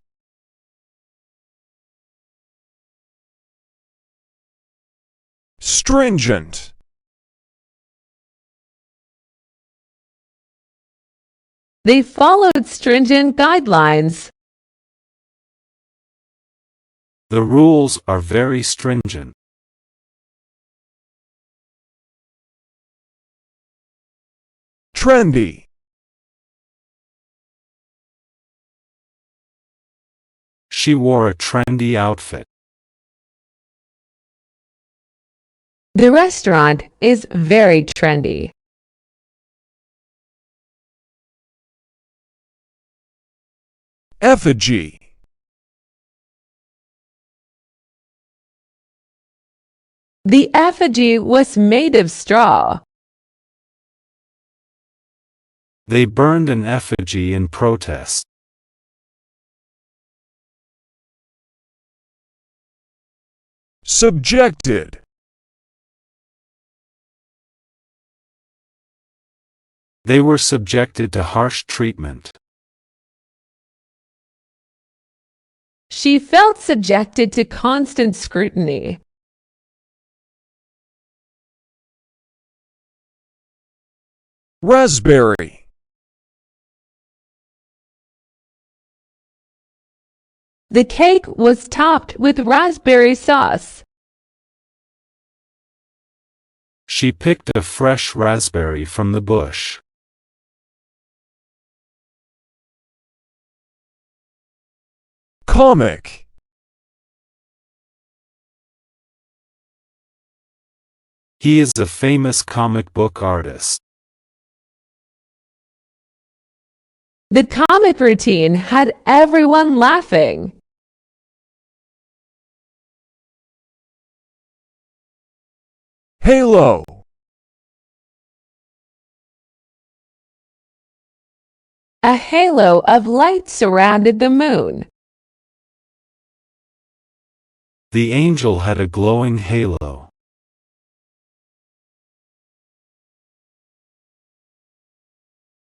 Stringent. They followed stringent guidelines. The rules are very stringent. Trendy. She wore a trendy outfit. The restaurant is very trendy. Effigy. The effigy was made of straw. They burned an effigy in protest. Subjected. They were subjected to harsh treatment. She felt subjected to constant scrutiny. Raspberry. The cake was topped with raspberry sauce. She picked a fresh raspberry from the bush. Comic. He is a famous comic book artist. The comic routine had everyone laughing. Halo. A halo of light surrounded the moon. The angel had a glowing halo.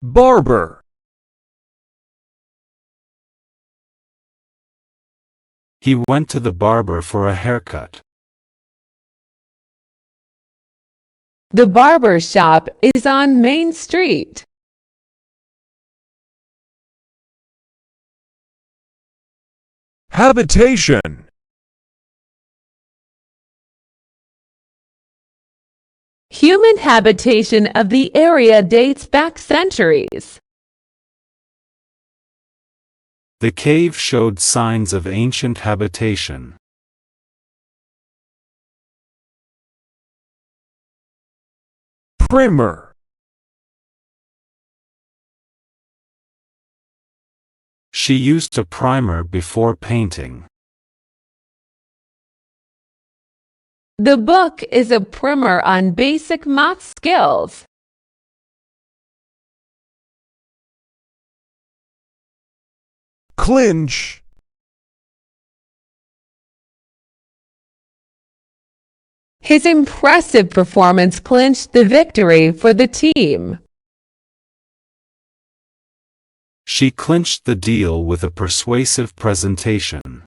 Barber. He went to the barber for a haircut. The barber shop is on Main Street. Habitation. Human habitation of the area dates back centuries. The cave showed signs of ancient habitation. Primer. She used a primer before painting. The book is a primer on basic math skills. Clinch. His impressive performance clinched the victory for the team. She clinched the deal with a persuasive presentation.